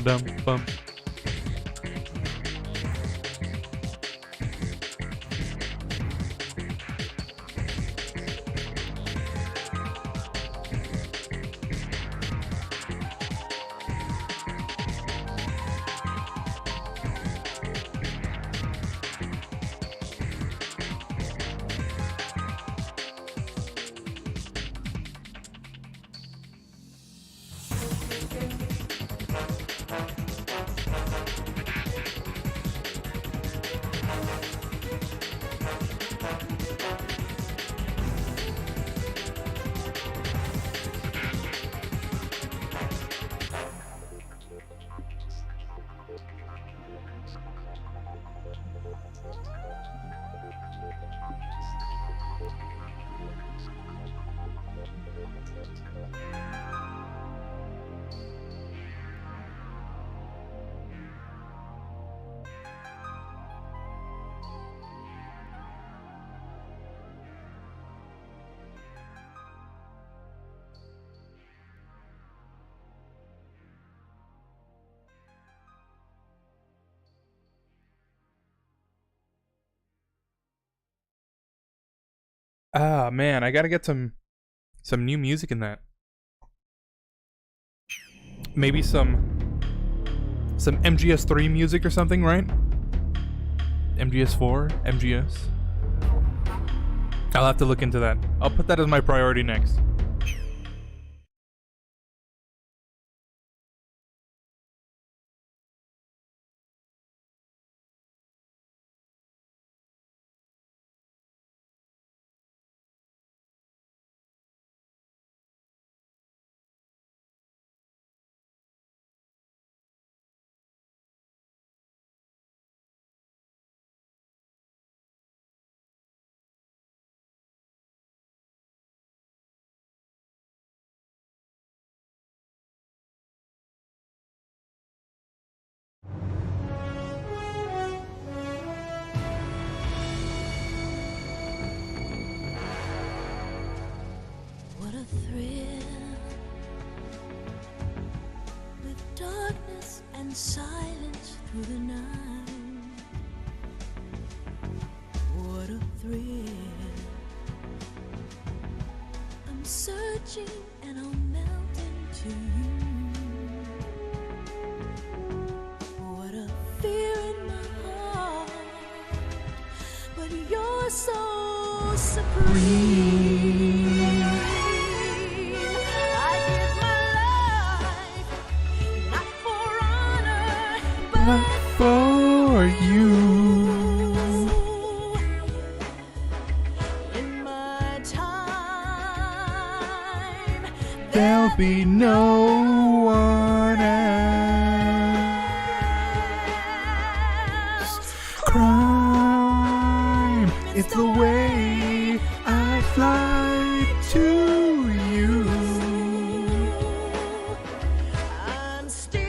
dum bum. Ah man, I gotta get some new music in that. Maybe some MGS3 music or something, right? MGS4, MGS. I'll have to look into that. I'll put that as my priority next. What a thrill, with darkness and silence through the night. What a thrill, I'm searching and I'll melt into you. What a fear in my heart, but you're so supreme. For you, in my time, there'll be no one else. Crime, it's the way I fly to you. I'm still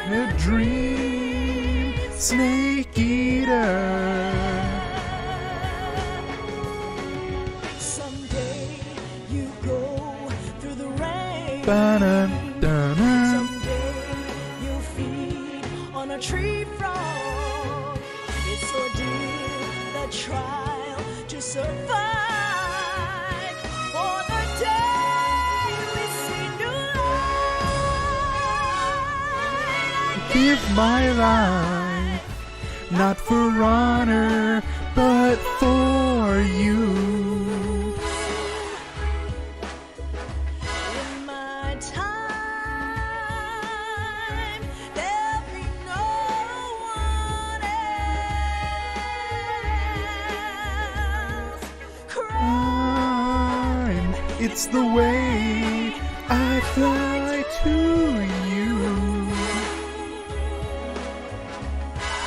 A dream, snake eater. Someday you go through the rain. Ba-na-da-na. Someday you'll feed on a tree frog. It's ordeal, the trial to survive. For the day we see new life. Give my life, not for honor, but for you. In my time, there'll be no one else. Crime, it's the way I fly to you.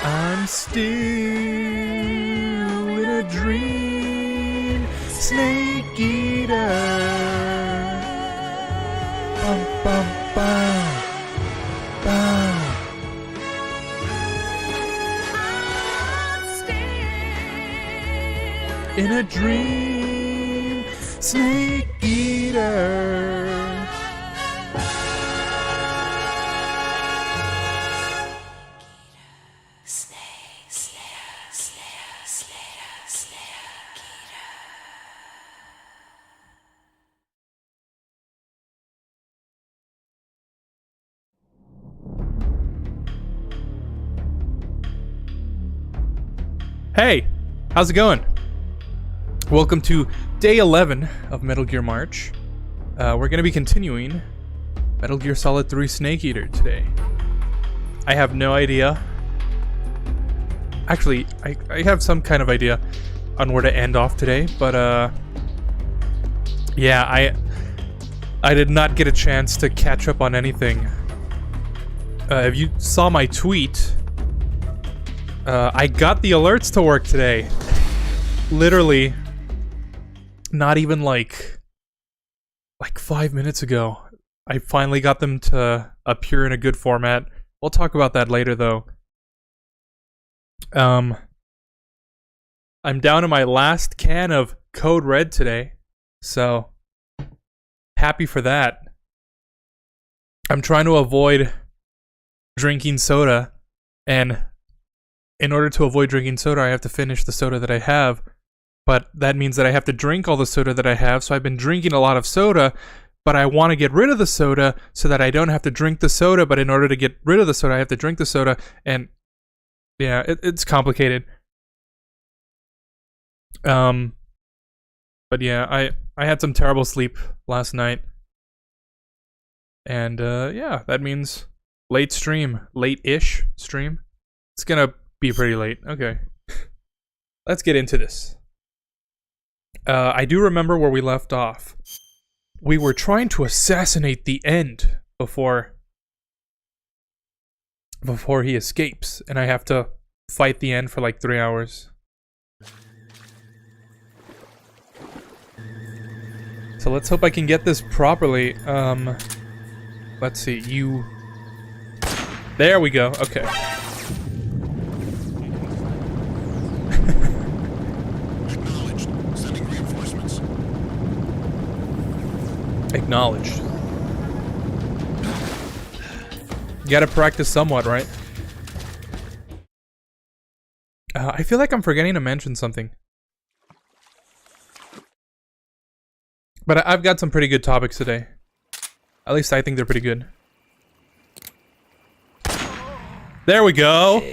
I'm still in a dream, snake eater. Bum, bum, bum, bum. I'm still In a dream, snake eater. Hey, how's it going? Welcome to day 11 of Metal Gear March. We're going to be continuing Metal Gear Solid 3 Snake Eater today. I have no idea. Actually, I have some kind of idea on where to end off today, but yeah, I did not get a chance to catch up on anything. If you saw my tweet, I got the alerts to work today. Literally, not even like 5 minutes ago. I finally got them to appear in a good format. We'll talk about that later, though. I'm down to my last can of Code Red today, so happy for that. I'm trying to avoid drinking soda, and in order to avoid drinking soda, I have to finish the soda that I have, but that means that I have to drink all the soda that I have, so I've been drinking a lot of soda, but I want to get rid of the soda so that I don't have to drink the soda, but in order to get rid of the soda, I have to drink the soda, and yeah, it's complicated. But yeah, I had some terrible sleep last night, and yeah, that means late-ish stream. It's gonna be pretty late. Okay. Let's get into this. I do remember where we left off. We were trying to assassinate the End before he escapes, and I have to fight the End for like 3 hours. So let's hope I can get this properly. Let's see, there we go, okay. Acknowledged. You gotta practice somewhat, right? I feel like I'm forgetting to mention something. But I've got some pretty good topics today. At least I think they're pretty good. There we go! HQ,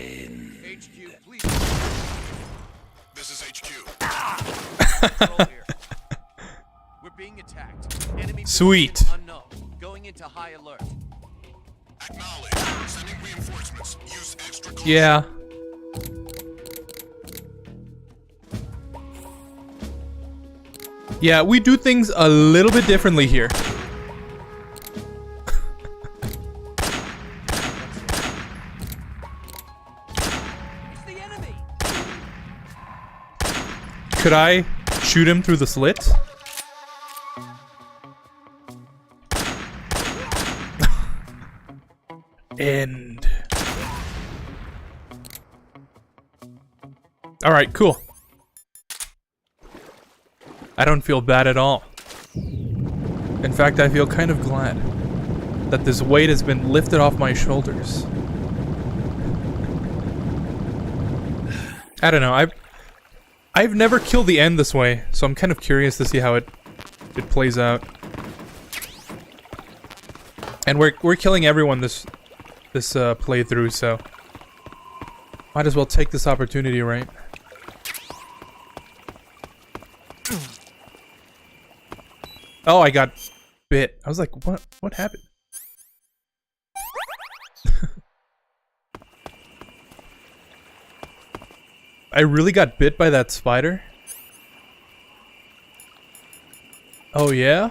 please. This is HQ. We're being attacked. Enemy Sweet. position unknown. Going into high alert. Acknowledge. Sending reinforcements. Use extra caution. Yeah. Yeah, we do things a little bit differently here. It's the enemy. Could I shoot him through the slit? End. Alright, cool. I don't feel bad at all. In fact, I feel kind of glad that this weight has been lifted off my shoulders. I don't know, I've never killed the End this way, so I'm kind of curious to see how it plays out. And we're killing everyone this playthrough, so might as well take this opportunity, right? Oh, I got bit. I was like, what happened? I really got bit by that spider? Oh yeah?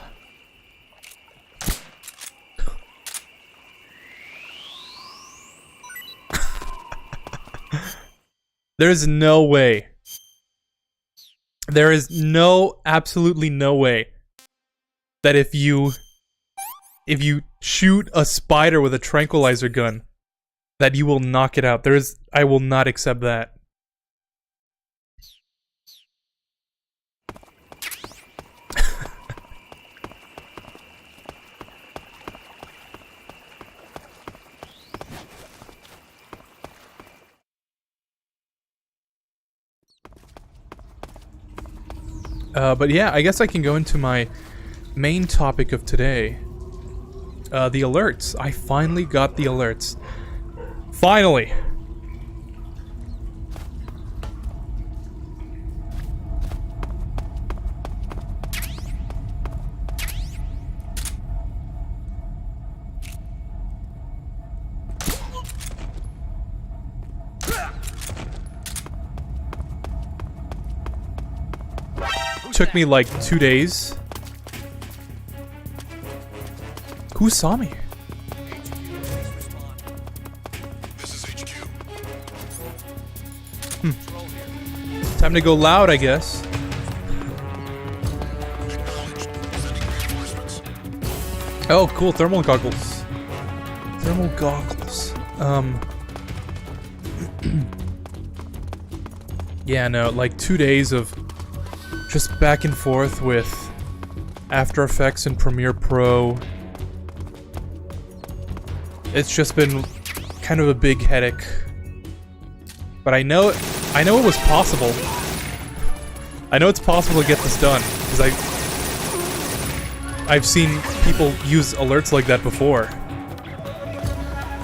There's no way. There is absolutely no way that if you shoot a spider with a tranquilizer gun, that you will knock it out. I will not accept that. But yeah, I guess I can go into my main topic of today. The alerts. I finally got the alerts. Finally! Took me like 2 days. Who saw me? This is HQ. Time to go loud, I guess. Acknowledged. Sending reinforcements. Oh, cool. Thermal goggles. Thermal goggles. Yeah, no, like 2 days of just back and forth with After Effects and Premiere Pro. It's just been kind of a big headache. But I know it was possible. I know it's possible to get this done, because I've seen people use alerts like that before.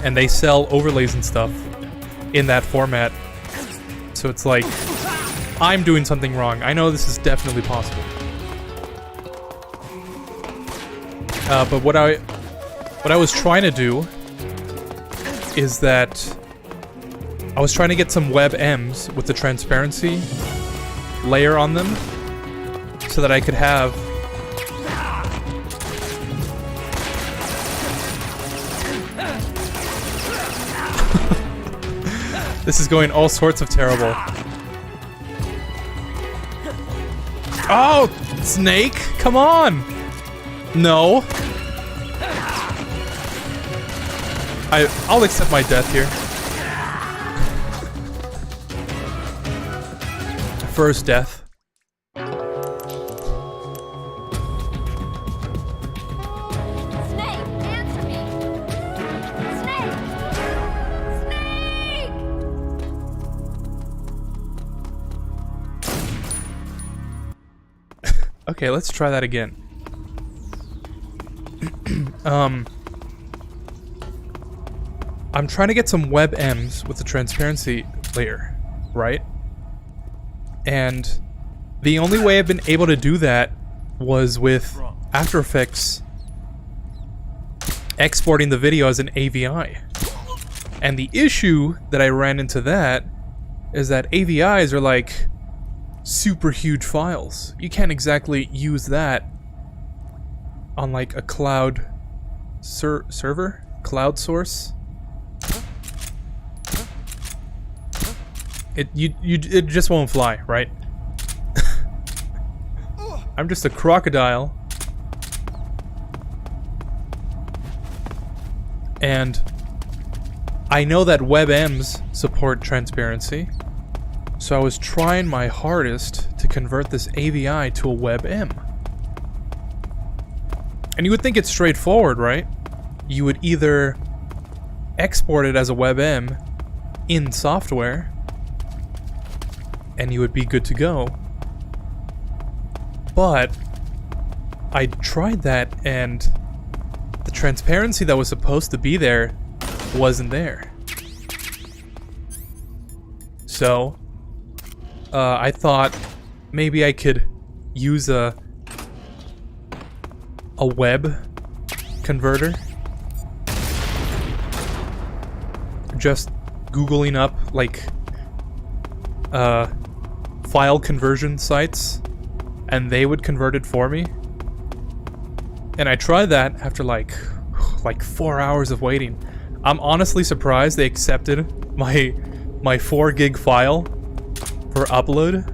And they sell overlays and stuff in that format. So it's like, I'm doing something wrong. I know this is definitely possible. But what I was trying to do is that I was trying to get some WebMs with the transparency layer on them so that I could have This is going all sorts of terrible. Oh, Snake, come on! No. I'll accept my death here. First death. Snake, answer me! Snake! Snake! Okay, let's try that again. I'm trying to get some WebMs with the transparency layer, right? And the only way I've been able to do that was with After Effects exporting the video as an AVI. And the issue that I ran into that is that AVIs are like super huge files. You can't exactly use that on like a cloud server? Cloud source? It just won't fly, right? I'm just a crocodile. And I know that WebMs support transparency, so I was trying my hardest to convert this AVI to a WebM. And you would think it's straightforward, right? You would either export it as a WebM in software, and you would be good to go. But I tried that, and the transparency that was supposed to be there wasn't there. So I thought maybe I could use a web converter. Just Googling up like file conversion sites, and they would convert it for me. And I tried that after like 4 hours of waiting. I'm honestly surprised they accepted my 4 gig file for upload.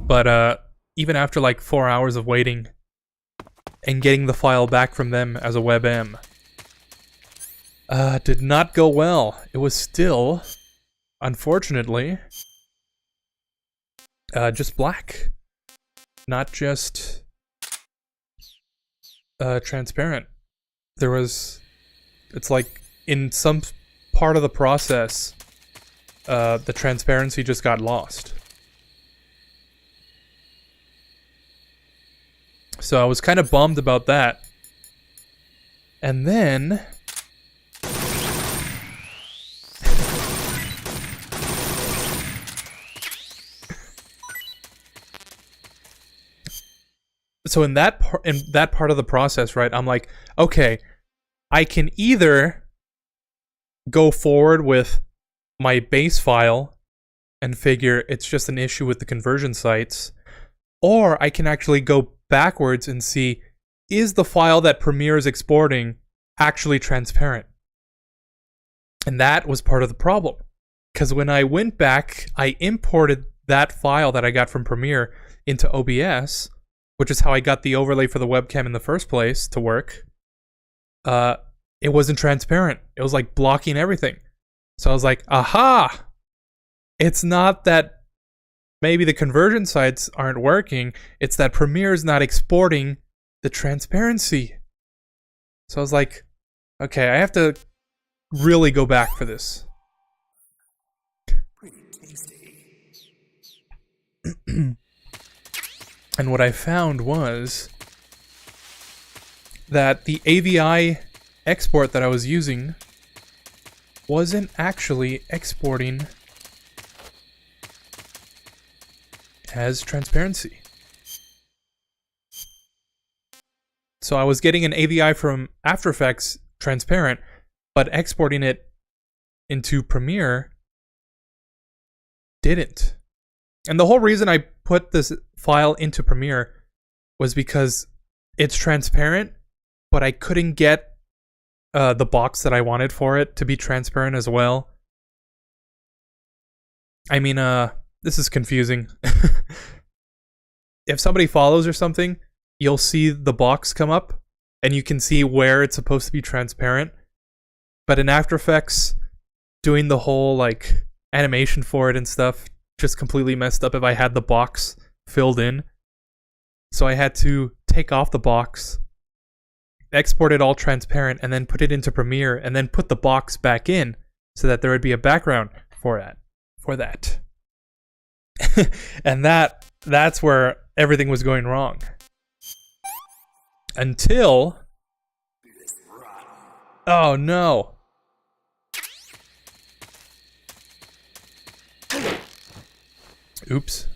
But even after like 4 hours of waiting and getting the file back from them as a WebM, did not go well. It was still, unfortunately, just black, not just transparent. It's like in some part of the process, the transparency just got lost. So I was kind of bummed about that. And then so in that part of the process, right, I'm like, okay, I can either go forward with my base file and figure it's just an issue with the conversion sites, or I can actually go backwards and see, is the file that Premiere is exporting actually transparent? And that was part of the problem. Because when I went back, I imported that file that I got from Premiere into OBS, which is how I got the overlay for the webcam in the first place to work. It wasn't transparent. It was like blocking everything. So I was like, aha! It's not that maybe the conversion sites aren't working, it's that Premiere is not exporting the transparency. So I was like, okay, I have to really go back for this. And what I found was that the AVI export that I was using wasn't actually exporting as transparency. So I was getting an AVI from After Effects transparent, but exporting it into Premiere didn't. And the whole reason I put this file into Premiere was because it's transparent, but I couldn't get the box that I wanted for it to be transparent as well. I mean, this is confusing. If somebody follows or something, you'll see the box come up, and you can see where it's supposed to be transparent. But in After Effects, doing the whole like animation for it and stuff just completely messed up if I had the box filled in. So I had to take off the box, export it all transparent, and then put it into Premiere, and then put the box back in so that there would be a background for that. And that's where everything was going wrong. Until... oh no. Oops.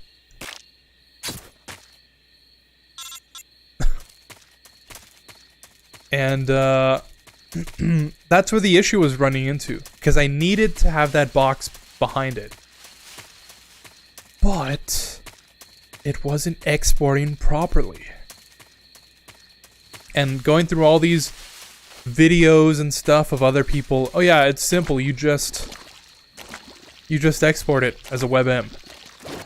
And that's where the issue was running into, because I needed to have that box behind it. But it wasn't exporting properly. And going through all these videos and stuff of other people, oh yeah, it's simple, you just export it as a WebM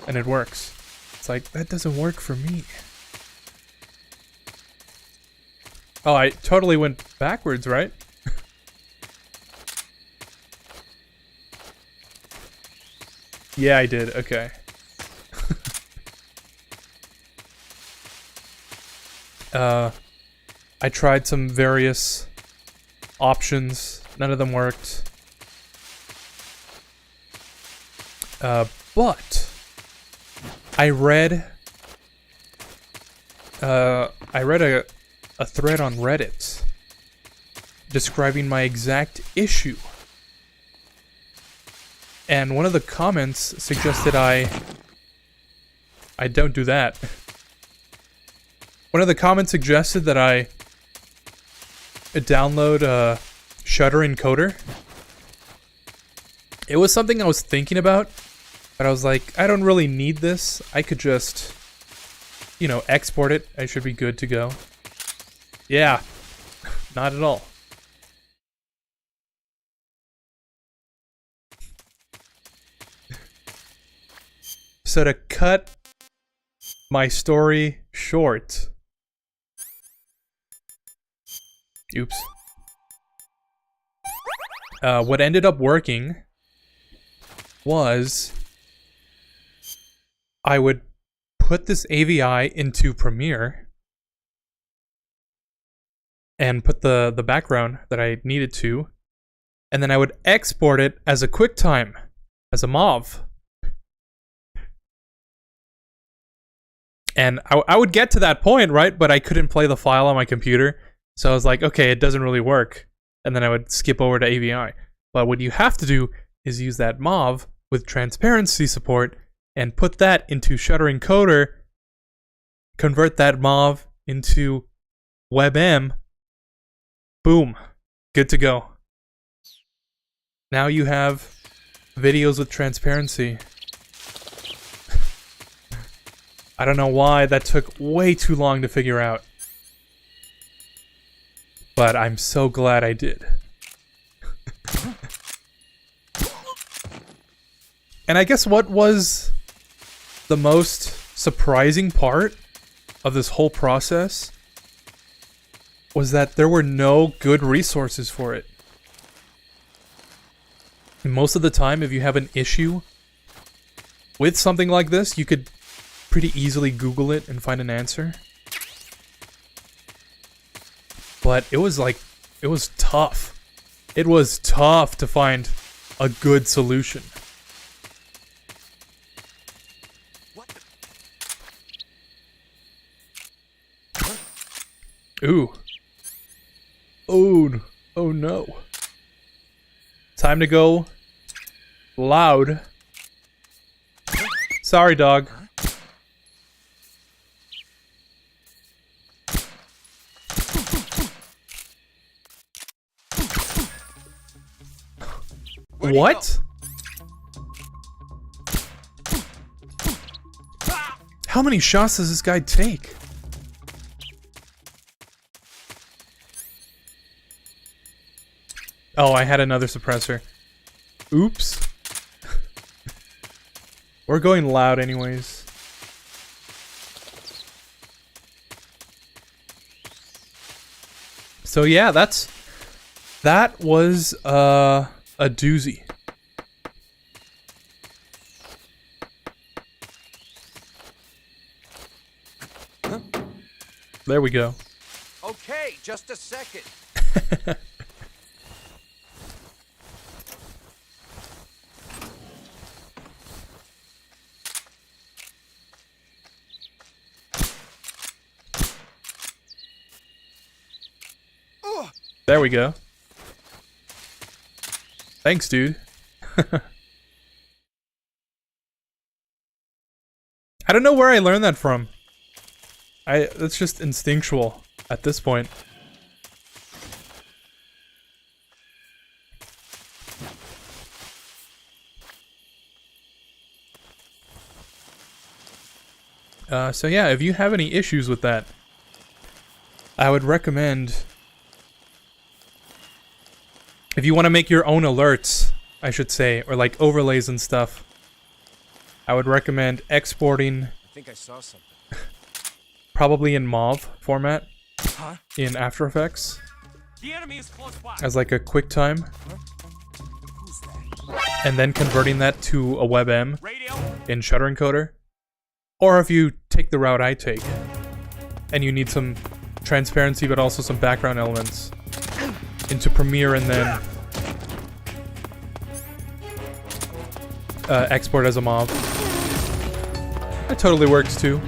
and it works. It's like, that doesn't work for me. Oh, I totally went backwards, right? Yeah, I did. Okay. I tried some various options. None of them worked. But I read a thread on Reddit describing my exact issue. And one of the comments suggested I don't do that. One of the comments suggested that I download Shutter Encoder. It was something I was thinking about, but I was like, I don't really need this. I could just, export it. I should be good to go. Yeah, not at all. So to cut my story short, oops. What ended up working was I would put this AVI into Premiere and put the background that I needed to, and then I would export it as a QuickTime, as a MOV. And I would get to that point, right? But I couldn't play the file on my computer. So I was like, okay, it doesn't really work. And then I would skip over to AVI. But what you have to do is use that MOV with transparency support and put that into Shutter Encoder, convert that MOV into WebM. Boom. Good to go. Now you have videos with transparency. I don't know why that took way too long to figure out. But I'm so glad I did. And I guess what was the most surprising part of this whole process was that there were no good resources for it. And most of the time, if you have an issue with something like this, you could pretty easily Google it and find an answer. But it was tough. It was tough to find a good solution. Ooh. Oh, oh no. Time to go loud. Sorry, dog. What? How many shots does this guy take? Oh, I had another suppressor. Oops. We're going loud anyways. So yeah, that was a doozy. There we go. Okay, just a second. There we go. Thanks, dude. I don't know where I learned that from. That's just instinctual at this point. So yeah, if you have any issues with that, I would recommend, if you want to make your own alerts, I should say, or like overlays and stuff, I would recommend exporting, I think I saw something. probably in MOV format, Huh? in After Effects, The enemy is close by. as like a QuickTime, Who's that? and then converting that to a WebM Radio? in Shutter Encoder. Or if you take the route I take, and you need some transparency but also some background elements, into Premiere and then export as a MOV. That totally works too.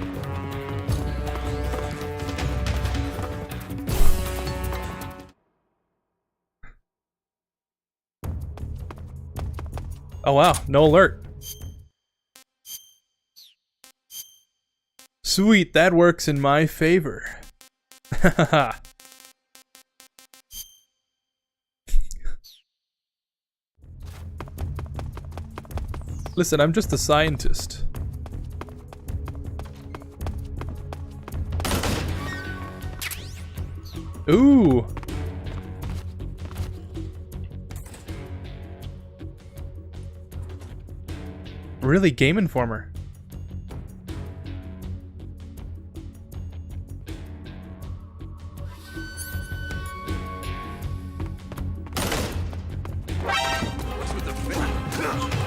Oh wow, no alert. Sweet, that works in my favor. Hahaha. Listen, I'm just a scientist. Ooh. Really, Game Informer.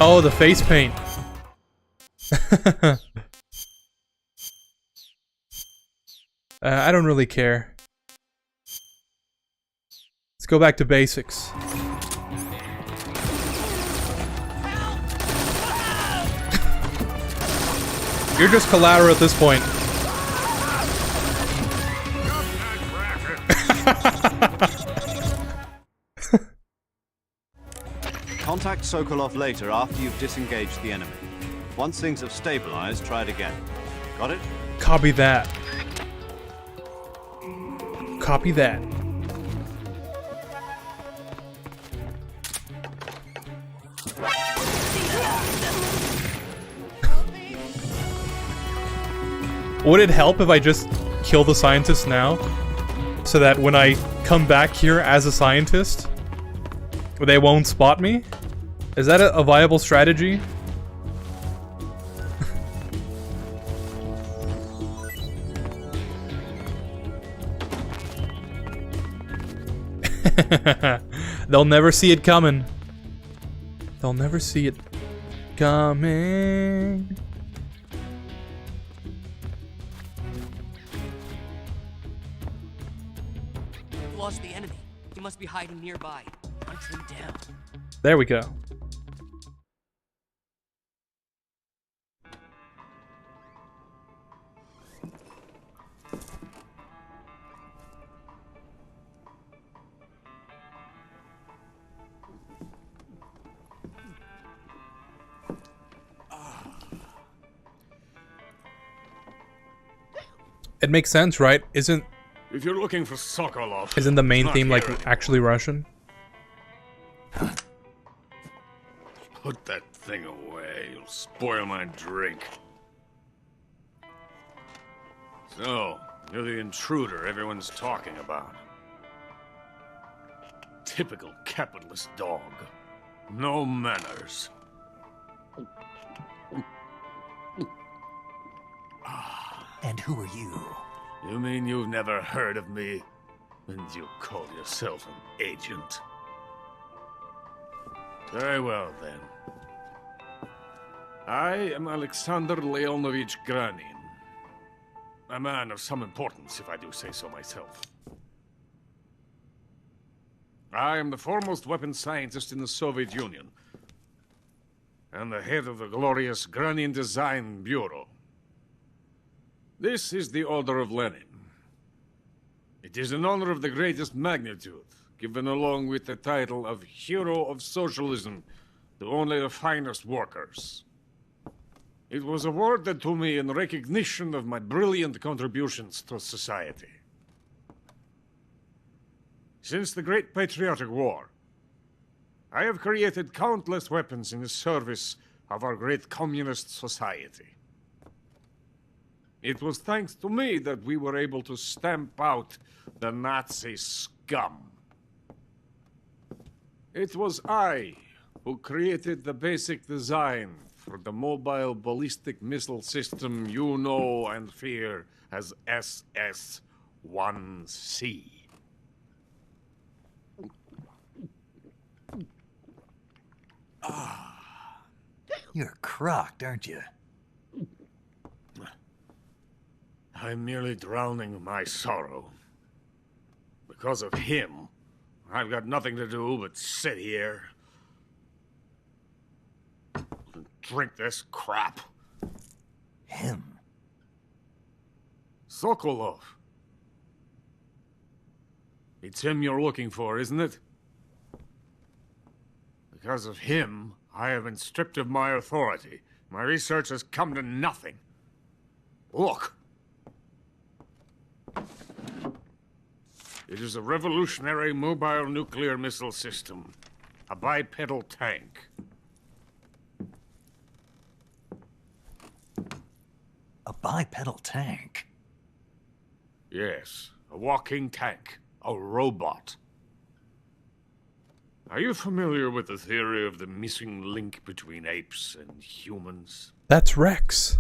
Oh, the face paint. I don't really care. Let's go back to basics. You're just collateral at this point. Sokolov later after you've disengaged the enemy. Once things have stabilized, try it again. Got it? Copy that. Copy that. Would it help if I just kill the scientist now? So that when I come back here as a scientist, they won't spot me? Is that a viable strategy? They'll never see it coming. They'll never see it coming. We've lost the enemy. He must be hiding nearby. Hunt him down. There we go. It makes sense, right? Isn't If you're looking for Sokolov, the main not theme like here. actually Russian? Put that thing away. You'll spoil my drink. So, you're the intruder everyone's talking about. Typical capitalist dog. No manners. And who are you? You mean you've never heard of me? And you call yourself an agent? Very well, then. I am Alexander Leonovich Granin. A man of some importance, if I do say so myself. I am the foremost weapons scientist in the Soviet Union, and the head of the glorious Granin Design Bureau. This is the Order of Lenin. It is an honor of the greatest magnitude, given along with the title of Hero of Socialism to only the finest workers. It was awarded to me in recognition of my brilliant contributions to society. Since the Great Patriotic War, I have created countless weapons in the service of our great communist society. It was thanks to me that we were able to stamp out the Nazi scum. It was I who created the basic design for the mobile ballistic missile system you know and fear as SS-1C. You're crocked, aren't you? I'm merely drowning my sorrow. Because of him, I've got nothing to do but sit here and drink this crap. Him? Sokolov. It's him you're looking for, isn't it? Because of him, I have been stripped of my authority. My research has come to nothing. Look. It is a revolutionary mobile nuclear missile system. A bipedal tank. A bipedal tank? Yes, a walking tank. A robot. Are you familiar with the theory of the missing link between apes and humans? That's Rex.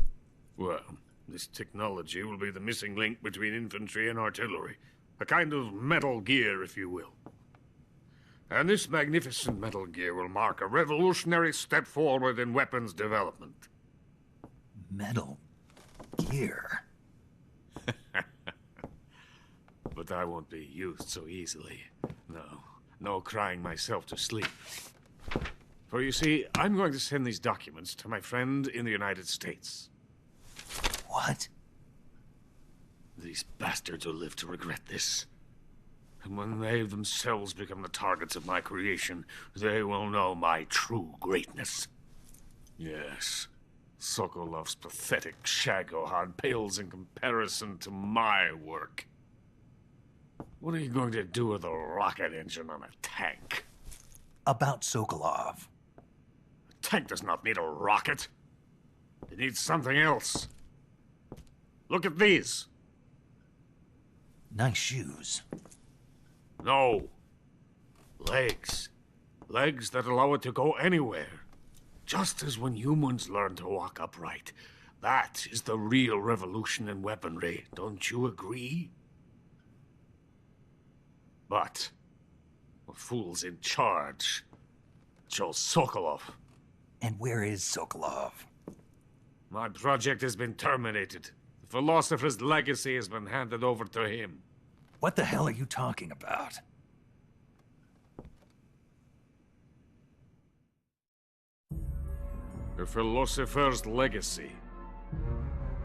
Well, this technology will be the missing link between infantry and artillery. A kind of Metal Gear, if you will. And this magnificent Metal Gear will mark a revolutionary step forward in weapons development. Metal Gear? But I won't be used so easily. No crying myself to sleep. For you see, I'm going to send these documents to my friend in the United States. What? These bastards will live to regret this. And when they themselves become the targets of my creation, they will know my true greatness. Yes, Sokolov's pathetic Shagohod pales in comparison to my work. What are you going to do with a rocket engine on a tank? About Sokolov. A tank does not need a rocket. It needs something else. Look at these. Nice shoes. No. Legs. Legs that allow it to go anywhere. Just as when humans learn to walk upright. That is the real revolution in weaponry. Don't you agree? But the fool's in charge. Joe Sokolov. And where is Sokolov? My project has been terminated. The philosopher's legacy has been handed over to him. What the hell are you talking about? The philosopher's legacy.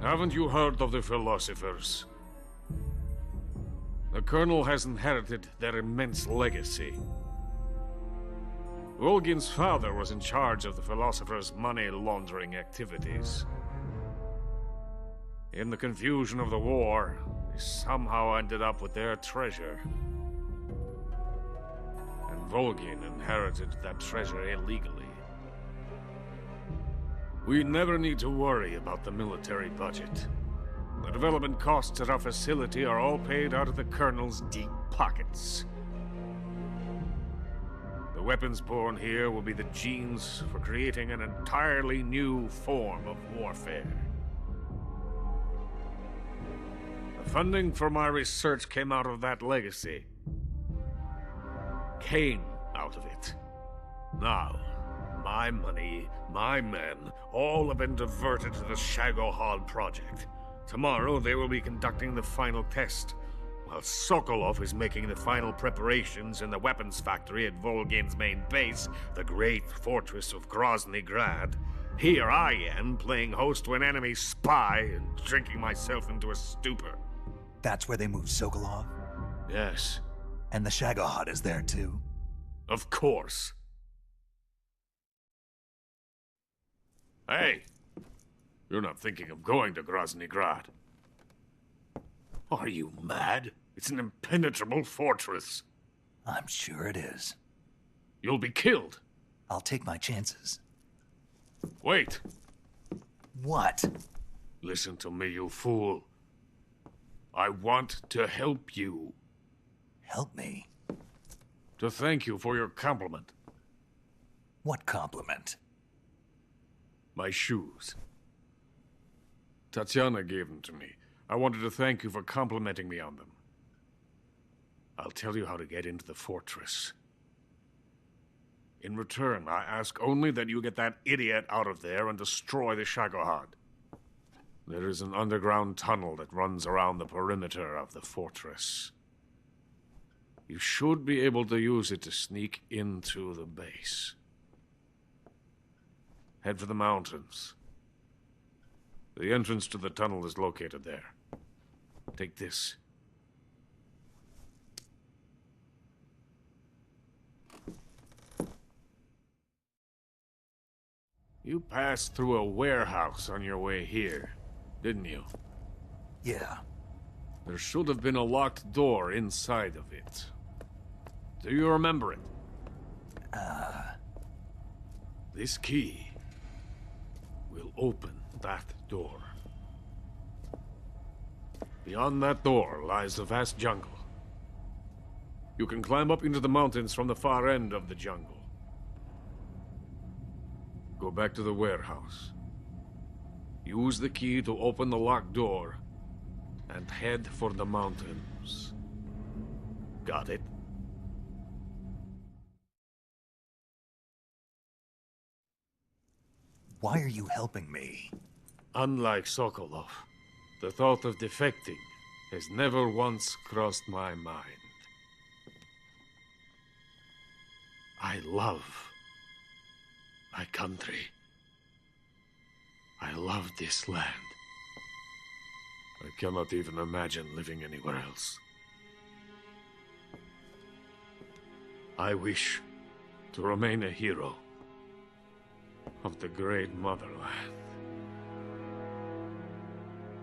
Haven't you heard of the philosophers? The Colonel has inherited their immense legacy. Volgin's father was in charge of the philosophers' money laundering activities. In the confusion of the war, they somehow ended up with their treasure. And Volgin inherited that treasure illegally. We never need to worry about the military budget. The development costs at our facility are all paid out of the Colonel's deep pockets. The weapons born here will be the genes for creating an entirely new form of warfare. The funding for my research came out of that legacy. Came out of it. Now, my money, my men, all have been diverted to the Shagohod project. Tomorrow they will be conducting the final test, while Sokolov is making the final preparations in the weapons factory at Volgin's main base, the great fortress of Grozny Grad. Here I am, playing host to an enemy spy and drinking myself into a stupor. That's where they moved Sokolov? Yes, And the Shagohod is there too? of course. Hey! You're not thinking of going to Grozny Grad. Are you mad? It's an impenetrable fortress. I'm sure it is. You'll be killed. I'll take my chances. Wait. What? Listen to me, you fool. I want to help you. Help me? To thank you for your compliment. What compliment? My shoes. Tatiana gave them to me. I wanted to thank you for complimenting me on them. I'll tell you how to get into the fortress. In return, I ask only that you get that idiot out of there and destroy the Shagohod. There is an underground tunnel that runs around the perimeter of the fortress. You should be able to use it to sneak into the base. Head for the mountains. The entrance to the tunnel is located there. Take this. You passed through a warehouse on your way here, didn't you? Yeah. There should have been a locked door inside of it. Do you remember it? This key will open that door. Beyond that door lies the vast jungle. You can climb up into the mountains from the far end of the jungle. Go back to the warehouse. Use the key to open the locked door and head for the mountains. Got it? Why are you helping me? Unlike Sokolov, the thought of defecting has never once crossed my mind. I love my country. I love this land. I cannot even imagine living anywhere else. I wish to remain a hero of the great motherland.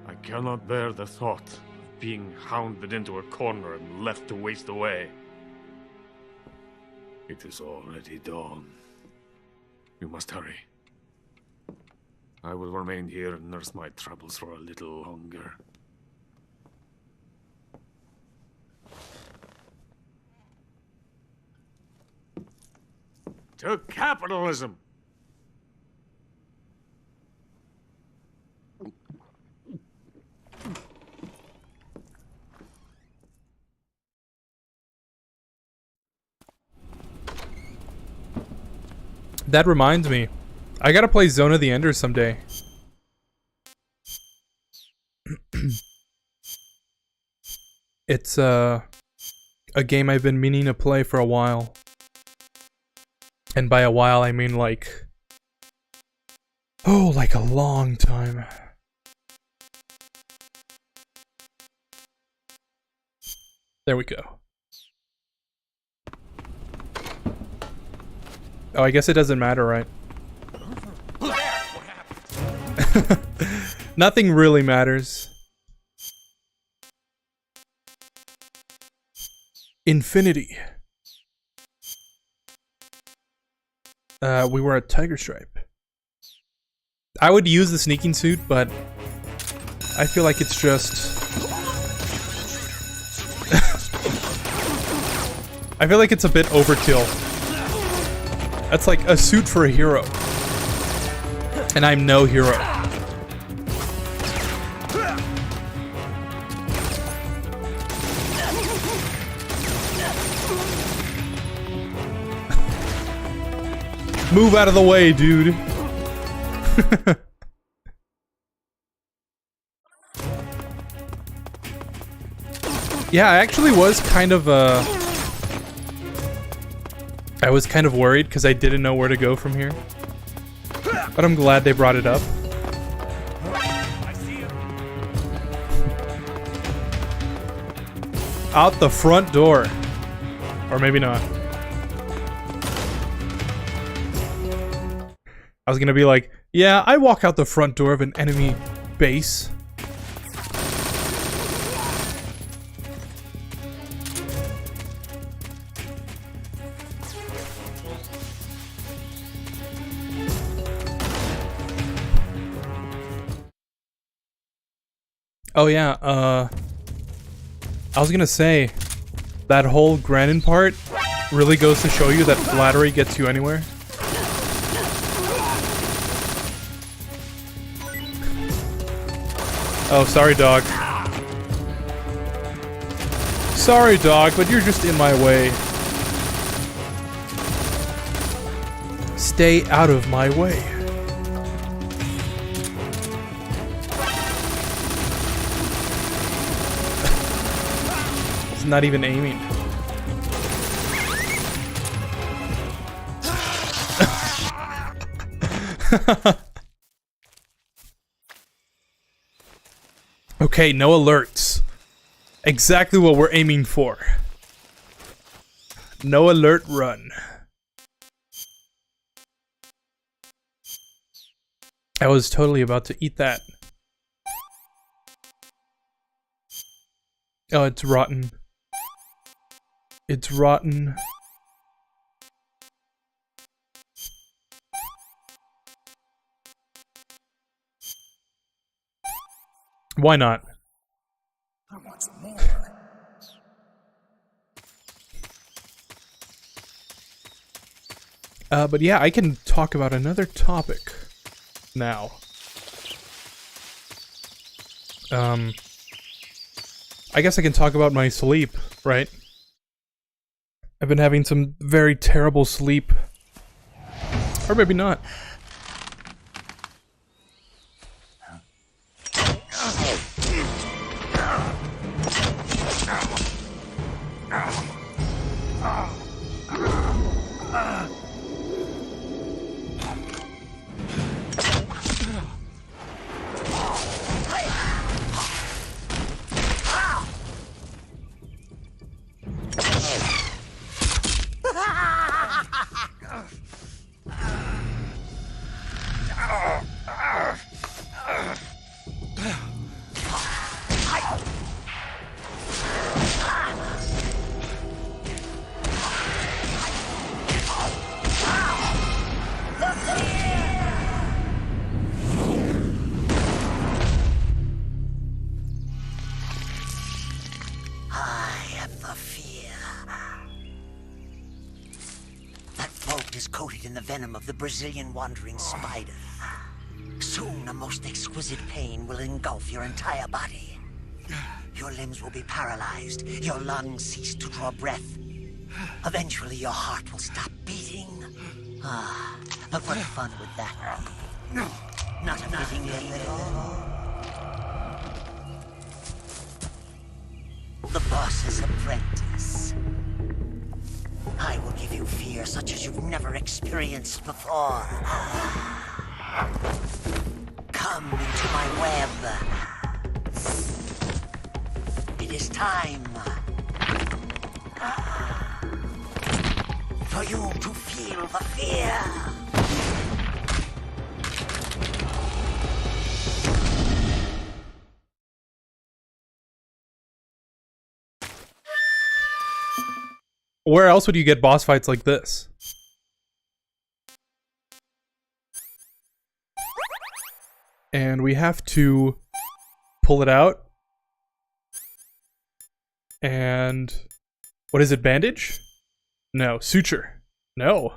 I cannot bear the thought of being hounded into a corner and left to waste away. It is already dawn. We must hurry. I will remain here and nurse my troubles for a little longer. To capitalism! That reminds me. I gotta play Zone of the Enders someday. It's a game I've been meaning to play for a while. And by a while I mean like... oh, like a long time. There we go. Oh, I guess it doesn't matter, right? Nothing really matters. Infinity. We were at Tiger Stripe. I would use the sneaking suit, but I feel like it's just... I feel like it's a bit overkill. That's like a suit for a hero. And I'm no hero. Move out of the way, dude. Yeah, I actually was kind of I was kind of worried because I didn't know where to go from here. But I'm glad they brought it up. Out the front door. Or maybe not. I was gonna be like, yeah, I walk out the front door of an enemy base. Oh yeah, I was gonna say, that whole Granin part really goes to show you that flattery gets you anywhere. Oh, sorry, dog. Sorry, dog, but you're just in my way. Stay out of my way. It's not even aiming. Okay, no alerts. Exactly what we're aiming for. No alert, run. I was totally about to eat that. Oh, it's rotten. It's rotten. Why not? I want some more. But yeah, I can talk about another topic now. I guess I can talk about my sleep, right? I've been having some very terrible sleep. Or maybe not. in the venom of the Brazilian wandering spider. Soon, a most exquisite pain will engulf your entire body. Your limbs will be paralyzed, your lungs cease to draw breath. Eventually, your heart will stop beating. Ah, but what fun would that be? Not a beating anymore. The boss's apprentice. I will give you fear such as you've never experienced before. Come into my web. It is time for you to feel the fear. Where else would you get boss fights like this? And we have to pull it out. And what is it? Bandage? No. Suture. No.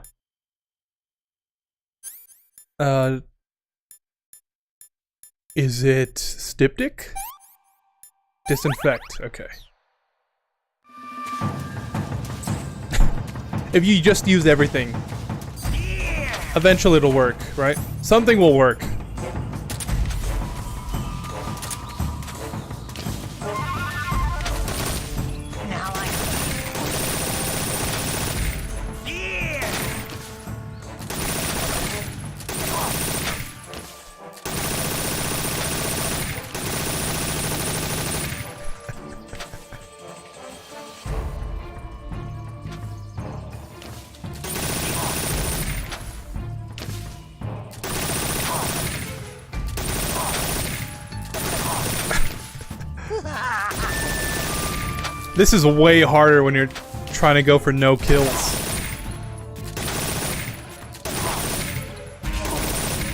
Is it styptic? Disinfect. Okay. If you just use everything, eventually it'll work, right? Something will work. This is way harder when you're trying to go for no kills.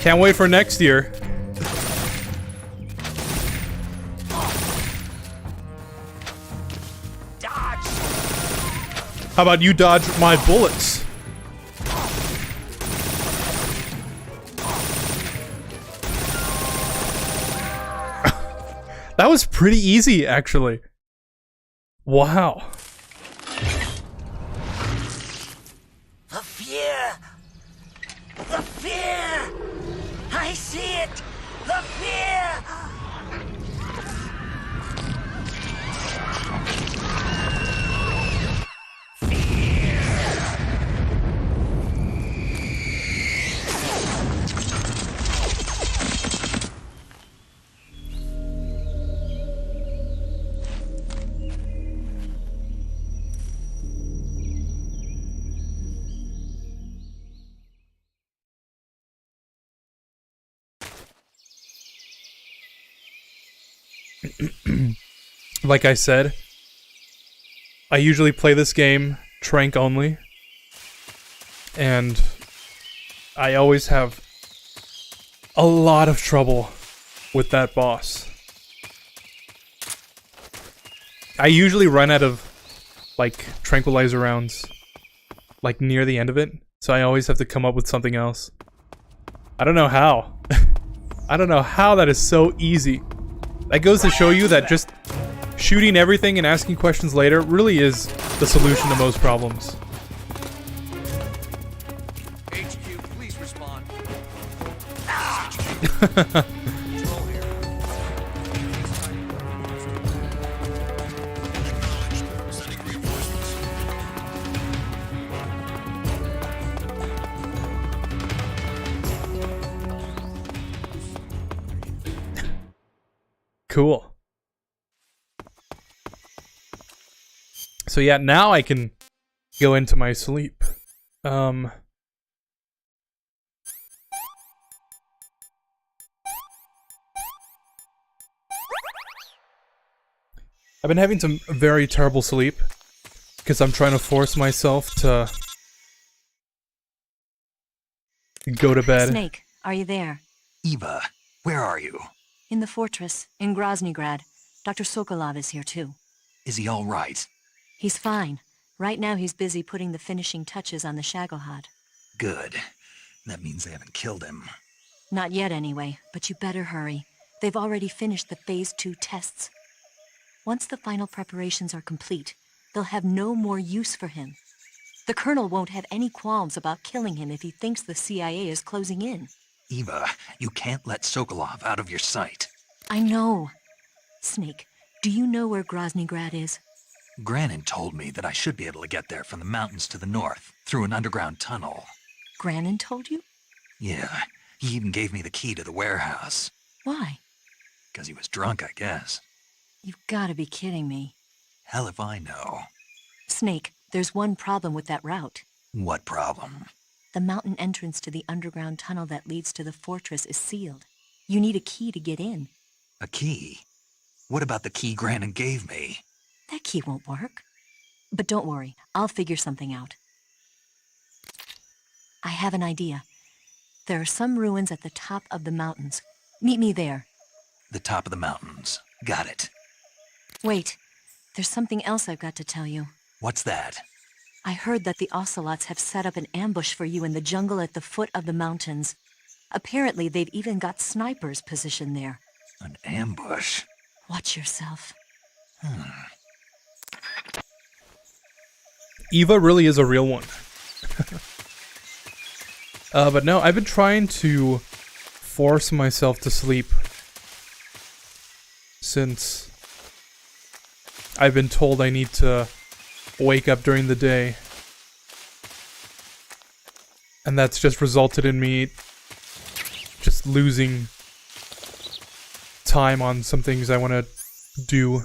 Can't wait for next year. How about you dodge my bullets? That was pretty easy, actually. Wow. The fear! The fear! I see it! The fear! Like I said, I usually play this game Trank only, and I always have a lot of trouble with that boss. I usually run out of, like, tranquilizer rounds, like, near the end of it, so I always have to come up with something else. I don't know how. I don't know how that is so easy. That goes to show you that just shooting everything and asking questions later really is the solution to most problems. HQ, please respond. Cool. So yeah, now I can go into my sleep. I've been having some very terrible sleep because I'm trying to force myself to go to bed. Snake, are you there? Eva, where are you? In the fortress, in Groznygrad. Dr. Sokolov is here too. Is he all right? He's fine. Right now he's busy putting the finishing touches on the Shagohod. Good. That means they haven't killed him. Not yet, anyway, but you better hurry. They've already finished the Phase 2 tests. Once the final preparations are complete, they'll have no more use for him. The Colonel won't have any qualms about killing him if he thinks the CIA is closing in. Eva, you can't let Sokolov out of your sight. I know. Snake, do you know where Groznygrad is? Granin told me that I should be able to get there from the mountains to the north, through an underground tunnel. Granin told you? Yeah, he even gave me the key to the warehouse. Why? 'Cause he was drunk, I guess. You've got to be kidding me. Hell if I know. Snake, there's one problem with that route. What problem? The mountain entrance to the underground tunnel that leads to the fortress is sealed. You need a key to get in. A key? What about the key Granin gave me? That key won't work. But don't worry, I'll figure something out. I have an idea. There are some ruins at the top of the mountains. Meet me there. The top of the mountains. Got it. Wait, there's something else I've got to tell you. What's that? I heard that the Ocelots have set up an ambush for you in the jungle at the foot of the mountains. Apparently, they've even got snipers positioned there. An ambush? Watch yourself. Eva really is a real one. But no, I've been trying to force myself to sleep since I've been told I need to wake up during the day. And that's just resulted in me just losing time on some things I want to do.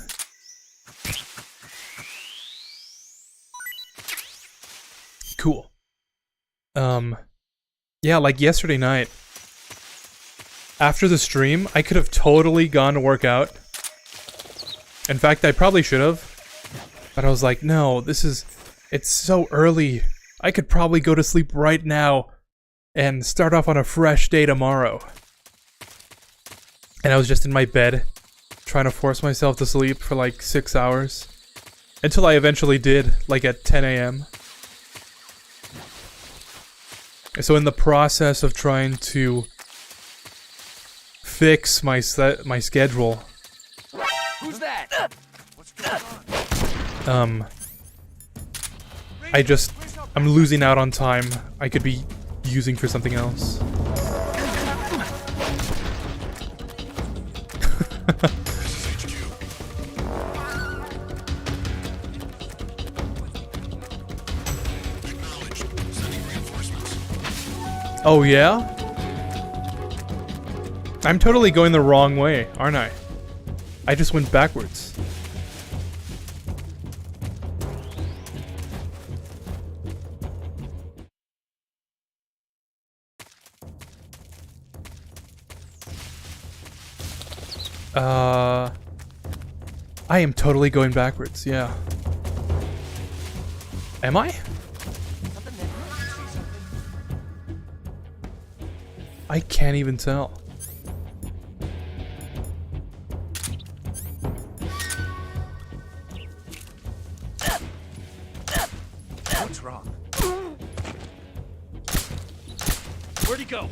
Cool. Yeah, like yesterday night, after the stream, I could have totally gone to work out. In fact, I probably should have. But I was like, no, it's so early. I could probably go to sleep right now and start off on a fresh day tomorrow. And I was just in my bed, trying to force myself to sleep for like 6 hours. Until I eventually did, like at 10 a.m. So in the process of trying to fix my schedule, Who's that? What's going on? I'm losing out on time I could be using for something else. Oh yeah? I'm totally going the wrong way, aren't I? I just went backwards. I am totally going backwards, yeah. Am I? I can't even tell. What's wrong? Where'd he go?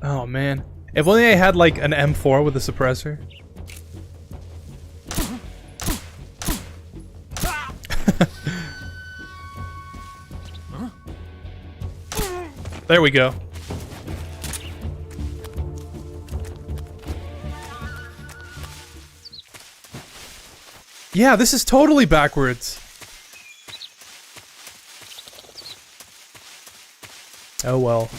Oh man. If only I had like an M4 with a suppressor. There we go. Yeah, this is totally backwards. Oh well.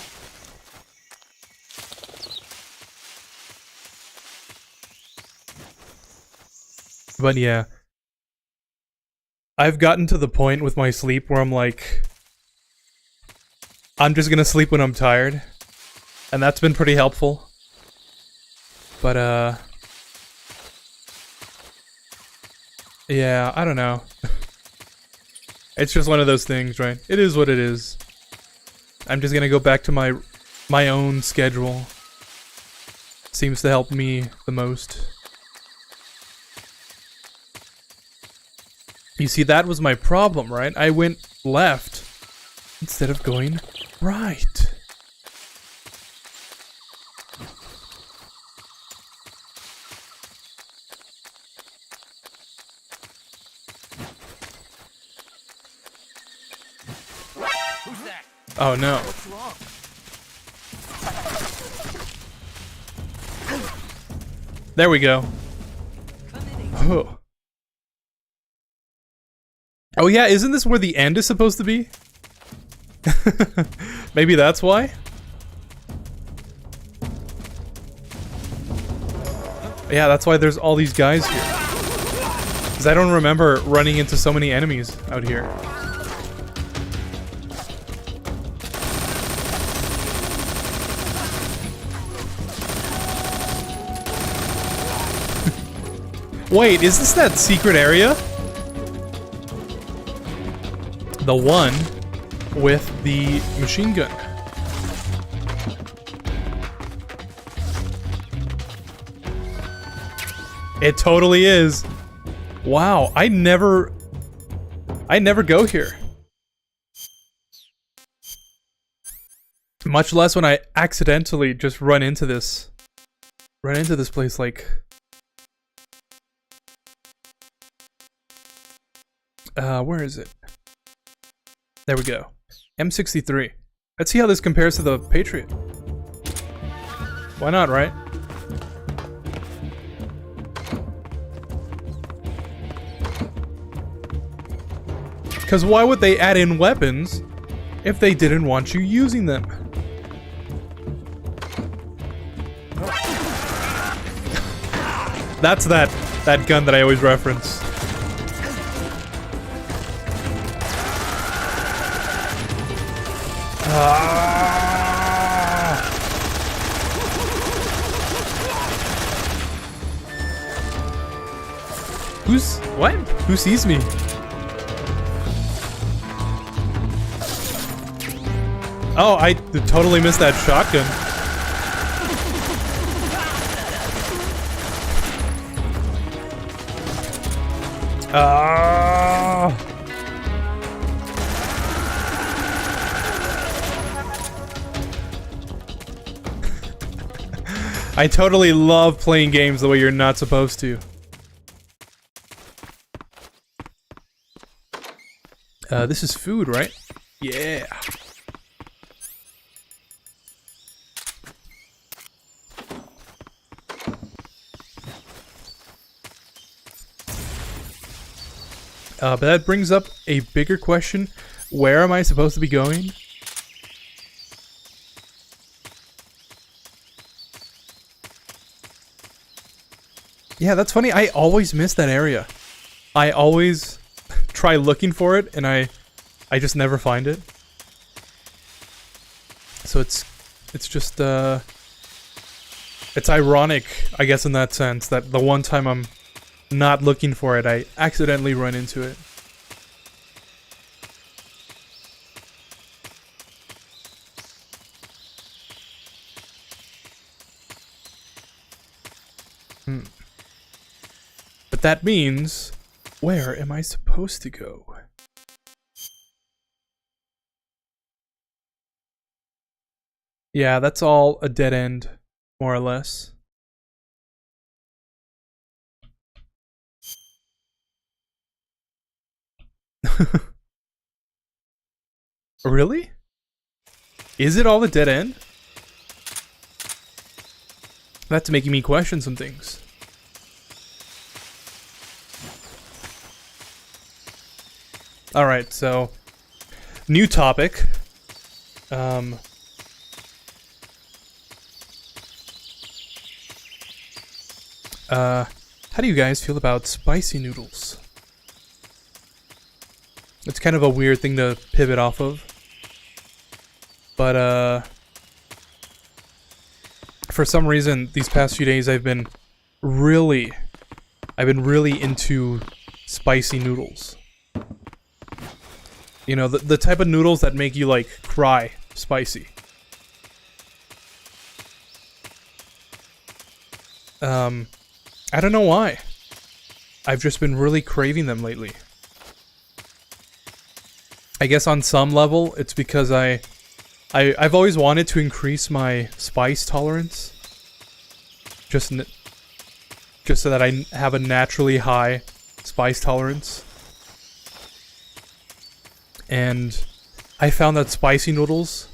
But yeah. I've gotten to the point with my sleep where I'm like, I'm just gonna sleep when I'm tired. And that's been pretty helpful. But yeah, I don't know. It's just one of those things, right? It is what it is. I'm just gonna go back to my own schedule. Seems to help me the most. You see, that was my problem, right? I went left instead of going Right. Who's that? Oh no. What's wrong? There we go. Come in. Oh. Oh yeah, isn't this where the end is supposed to be? Maybe that's why? Yeah, that's why there's all these guys here. Because I don't remember running into so many enemies out here. Wait, is this that secret area? The one with the machine gun. It totally is. Wow, I never go here. Much less when I accidentally just run into this place like where is it? There we go. M63. Let's see how this compares to the Patriot. Why not, right? Because why would they add in weapons if they didn't want you using them? That's that gun that I always reference. What? Who sees me? Oh, I totally missed that shotgun. I totally love playing games the way you're not supposed to. This is food, right? Yeah. But that brings up a bigger question. Where am I supposed to be going? Yeah, that's funny. I always miss that area. I always try looking for it, and I just never find it. So it's just it's ironic, I guess, in that sense, that the one time I'm not looking for it, I accidentally run into it. But that means, where am I supposed to go? Yeah, that's all a dead end, more or less. Really? Is it all a dead end? That's making me question some things. Alright, so new topic. How do you guys feel about spicy noodles? It's kind of a weird thing to pivot off of. But, for some reason, these past few days I've been really into spicy noodles. You know, the type of noodles that make you, like, cry spicy. I don't know why. I've just been really craving them lately. I guess on some level, it's because I I've always wanted to increase my spice tolerance. Just so that I have a naturally high spice tolerance. And I found that spicy noodles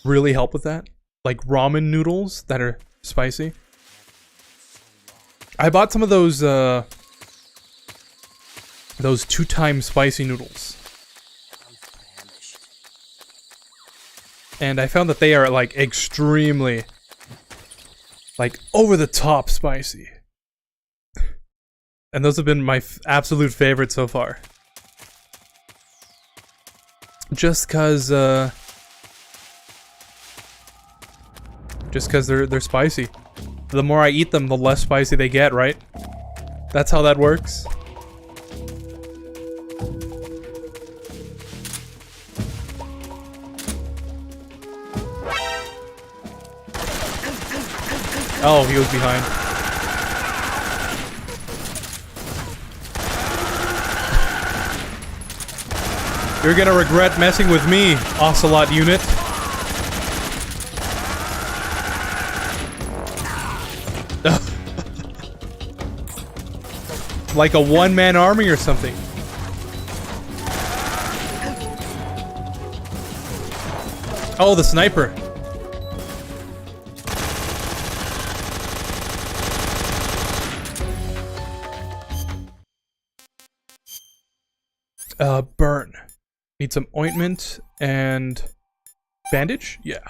really help with that. Like ramen noodles that are spicy. I bought some of those 2-time spicy noodles. And I found that they are like extremely, like over the top spicy. And those have been my absolute favorite so far. Just cause they're spicy. The more I eat them, the less spicy they get, right? That's how that works. Oh, he was behind. You're gonna regret messing with me, Ocelot unit. Like a one-man army or something. Oh, the sniper. Burn. Need some ointment and bandage? Yeah.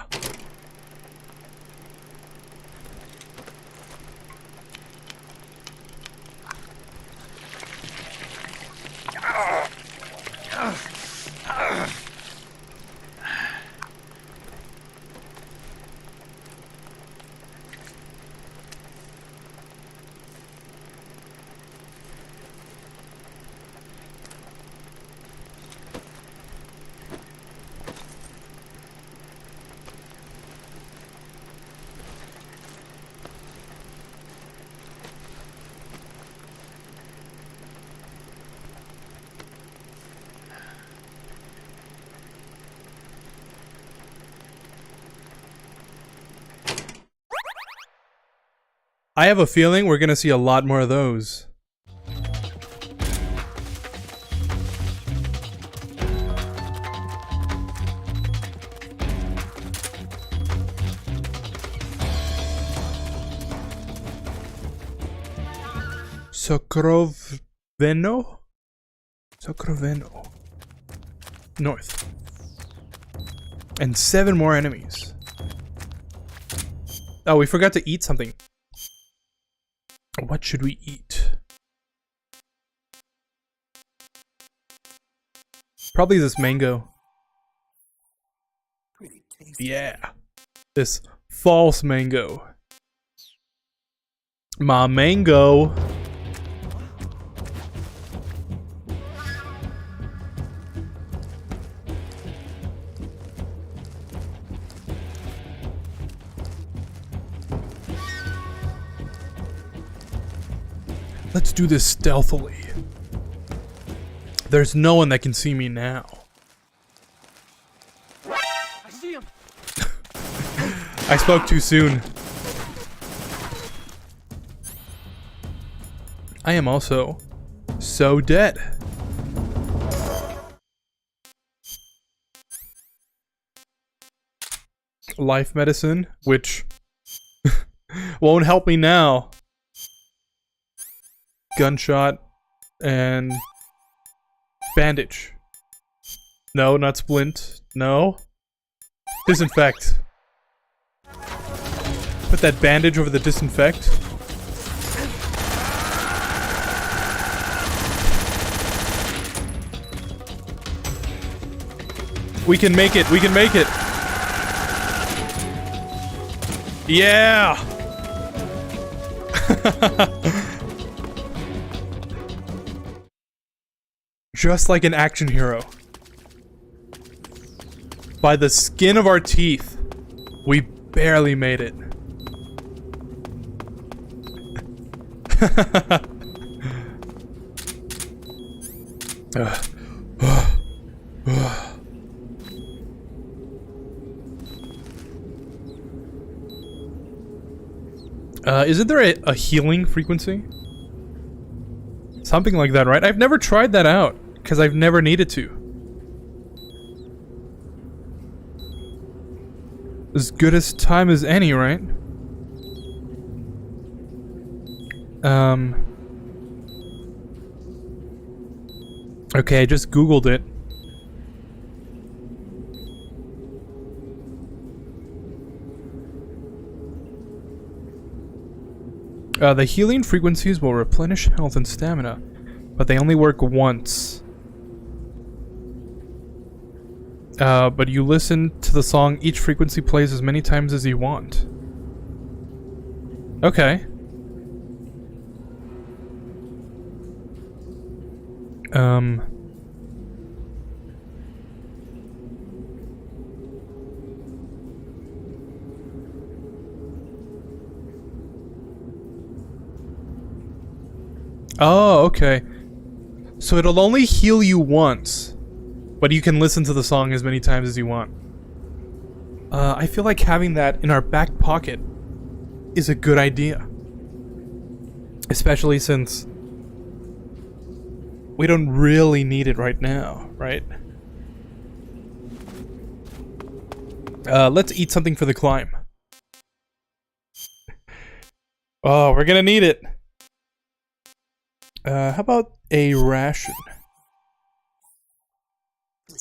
I have a feeling we're gonna see a lot more of those. Sokroveno? Sokroveno. North. And 7 more enemies. Oh, we forgot to eat something. What should we eat? Probably this mango. Yeah. This false mango. My mango. Let's do this stealthily. There's no one that can see me now. I see him. I spoke too soon. I am also so dead. Life medicine, which won't help me now. Gunshot and bandage. No, not splint. No. Disinfect. Put that bandage over the disinfect. We can make it. We can make it. Yeah. Just like an action hero. By the skin of our teeth, we barely made it. Isn't there a healing frequency? Something like that, right? I've never tried that out, because I've never needed to. As good as time as any, right? Okay, I just googled it. The healing frequencies will replenish health and stamina, but they only work once. But you listen to the song, each frequency plays as many times as you want. Okay. Oh, okay. So it'll only heal you once, but you can listen to the song as many times as you want. I feel like having that in our back pocket is a good idea. Especially since we don't really need it right now, right? Let's eat something for the climb. Oh, we're gonna need it. How about a ration?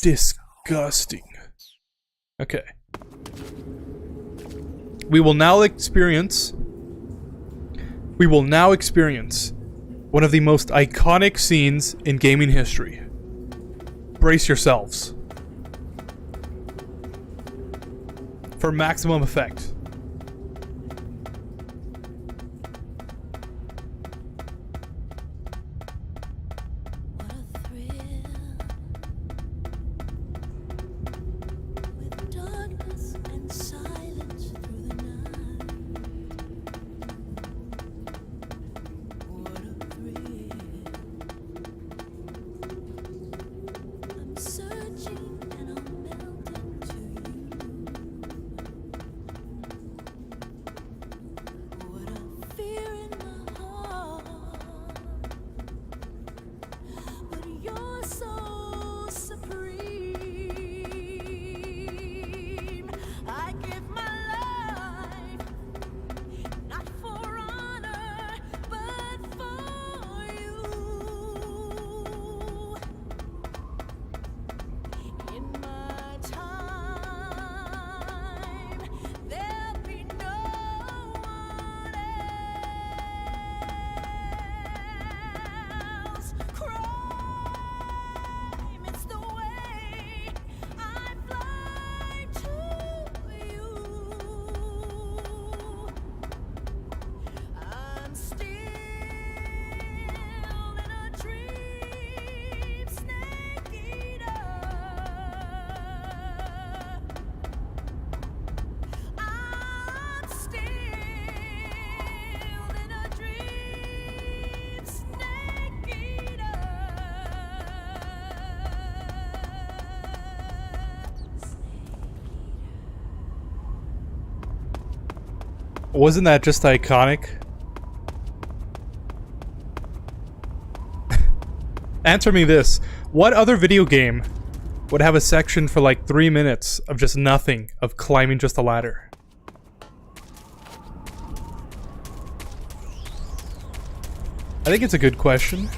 Disgusting. Okay. We will now experience one of the most iconic scenes in gaming history. Brace yourselves for maximum effect. What a thrill with darkness and silence through the night. What a thrill. I'm searching and I'm melting to you. What a fear in my heart. But you're so supreme. I give my life, not for honor, but for you. In my time, there'll be no one else. Crime, it's the way I fly to you. I'm still in a dream, snake eater. I'm still in a dream, snake eater. Wasn't that just iconic? Answer me this. What other video game would have a section for like 3 minutes of just nothing, of climbing just a ladder? I think it's a good question.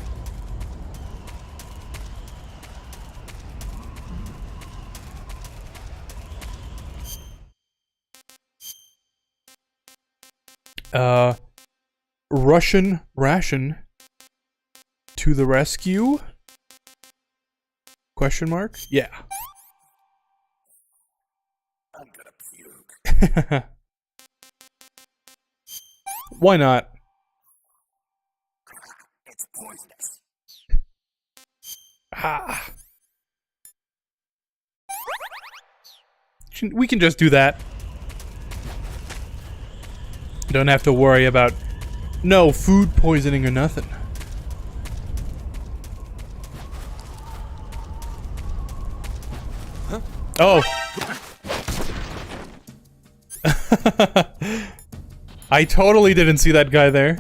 Russian ration to the rescue? Question mark? Yeah. I'm gonna puke. Why not? It's poisonous. Ah. We can just do that. Don't have to worry about no food poisoning or nothing. Huh? Oh. I totally didn't see that guy there.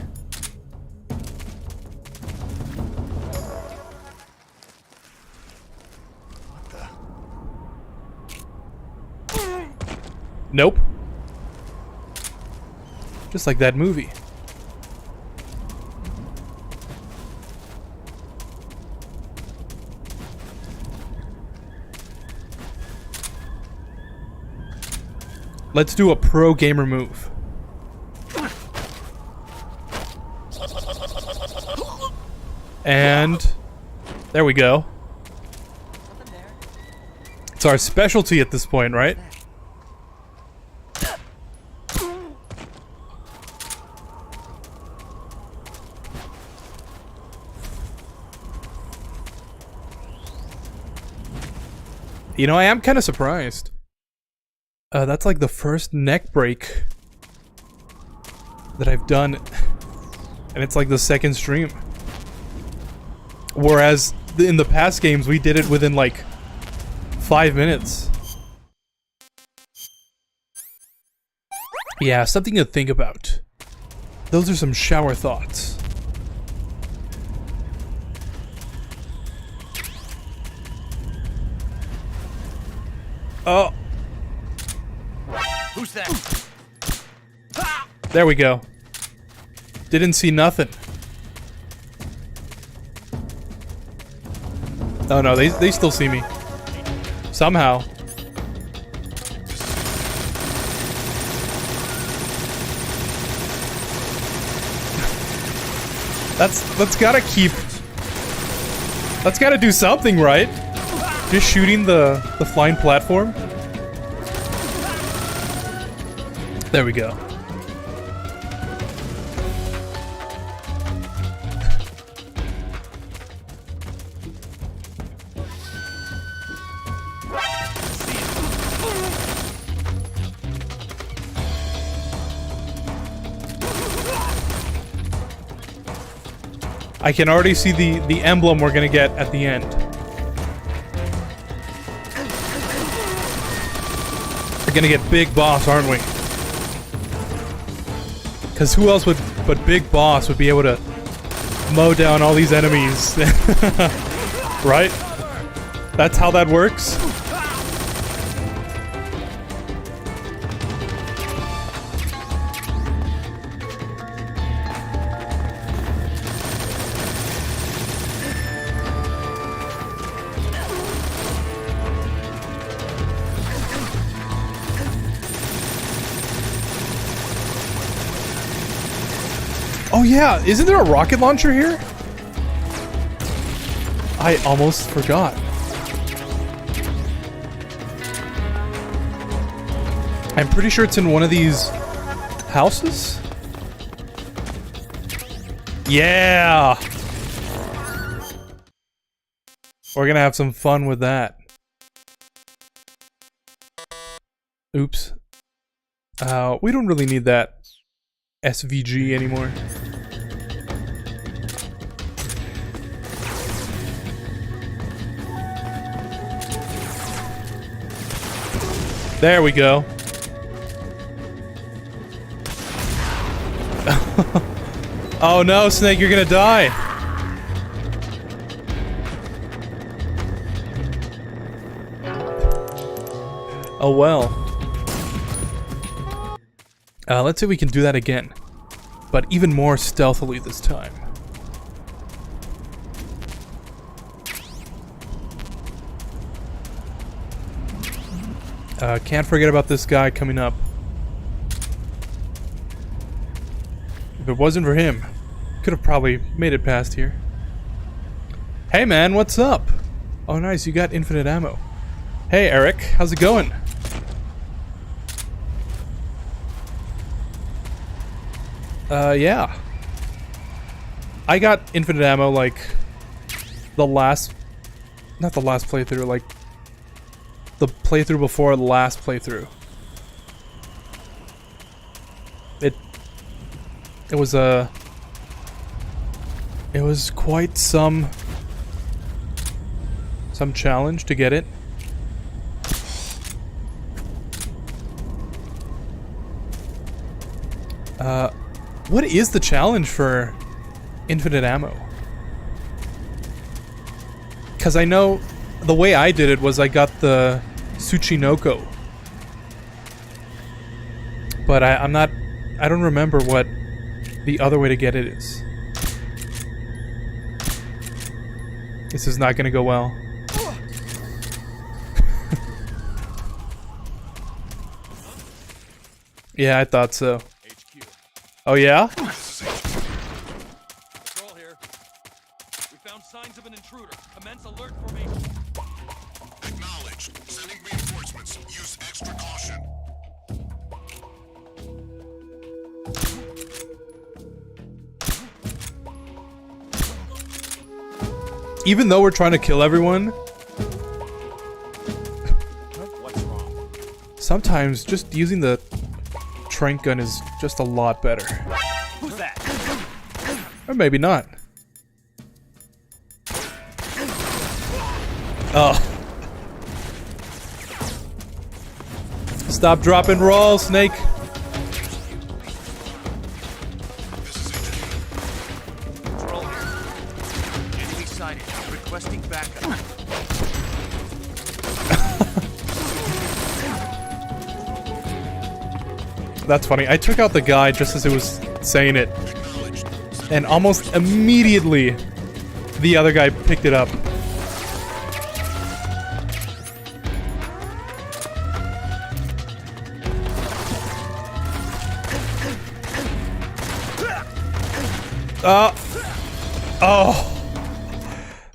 Nope. Just like that movie. Let's do a pro gamer move. And there we go. It's our specialty at this point, right? You know, I am kind of surprised. That's like the first neck break that I've done, and it's like the second stream. Whereas in the past games, we did it within like 5 minutes. Yeah, something to think about. Those are some shower thoughts. Oh. Who's that? There we go. Didn't see nothing. Oh no, they still see me. Somehow. That's gotta keep... That's gotta do something, right? Just shooting the flying platform? There we go. I can already see the emblem we're gonna get at the end. We're gonna get Big Boss, aren't we? Because who else but Big Boss would be able to mow down all these enemies? Right? That's how that works? Oh yeah, isn't there a rocket launcher here? I almost forgot. I'm pretty sure it's in one of these houses. Yeah! We're gonna have some fun with that. Oops. We don't really need that SVG anymore. There we go. Oh no, Snake, you're gonna die. Oh well. Let's see if we can do that again. But even more stealthily this time. Can't forget about this guy coming up. If it wasn't for him, could have probably made it past here. Hey man, what's up? Oh nice, you got infinite ammo. Hey Eric, how's it going? Yeah. I got infinite ammo like the last... Not the last playthrough, like the playthrough before the last playthrough. It was it was quite some challenge to get it. What is the challenge for infinite ammo? Because I know the way I did it was I got the Tsuchinoko. But I don't remember what the other way to get it is. This is not gonna go well. Yeah, I thought so. Oh yeah? Patrol here. We found signs of an intruder. Commence alert formation. Acknowledged. Sending reinforcements. Use extra caution. Even though we're trying to kill everyone, What's wrong? sometimes just using the trank gun is just a lot better. Who's that? Or maybe not. Oh. Stop, drop, and roll, Snake. Patrol here. Enemy sighted. Requesting backup. That's funny. I took out the guy just as it was saying it. And almost immediately, the other guy picked it up. Oh.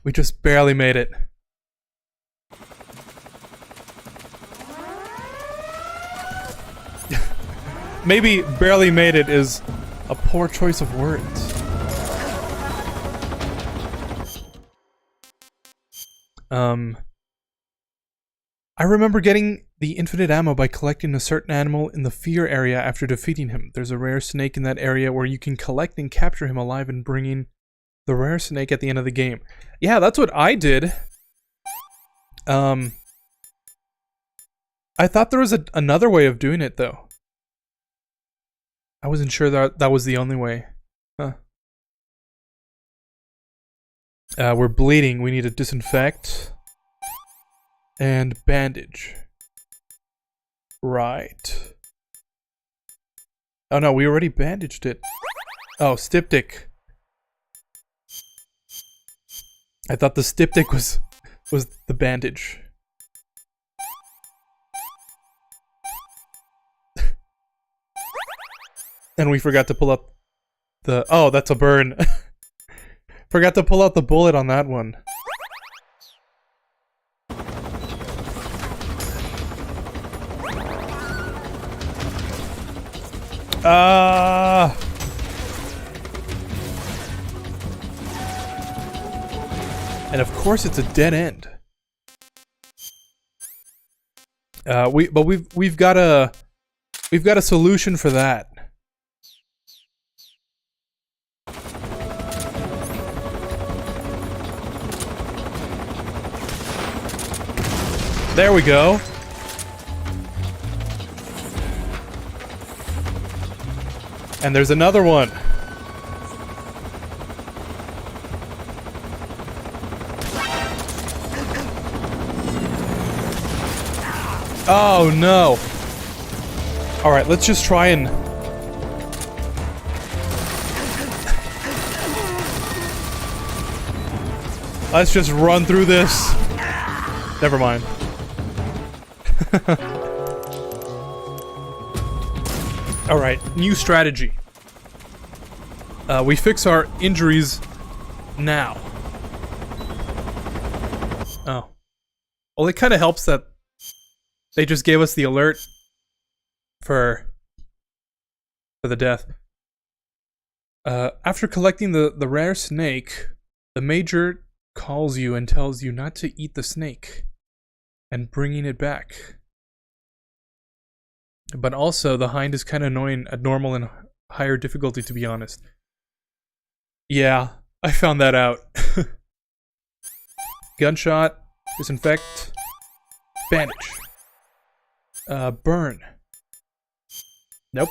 We just barely made it. Maybe barely made it is a poor choice of words. I remember getting the infinite ammo by collecting a certain animal in the fear area after defeating him. There's a rare snake in that area where you can collect and capture him alive and bring in the rare snake at the end of the game. Yeah, that's what I did. I thought there was another way of doing it, though. I wasn't sure that was the only way. Huh. We're bleeding. We need to disinfect. And bandage. Right. Oh no, we already bandaged it. Oh, styptic. I thought the styptic was the bandage. And we forgot to pull up the... Oh, that's a burn. Forgot to pull out the bullet on that one. And of course it's a dead end. We've got a solution for that. There we go. And there's another one. Oh no. All right, let's just try and let's just run through this. Never mind. Alright, new strategy. We fix our injuries now. Oh. Well, it kind of helps that they just gave us the alert for the death. After collecting the rare snake, the major calls you and tells you not to eat the snake and bringing it back. But also, the hind is kind of annoying at normal and higher difficulty, to be honest. Yeah, I found that out. Gunshot, disinfect, bandage. Burn. Nope.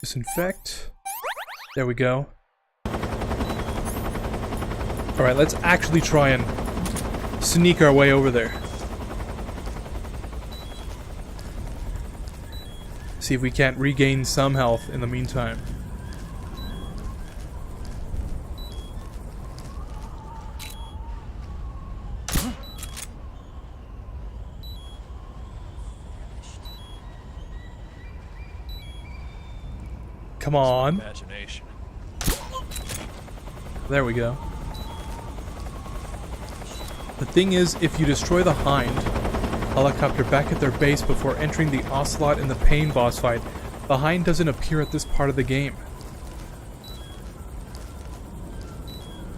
Disinfect. There we go. Alright, let's actually try and sneak our way over there. See if we can't regain some health in the meantime. Come on. Imagination. There we go. The thing is, if you destroy the Hind helicopter back at their base before entering the Ocelot and the Pain boss fight, the Hind doesn't appear at this part of the game.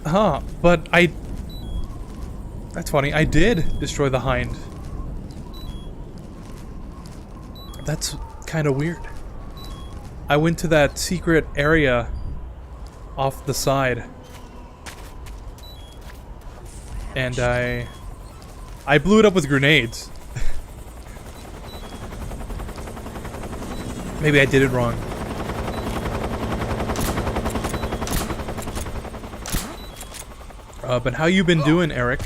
Huh, but that's funny, I did destroy the Hind. That's kind of weird. I went to that secret area off the side. And I blew it up with grenades. Maybe I did it wrong. But how you been doing, Eric?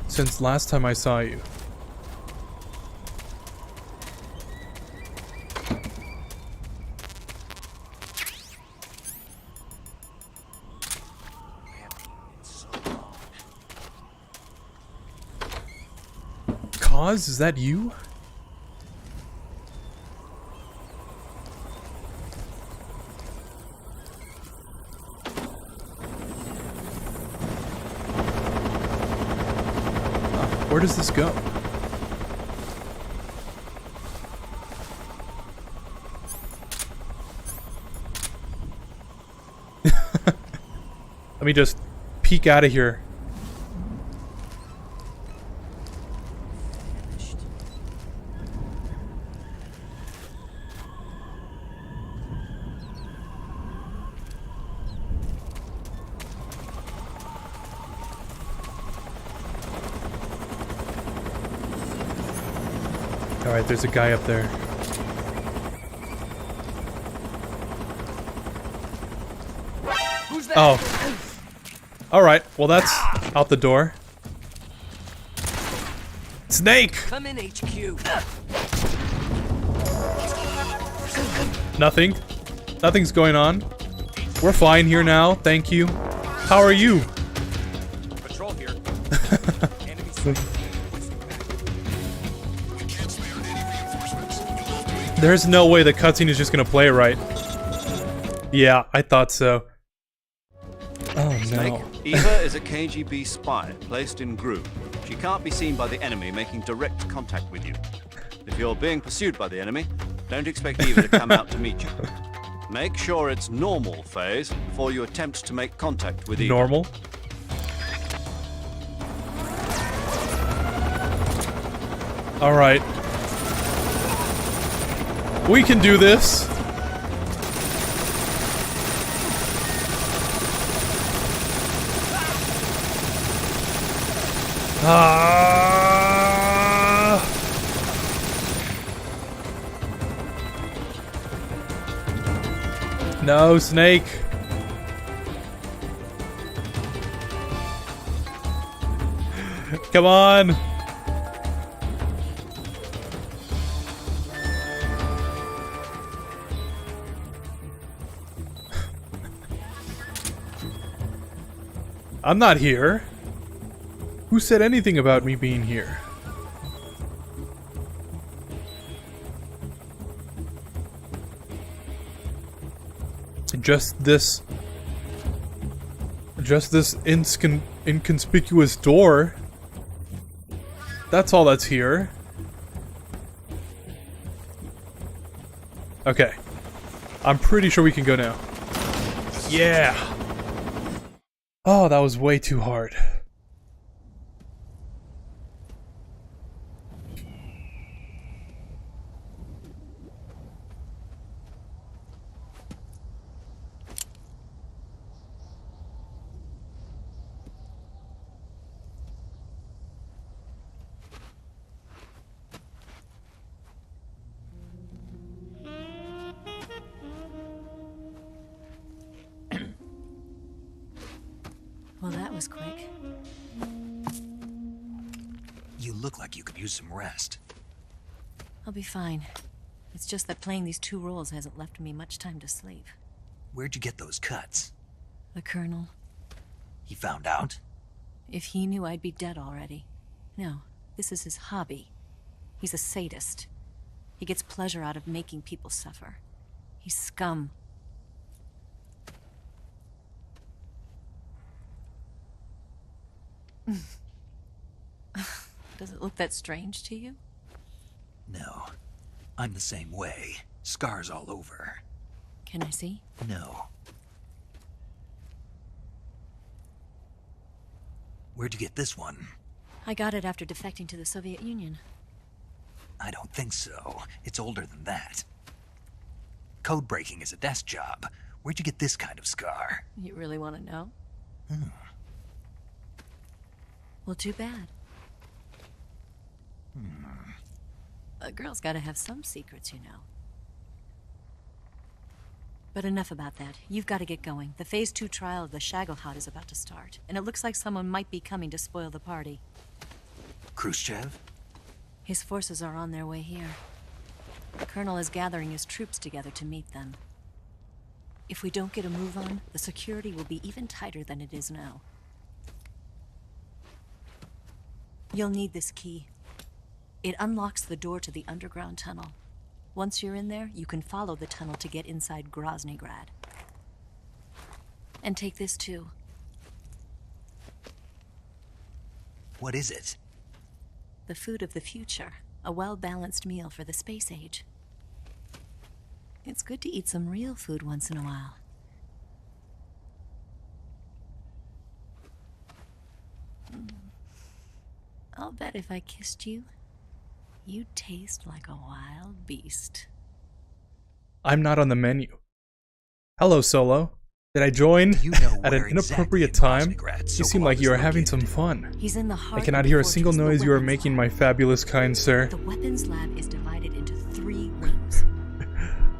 Since last time I saw you. Cause, is that you? Where does this go? Let me just peek out of here. Alright, there's a guy up there. Who's that? Oh. Alright, well that's out the door. Snake! Come in, HQ. Nothing. Nothing's going on. We're fine here now, thank you. How are you? Patrol here. Enemy Can't spare any reinforcements. You'll have to wait. There's no way the cutscene is just gonna play right. Yeah, I thought so. Oh Snake, no. Eva is a KGB spy placed in Groove. She can't be seen by the enemy making direct contact with you. If you're being pursued by the enemy, don't expect Eva to come out to meet you. Make sure it's normal phase before you attempt to make contact with Eva. Normal? Alright. We can do this. Ah! No, Snake. Come on. I'm not here. Who said anything about me being here? Just this inconspicuous door. That's all that's here. Okay. I'm pretty sure we can go now. Yeah! Oh, that was way too hard. Well, that was quick. You look like you could use some rest. I'll be fine. It's just that playing these two roles hasn't left me much time to sleep. Where'd you get those cuts? The Colonel. He found out? If he knew, I'd be dead already. No, this is his hobby. He's a sadist. He gets pleasure out of making people suffer. He's scum. Does it look that strange to you? No. I'm the same way. Scars all over. Can I see? No. Where'd you get this one? I got it after defecting to the Soviet Union. I don't think so. It's older than that. Code breaking is a desk job. Where'd you get this kind of scar? You really want to know? Well, too bad. A girl's gotta have some secrets, you know. But enough about that. You've got to get going. The Phase 2 trial of the Shagelhot is about to start, and it looks like someone might be coming to spoil the party. Khrushchev? His forces are on their way here. The Colonel is gathering his troops together to meet them. If we don't get a move on, the security will be even tighter than it is now. You'll need this key. It unlocks the door to the underground tunnel. Once you're in there, you can follow the tunnel to get inside Groznygrad. And take this too. What is it? The food of the future. A well-balanced meal for the space age. It's good to eat some real food once in a while. I'll bet if I kissed you, you'd taste like a wild beast. I'm not on the menu. Hello, Solo. Did I join Do you know at an where exactly inappropriate in time? Groznygrad You seem Sokolov like you is are having some located? fun. He's in the heart I cannot of the hear a fortress, single the noise you are weapons making, lab. my fabulous kind sir. The weapons lab is divided into 3 wings.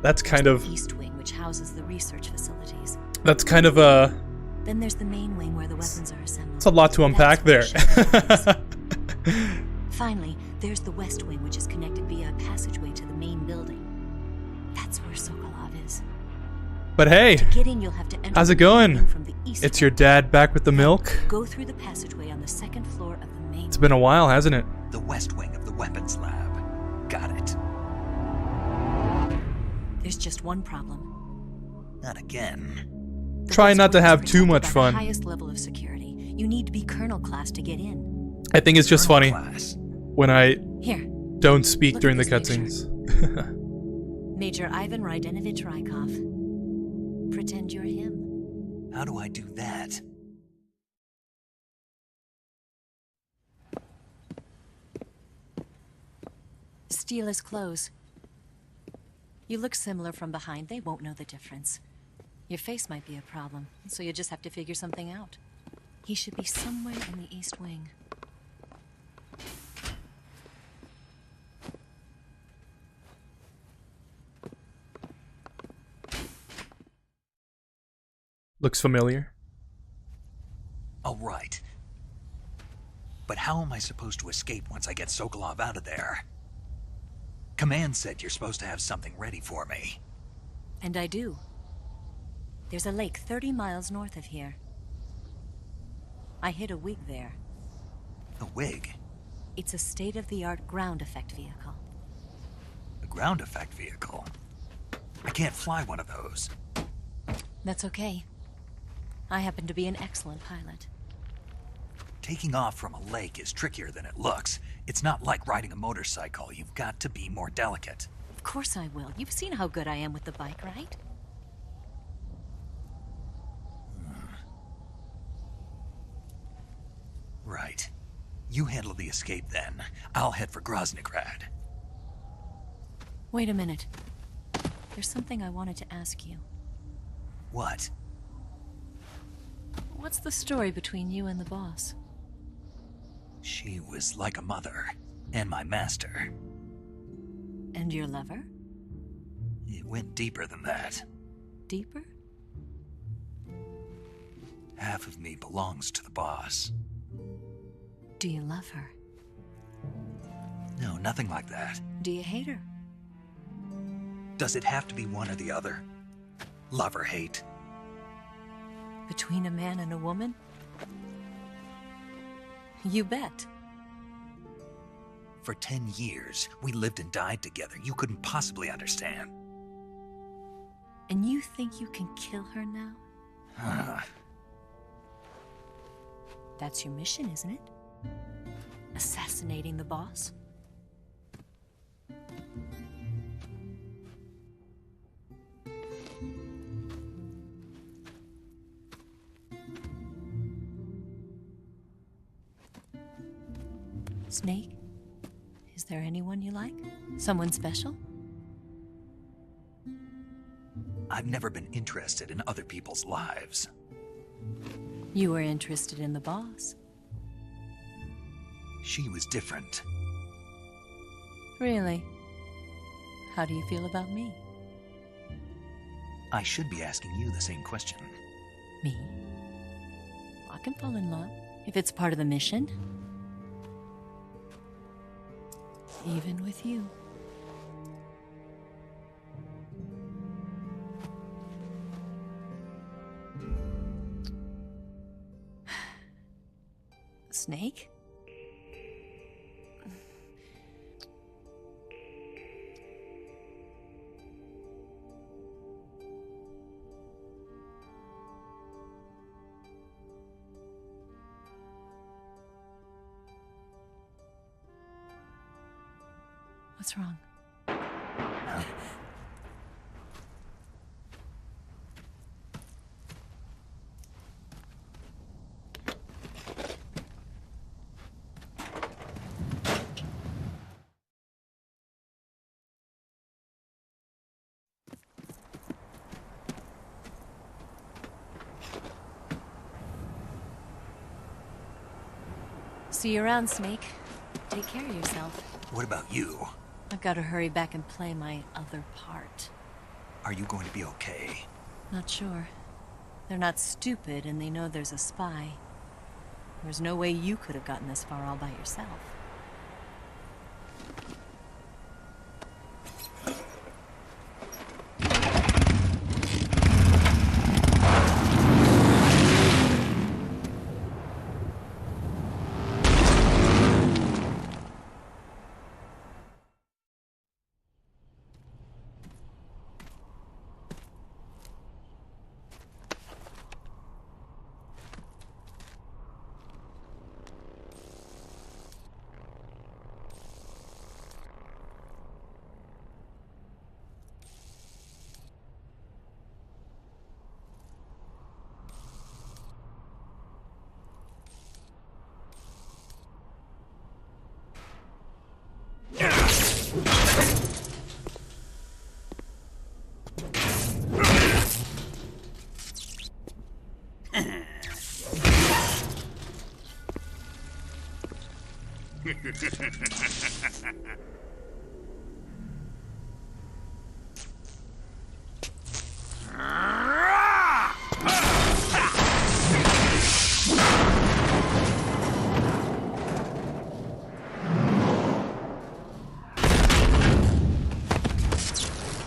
That's kind of... The East Wing, which houses the research facilities. That's kind of a... Then there's the main wing where the weapons are assembled. It's a lot to unpack there. That's where Shagelhot is. Finally, there's the West Wing, which is connected via a passageway to the main building. That's where Sokolov is. But hey, To get in, you'll have to enter how's it the main going? wing from the east It's wing. your dad back with the milk? Go through the passageway on the 2nd floor of the main. It's been a while, hasn't it? The West Wing of the weapons lab. Got it. There's just one problem. Not again. The Try West not to Wing is have too protected much by fun. The highest level of security. You need to be Colonel class to get in. I think it's just funny Class. when I Here, don't speak Look during the at this cutscenes. Major Ivan Rydenovich Rykov. Pretend you're him. How do I do that? Steal his clothes. You look similar from behind. They won't know the difference. Your face might be a problem, so you just have to figure something out. He should be somewhere in the East Wing. Looks familiar. Oh, right. But how am I supposed to escape once I get Sokolov out of there? Command said you're supposed to have something ready for me. And I do. There's a lake 30 miles north of here. I hid a wig there. A wig? It's a state-of-the-art ground effect vehicle. A ground effect vehicle? I can't fly one of those. That's okay. I happen to be an excellent pilot. Taking off from a lake is trickier than it looks. It's not like riding a motorcycle. You've got to be more delicate. Of course I will. You've seen how good I am with the bike, right? Right. You handle the escape then. I'll head for Groznygrad. Wait a minute. There's something I wanted to ask you. What? What's the story between you and the boss? She was like a mother, and my master. And your lover? It went deeper than that. Deeper? Half of me belongs to the boss. Do you love her? No, nothing like that. Do you hate her? Does it have to be one or the other? Love or hate? Between a man and a woman? You bet. For 10 years, we lived and died together. You couldn't possibly understand. And you think you can kill her now? That's your mission, isn't it? Assassinating the boss? Snake? Is there anyone you like? Someone special? I've never been interested in other people's lives. You were interested in the boss. She was different. Really? How do you feel about me? I should be asking you the same question. Me? I can fall in love if it's part of the mission. Even with you. Snake? What's wrong? See you around, Snake. Take care of yourself. What about you? I've got to hurry back and play my other part. Are you going to be okay? Not sure. They're not stupid, and they know there's a spy. There's no way you could have gotten this far all by yourself.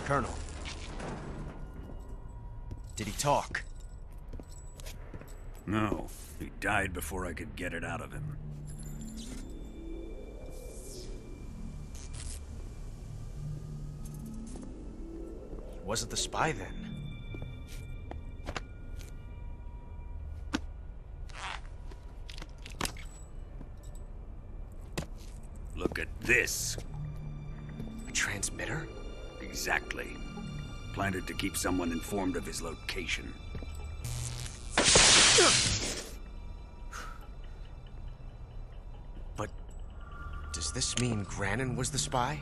Colonel. Did he talk? No, he died before I could get it out of him. Wasn't the spy then? Look at this. A transmitter? Exactly. Planted to keep someone informed of his location. But does this mean Grannon was the spy?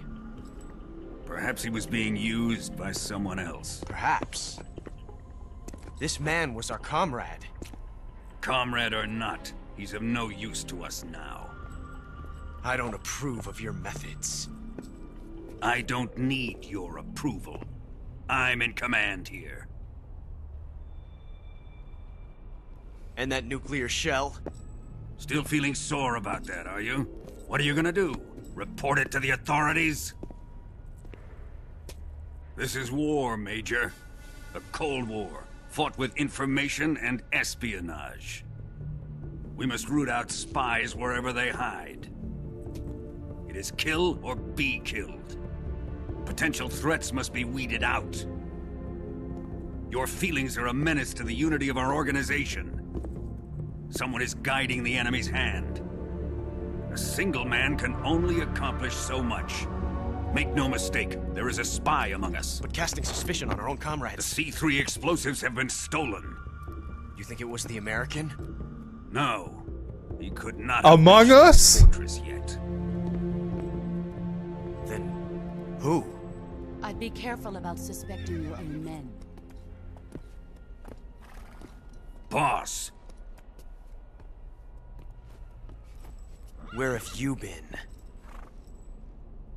Perhaps he was being used by someone else. Perhaps. This man was our comrade. Comrade or not, he's of no use to us now. I don't approve of your methods. I don't need your approval. I'm in command here. And that nuclear shell? Still feeling sore about that, are you? What are you gonna do? Report it to the authorities? This is war, Major. A Cold War, fought with information and espionage. We must root out spies wherever they hide. It is kill or be killed. Potential threats must be weeded out. Your feelings are a menace to the unity of our organization. Someone is guiding the enemy's hand. A single man can only accomplish so much. Make no mistake, there is a spy among us. But casting suspicion on our own The comrades. C3 explosives have been stolen. You think it was the American? No, he could not have Among reached the Us? fortress yet. Then who? I'd be careful about suspecting your own men. Boss, Where have you been?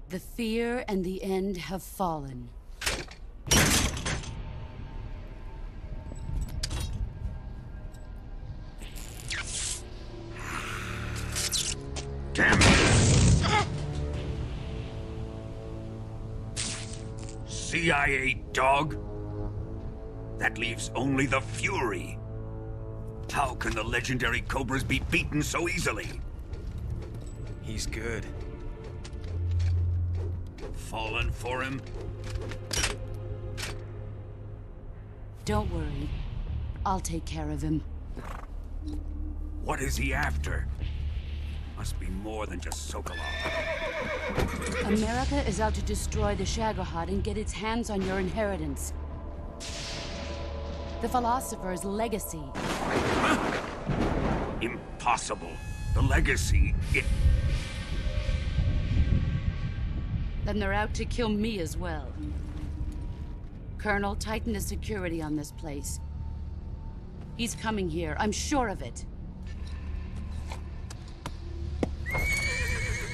The fear and the end have fallen. damn it! CIA dog? That leaves only the Fury. How can the legendary Cobras be beaten so easily? He's good. Fallen for him? Don't worry. I'll take care of him. What is he after? Must be more than just Sokolov. America is out to destroy the Shagohod and get its hands on your inheritance. The philosopher's legacy. Impossible. The legacy, Then they're out to kill me as well. Colonel, tighten the security on this place. He's coming here, I'm sure of it.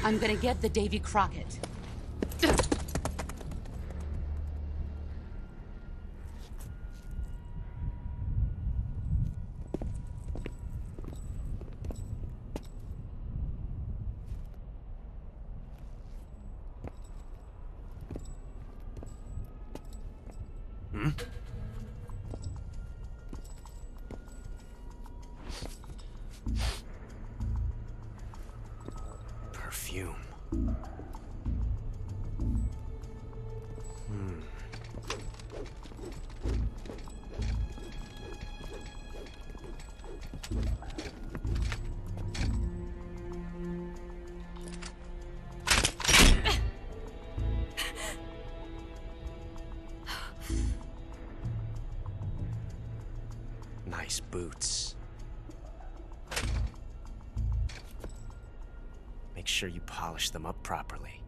I'm gonna get the Davy Crockett. Perfume. Nice boots. Make sure you polish them up properly.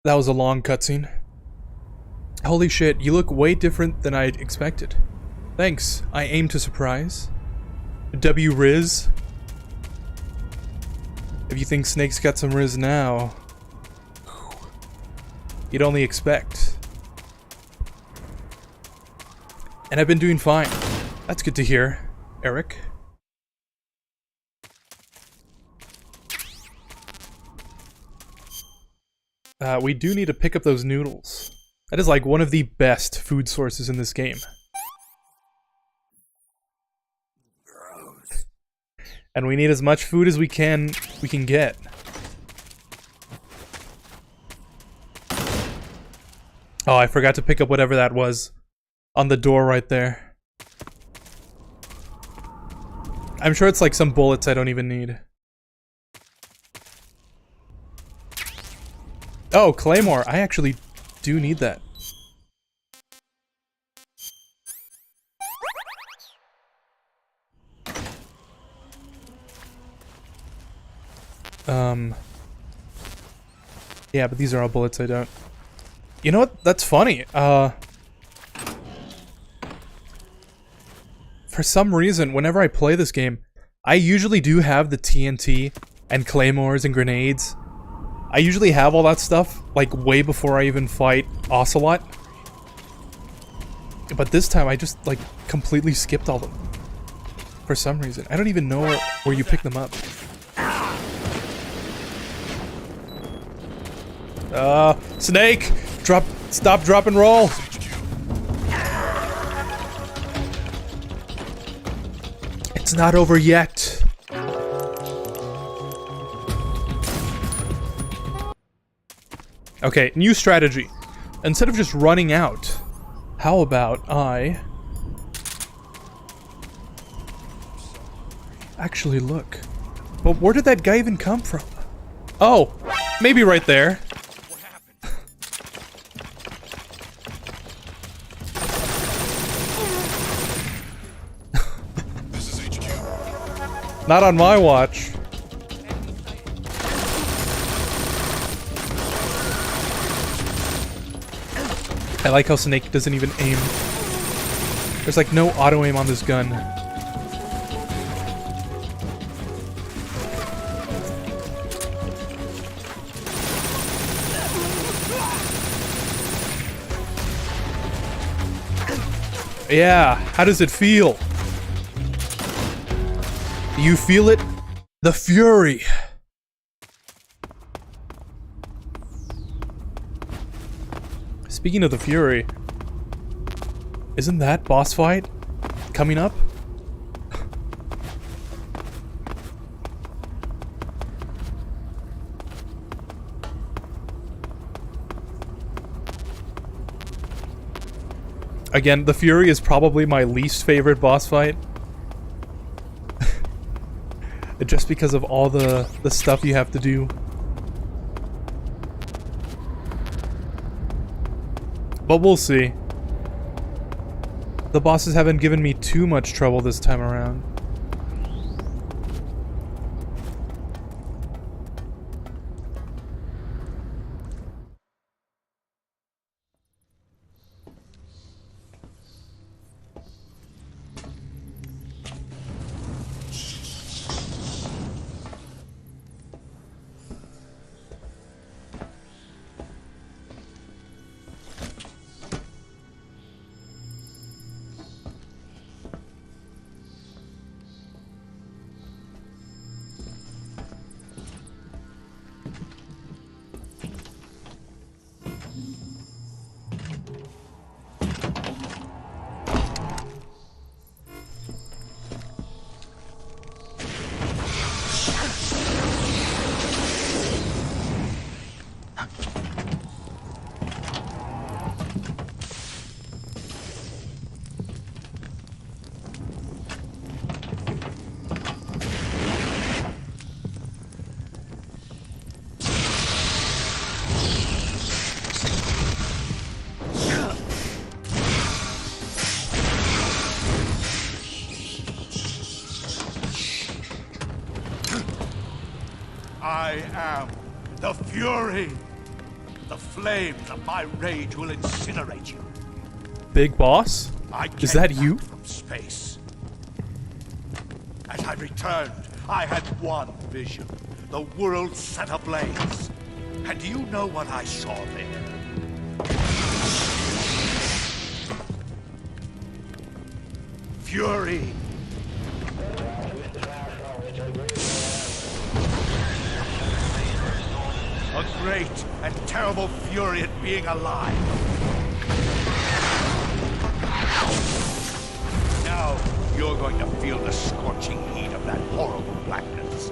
That was a long cutscene. Holy shit, you look way different than I'd expected. Thanks, I aim to surprise. W Riz. If you think Snake's got some Riz now, you'd only expect. And I've been doing fine. That's good to hear, Eric. We do need to pick up those noodles. That is like one of the best food sources in this game. And we need as much food as we can get. Oh, I forgot to pick up whatever that was on the door right there. I'm sure it's like some bullets I don't even need. Oh, Claymore. I actually do need that. Yeah, but these are all bullets I don't. You know what? That's funny. For some reason, whenever I play this game, I usually do have the TNT and claymores and grenades. I usually have all that stuff, like, way before I even fight Ocelot. But this time, I just, like, completely skipped all of them. For some reason. I don't even know where you pick them up. Snake! Stop, drop, and roll! It's not over yet. Okay, new strategy. Instead of just running out, how about I... actually look. But where did that guy even come from? Oh, maybe right there. What happened? This is HQ. Not on my watch. I like how Snake doesn't even aim. There's like no auto aim on this gun. Yeah, how does it feel? You feel it? The fury. Speaking of the fury, isn't that boss fight coming up? Again, the Fury is probably my least favorite boss fight. Just because of all the stuff you have to do. But we'll see. The bosses haven't given me too much trouble this time around. I am the Fury. The flames of my rage will incinerate you. Big boss? Is that you? From space. As I returned, I had one vision. The world set ablaze. And do you know what I saw there? Fury. A great and terrible fury at being alive. Now, you're going to feel the scorching heat of that horrible blackness.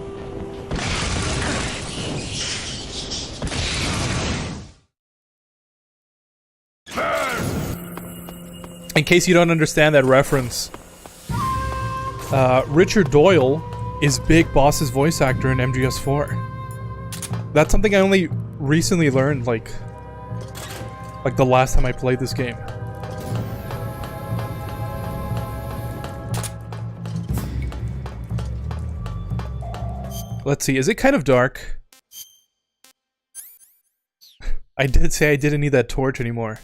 In case you don't understand that reference, Richard Doyle is Big Boss's voice actor in MGS4. That's something I only recently learned, like the last time I played this game. Let's see, is it kind of dark? I did say I didn't need that torch anymore.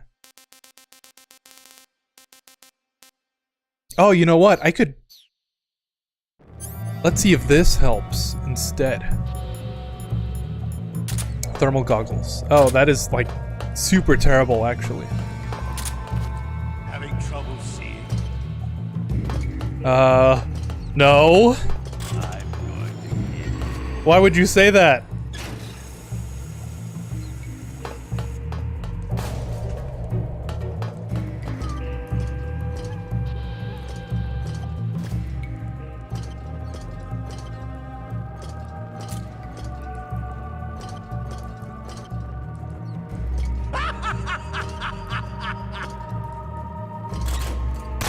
Oh, you know what? I could... Let's see if this helps instead. Thermal goggles. Oh, that is, like, super terrible, actually. Having trouble seeing? No. I'm going to get it. Why would you say that?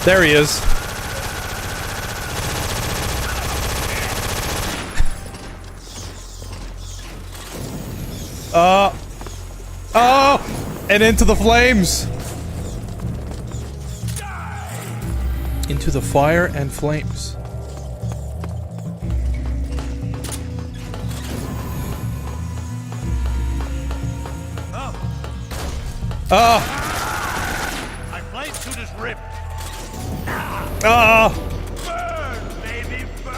There he is. Oh! And into the flames! Into the fire and flames. My flame suit is ripped. Ah! Burn, baby, burn.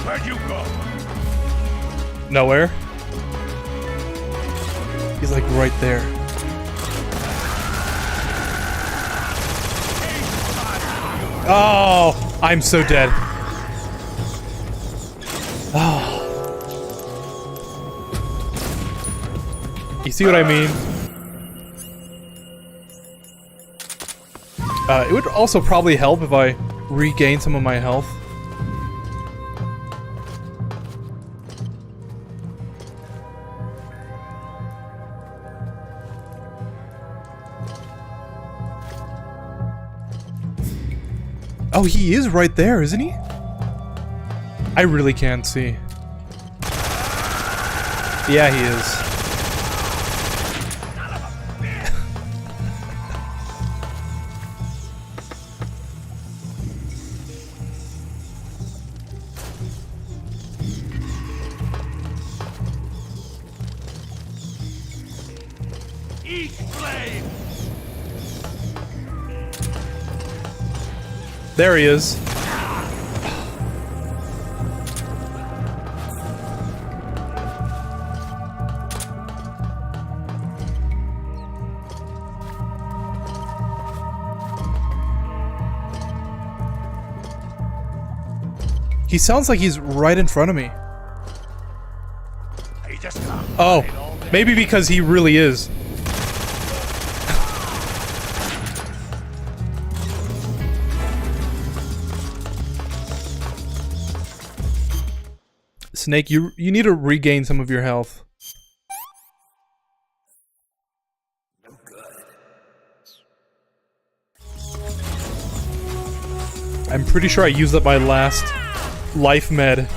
Where'd you go? Nowhere. He's like right there. Oh, I'm so dead. Oh. You see what I mean? It would also probably help if I regain some of my health. Oh, he is right there, isn't he? I really can't see. Yeah, he is. Eat flame. There he is. He sounds like he's right in front of me. He just can't Oh, hide all day. maybe because he really is. Snake, you need to regain some of your health. No good. I'm pretty sure I used up my last life med.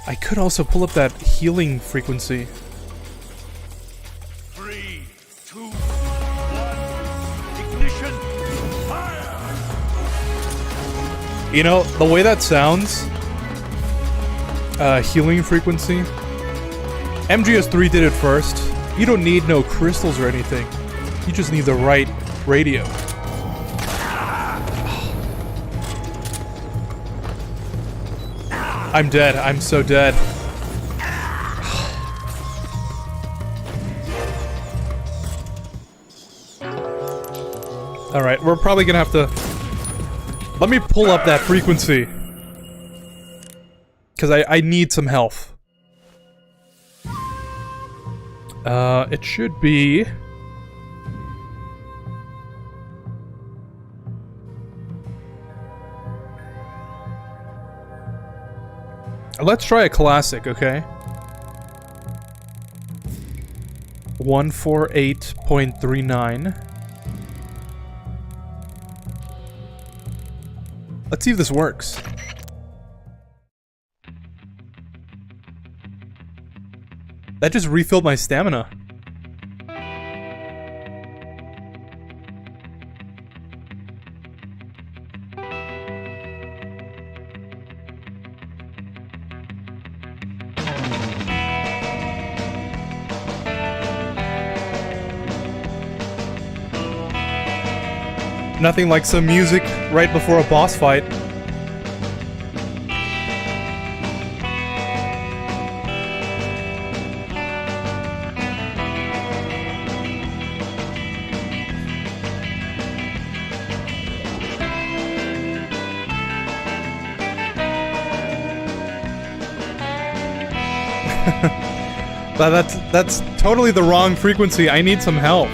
I could also pull up that healing frequency. 3, 2, 1, ignition, fire! You know, the way that sounds, healing frequency, MGS3 did it first. You don't need no crystals or anything. You just need the right radio. I'm dead. I'm so dead. Alright, we're probably gonna have to... Let me pull up that frequency. Because I need some health. It should be... Let's try a classic, okay? 148.39. Let's see if this works. That just refilled my stamina. Nothing like some music right before a boss fight. That's totally the wrong frequency. I need some help.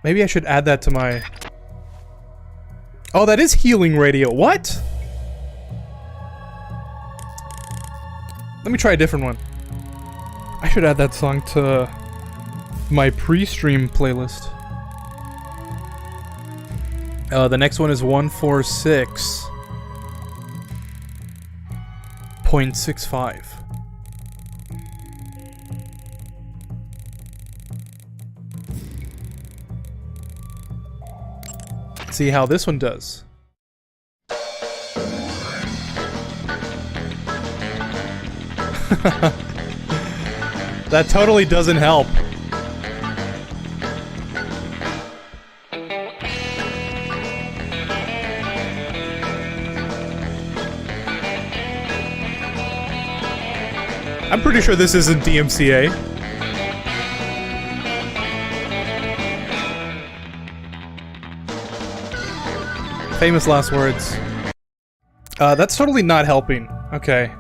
Maybe I should add that to my... Oh, that is healing radio. What? Let me try a different one. I should add that song to my pre-stream playlist. The next one is 146.65. See how this one does. That totally doesn't help. I'm pretty sure this isn't DMCA. Famous last words. That's totally not helping. Okay.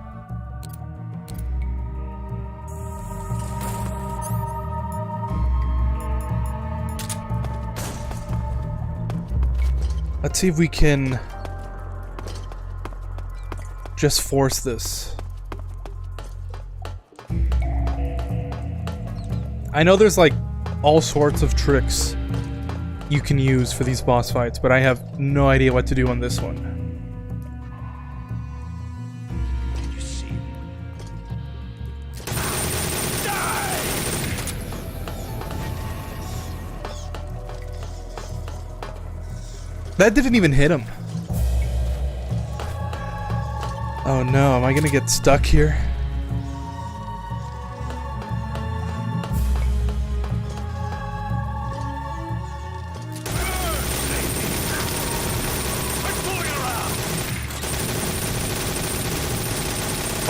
Let's see if we can just force this. I know there's like all sorts of tricks you can use for these boss fights, but I have no idea what to do on this one. You see? That didn't even hit him. Oh no, am I gonna get stuck here?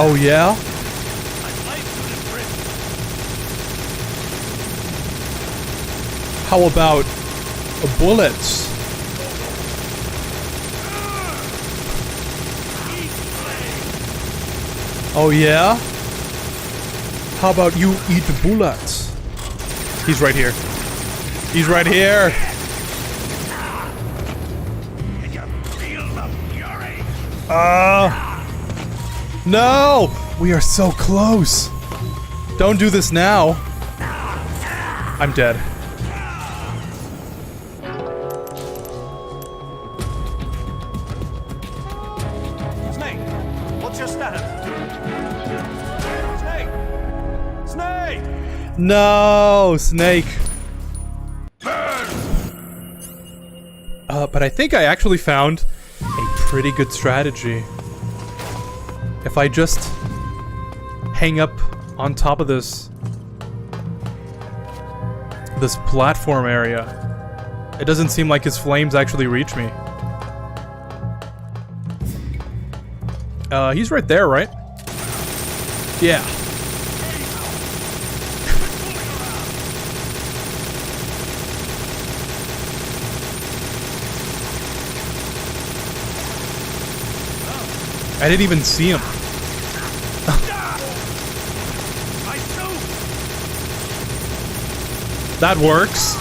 Oh yeah? How about bullets? Oh yeah? How about you eat bullets? He's right here. He's right here! No! We are so close! Don't do this now. I'm dead. Snake! What's your status? Snake! Snake! No! Snake. But I think I actually found a pretty good strategy. If I just hang up on top of this platform area, it doesn't seem like his flames actually reach me. He's right there, right? Yeah. I didn't even see him. That works.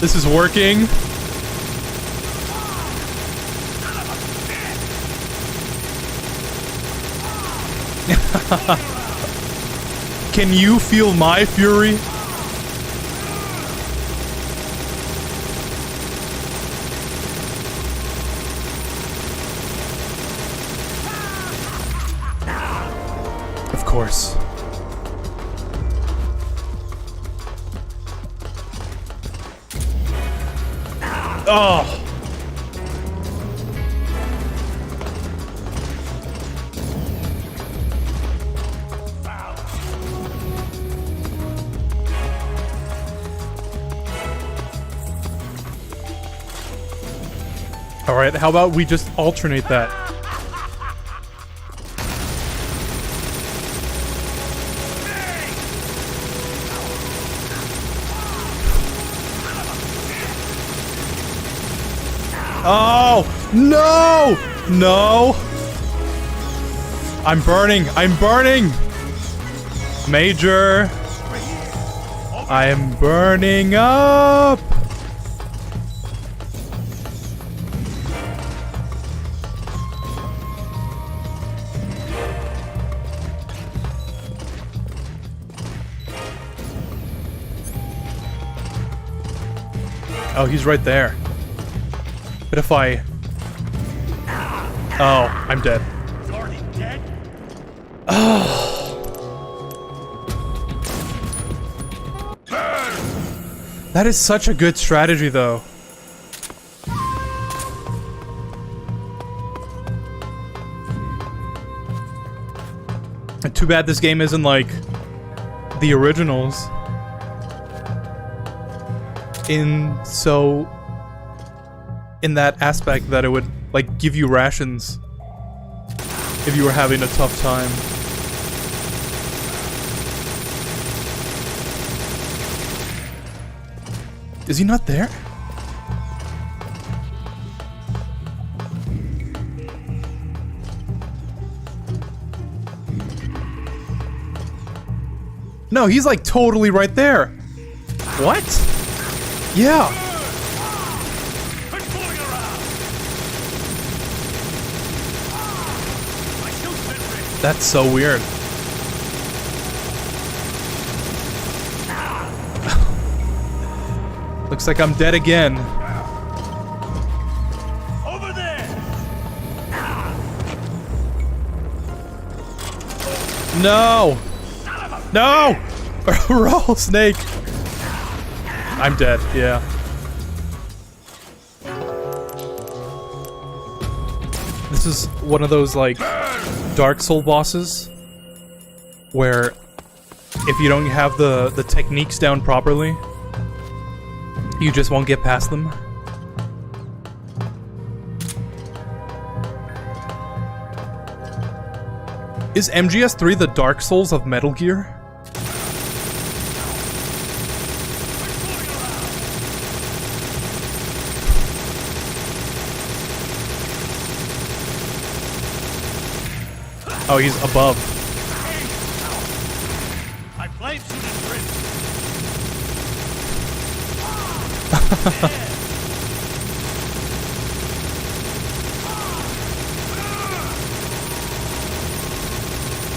This is working. Can you feel my fury? Of course. Oh. Alright, how about we just alternate that? Oh! No! No! I'm burning! I'm burning! Major! I am burning up! Oh, he's right there. But if I... Oh, I'm dead. He's already dead? Oh. That is such a good strategy, though. And too bad this game isn't like the originals. In that aspect that it would like give you rations if you were having a tough time. Is he not there? No, he's like totally right there. What? Yeah. That's so weird. Looks like I'm dead again. Over there. No! No! Roll, snake! I'm dead, yeah. This is one of those, like, Dark Soul bosses where if you don't have the techniques down properly, you just won't get past them. Is MGS3 the Dark Souls of Metal Gear? Oh, he's above. My blade suit is ready.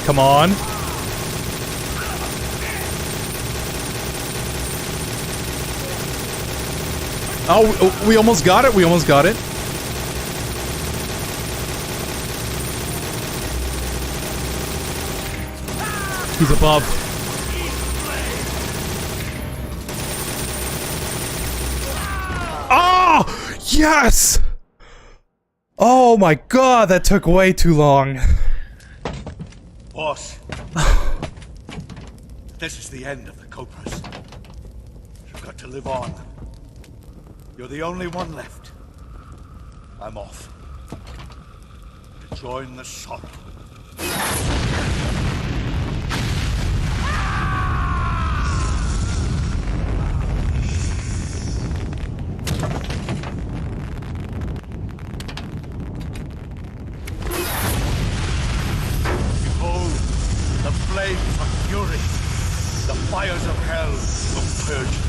Come on. Oh, we almost got it. We almost got it. He's above. Oh! Yes! Oh my god, that took way too long. Boss. This is the end of the Cobras. You've got to live on. You're the only one left. I'm off. To join the sorrow. Behold, the flames of fury. The fires of hell will purge you.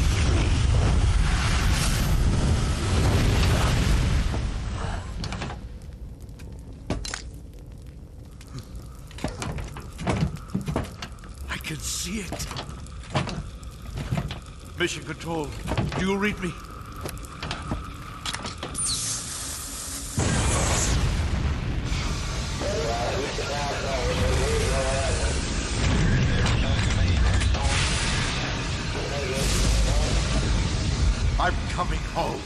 I can see it. Mission Control, do you read me? I'm coming home.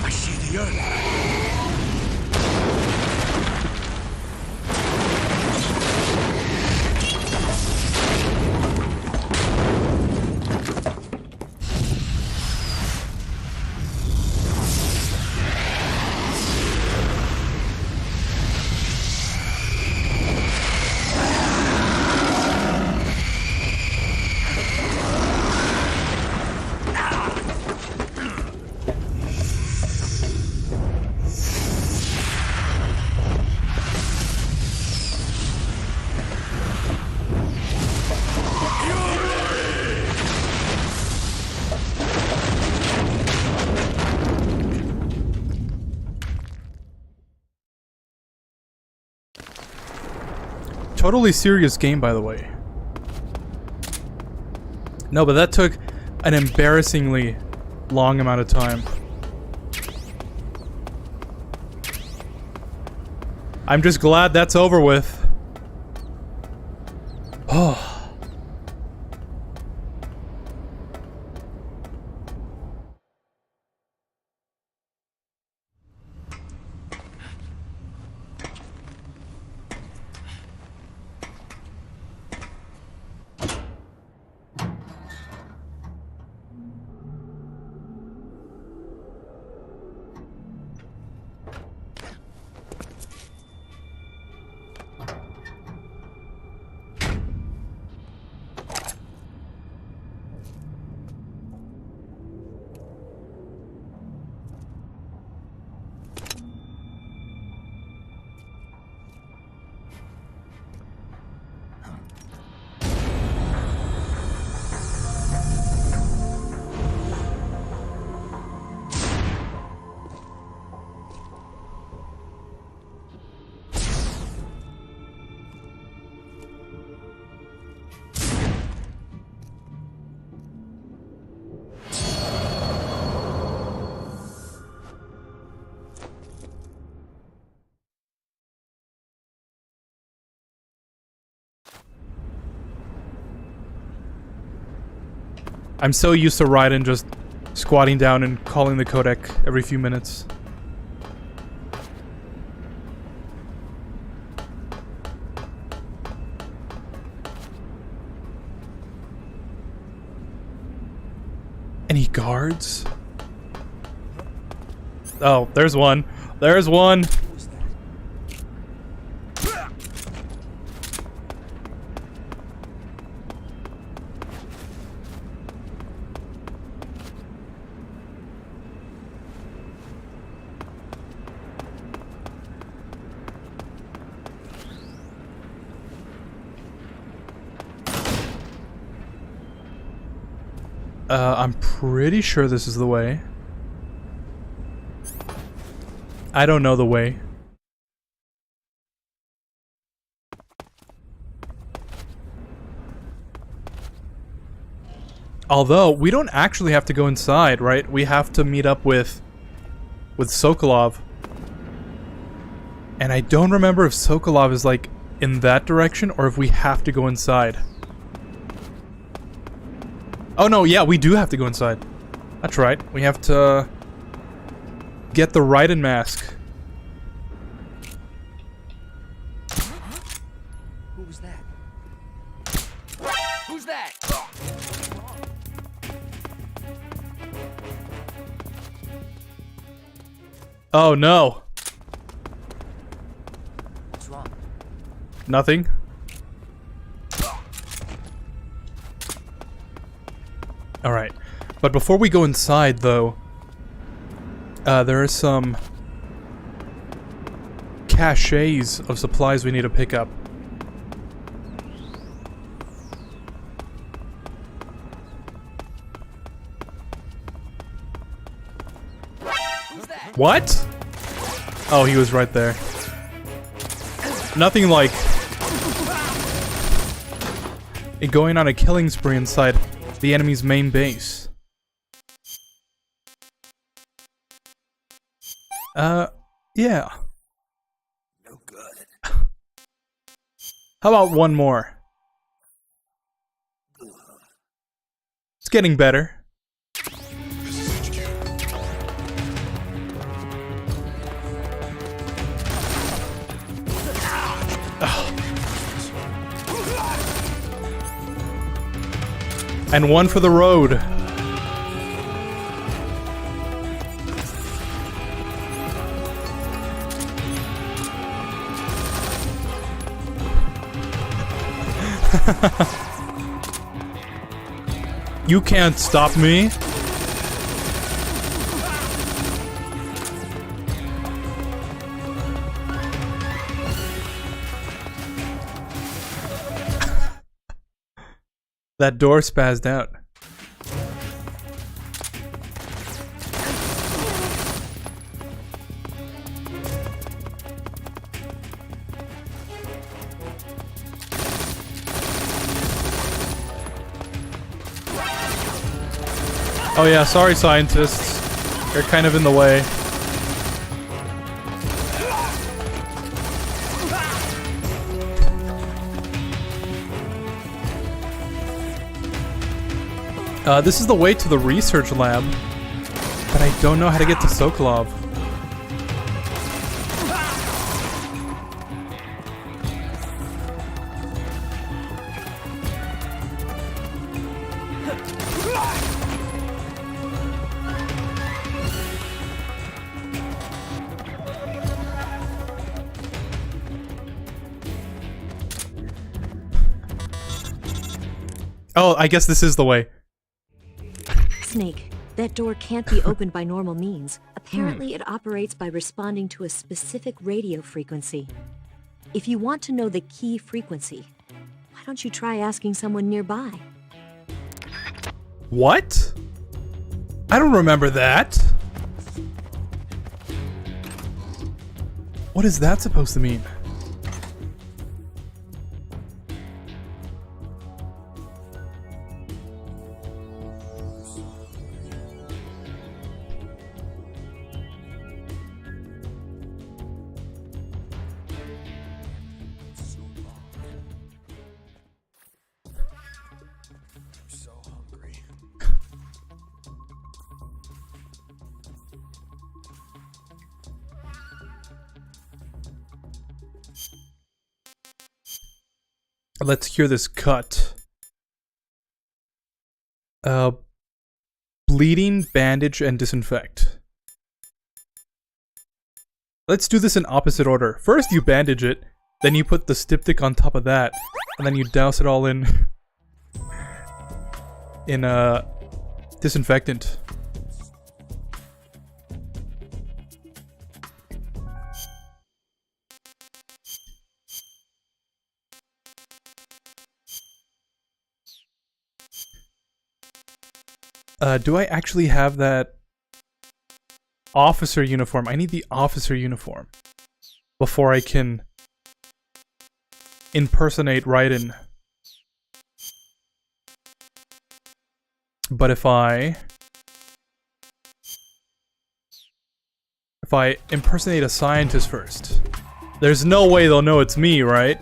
I see the earth. totally serious game, by the way. No, but that took an embarrassingly long amount of time. I'm just glad that's over with. Oh. I'm so used to Raiden just squatting down and calling the codec every few minutes. Any guards? Oh, there's one. There's one. I'm pretty sure this is the way. I don't know the way. Although, we don't actually have to go inside, right? We have to meet up with Sokolov. And I don't remember if Sokolov is, like, in that direction, or if we have to go inside. Oh no, yeah, we do have to go inside. That's right. We have to get the Raiden mask. Who was that? Who's that? Oh no. What's wrong? Nothing. Alright, but before we go inside, though, there are some caches of supplies we need to pick up. Who's that? What? Oh, he was right there. Nothing like going on a killing spree inside the enemy's main base. Yeah. No good. How about one more? It's getting better. This is HQ. And one for the road. You can't stop me. That door spazzed out. Oh yeah, sorry scientists. They're kind of in the way. This is the way to the research lab, but I don't know how to get to Sokolov. Oh, I guess this is the way. Snake, that door can't be opened by normal means. Apparently, it operates by responding to a specific radio frequency. If you want to know the key frequency, why don't you try asking someone nearby? What? I don't remember that. What is that supposed to mean? Let's cure this cut. Bleeding, bandage, and disinfect. Let's do this in opposite order. First you bandage it, then you put the styptic on top of that, and then you douse it all in disinfectant. Do I actually have that officer uniform? I need the officer uniform before I can impersonate Raiden. But if I impersonate a scientist first, there's no way they'll know it's me, right?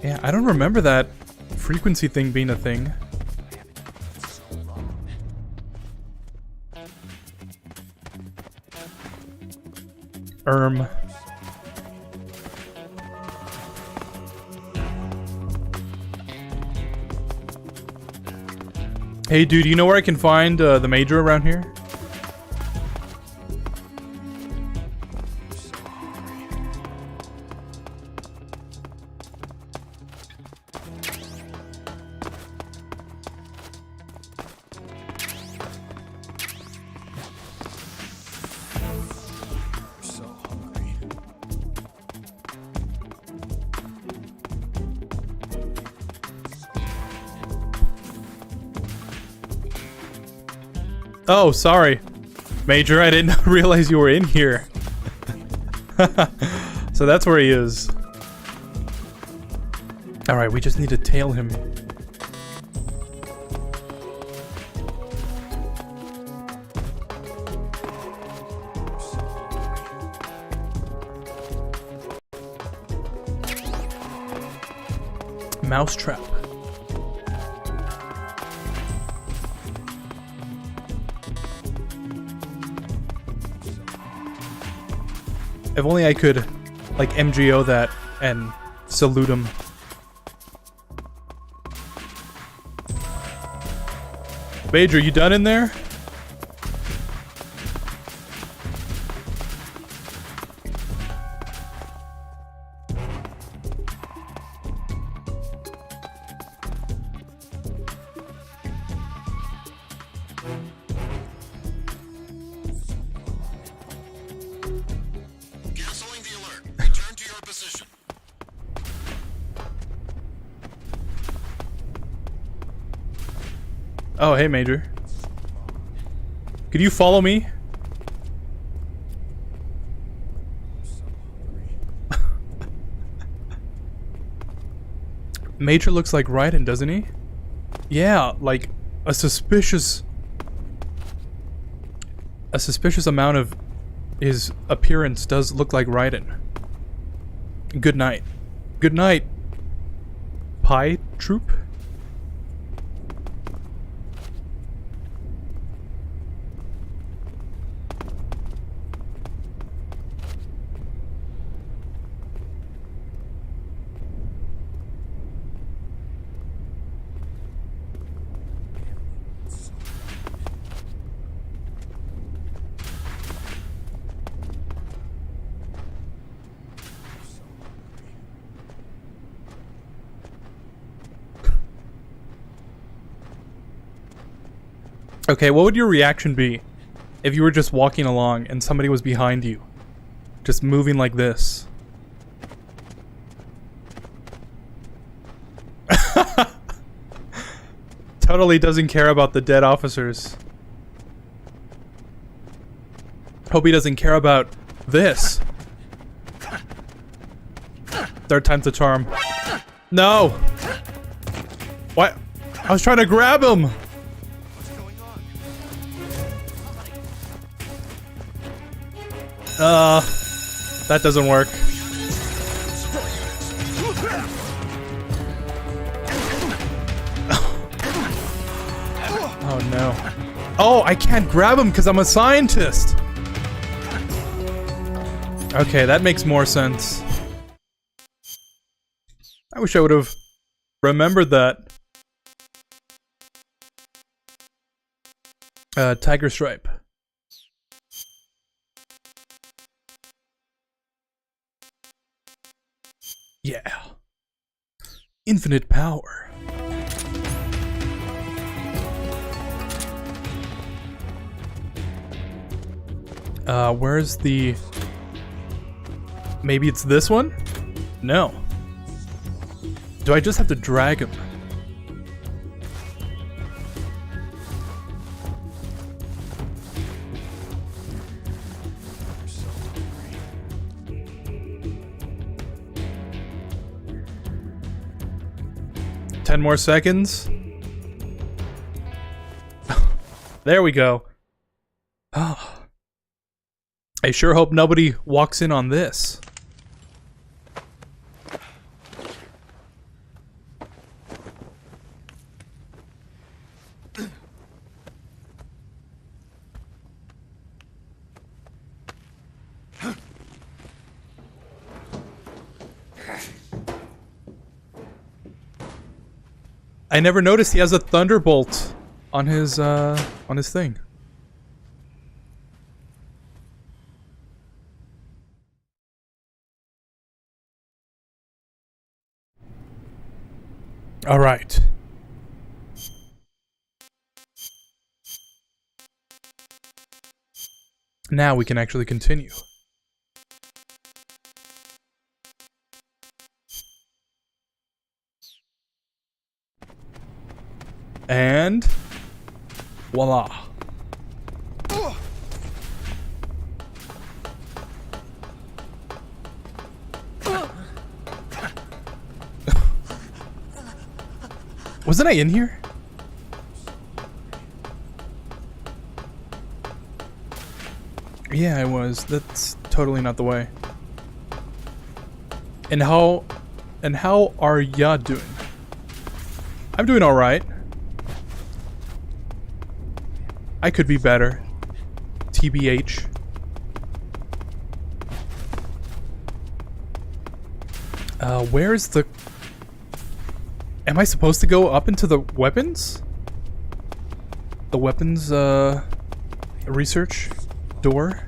Yeah, I don't remember that frequency thing being a thing. Hey dude, you know where I can find the Major around here? Oh, sorry. Major, I didn't realize you were in here. So that's where he is. Alright, we just need to tail him. Mousetrap. If only I could, like, MGO that and salute him. Major, you done in there? Oh, hey, Major. Could you follow me? Major looks like Raiden, doesn't he? Yeah, like a suspicious amount of his appearance does look like Raiden. Good night. Good night, Pie Troop. Okay, what would your reaction be if you were just walking along and somebody was behind you, just moving like this? Totally doesn't care about the dead officers. Hope he doesn't care about this. Third time's the charm. No! What? I was trying to grab him! That doesn't work. Oh no. Oh, I can't grab him because I'm a scientist! Okay, that makes more sense. I wish I would have remembered that. Tiger Stripe. Yeah. Infinite power. Where's the... Maybe it's this one? No. Do I just have to drag him? More seconds. There we go. Oh. I sure hope nobody walks in on this. I never noticed he has a thunderbolt on his thing. All right. Now we can actually continue. And voila. Wasn't I in here? Yeah, I was. That's totally not the way. And how are ya doing? I'm doing all right. I could be better. TBH. Where's the... Am I supposed to go up into the weapons? The weapons, research door?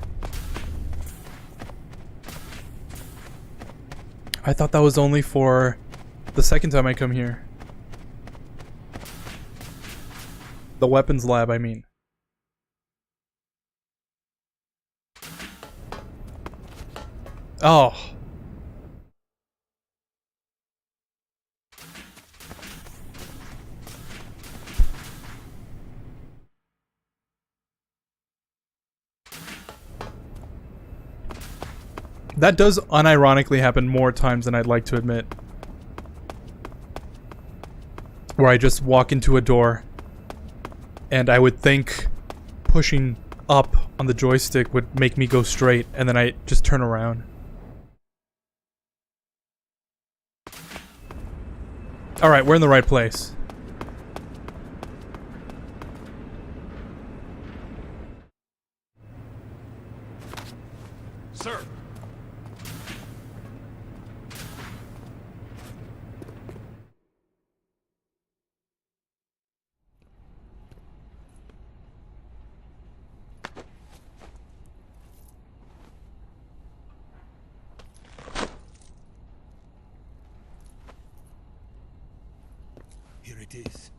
I thought that was only for the second time I come here. The weapons lab, I mean. Oh. That does unironically happen more times than I'd like to admit. where I just walk into a door, and I would think pushing up on the joystick would make me go straight, and then I just turn around. Alright, we're in the right place. Sir! Here it is.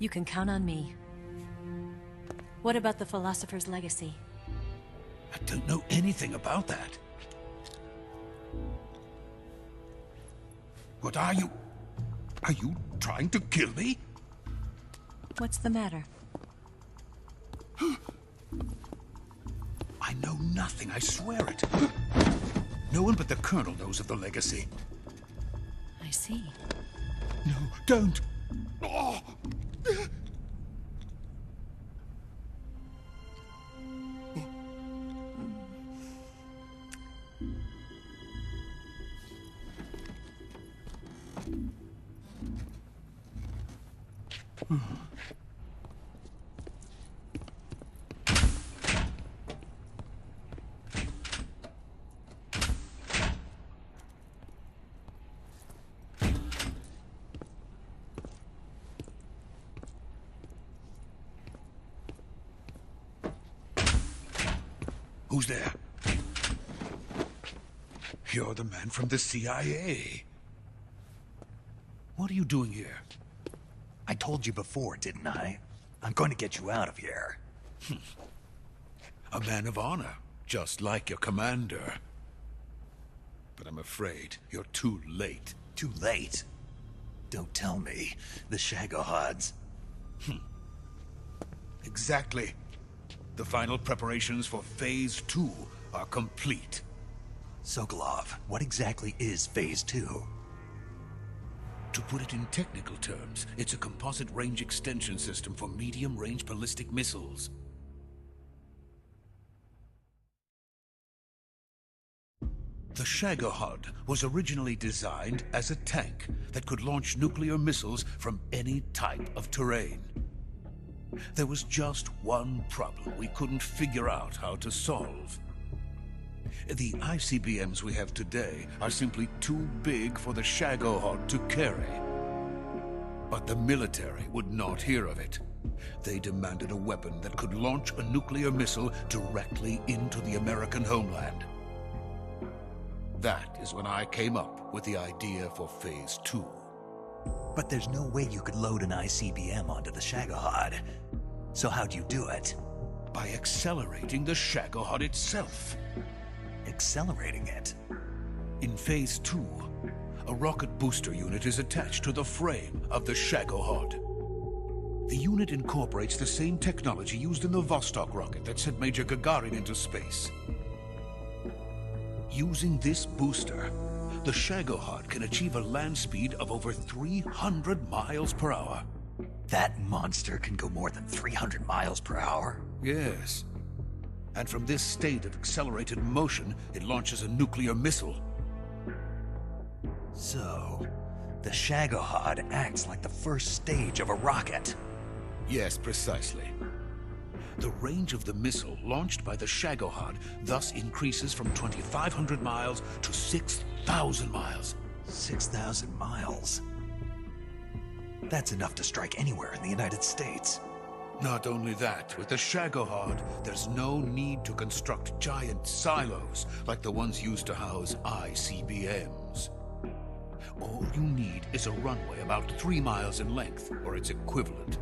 You can count on me. What about the philosopher's legacy? I don't know anything about that. What are you? Are you trying to kill me? What's the matter? I know nothing, I swear it. No one but the Colonel knows of the legacy. I see. No, don't! Oh. Who's there? You're the man from the CIA. What are you doing here? I told you before, didn't I? I'm going to get you out of here. A man of honor, just like your commander. But I'm afraid you're too late. Too late? Don't tell me. The Shagohods. Exactly. The final preparations for Phase 2 are complete. Sokolov, what exactly is Phase 2? To put it in technical terms, it's a composite range extension system for medium-range ballistic missiles. The Shagohod was originally designed as a tank that could launch nuclear missiles from any type of terrain. There was just one problem we couldn't figure out how to solve. The ICBMs we have today are simply too big for the Shagohod to carry. But the military would not hear of it. They demanded a weapon that could launch a nuclear missile directly into the American homeland. That is when I came up with the idea for Phase 2. But there's no way you could load an ICBM onto the Shagohod. So how'd you do it? By accelerating the Shagohod itself. Accelerating it? In Phase 2, a rocket booster unit is attached to the frame of the Shagohod. The unit incorporates the same technology used in the Vostok rocket that sent Major Gagarin into space. Using this booster, the Shagohod can achieve a land speed of over 300 miles per hour. That monster can go more than 300 miles per hour? Yes. And from this state of accelerated motion, it launches a nuclear missile. So, the Shagohod acts like the first stage of a rocket. Yes, precisely. The range of the missile launched by the Shagohod thus increases from 2,500 miles to 6,000 miles. 6,000 miles? That's enough to strike anywhere in the United States. Not only that, with the Shagohod, there's no need to construct giant silos like the ones used to house ICBMs. All you need is a runway about 3 miles in length, or its equivalent.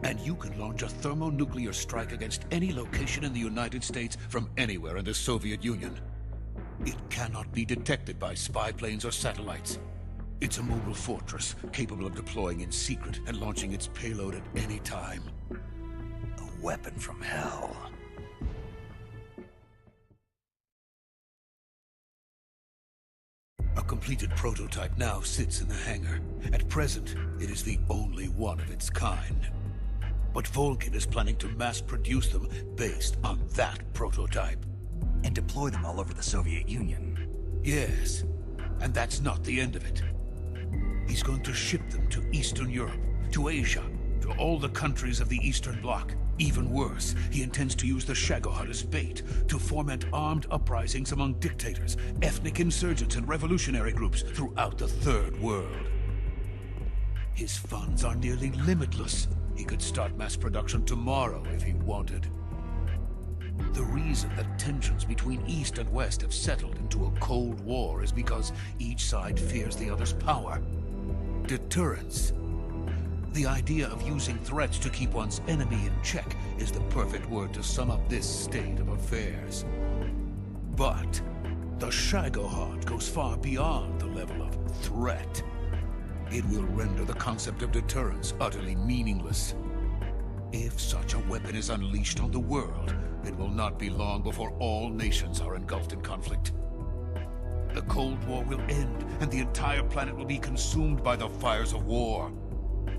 And you can launch a thermonuclear strike against any location in the United States from anywhere in the Soviet Union. It cannot be detected by spy planes or satellites. It's a mobile fortress, capable of deploying in secret and launching its payload at any time. A weapon from hell. A completed prototype now sits in the hangar. At present, it is the only one of its kind. But Volgin is planning to mass-produce them based on that prototype. And deploy them all over the Soviet Union. Yes, and that's not the end of it. He's going to ship them to Eastern Europe, to Asia, to all the countries of the Eastern Bloc. Even worse, he intends to use the Shagohod as bait to foment armed uprisings among dictators, ethnic insurgents, and revolutionary groups throughout the Third World. His funds are nearly limitless. He could start mass production tomorrow if he wanted. The reason that tensions between East and West have settled into a Cold War is because each side fears the other's power. Deterrence. The idea of using threats to keep one's enemy in check is the perfect word to sum up this state of affairs. But the Shagohod goes far beyond the level of threat. It will render the concept of deterrence utterly meaningless. If such a weapon is unleashed on the world, it will not be long before all nations are engulfed in conflict. The Cold War will end, and the entire planet will be consumed by the fires of war.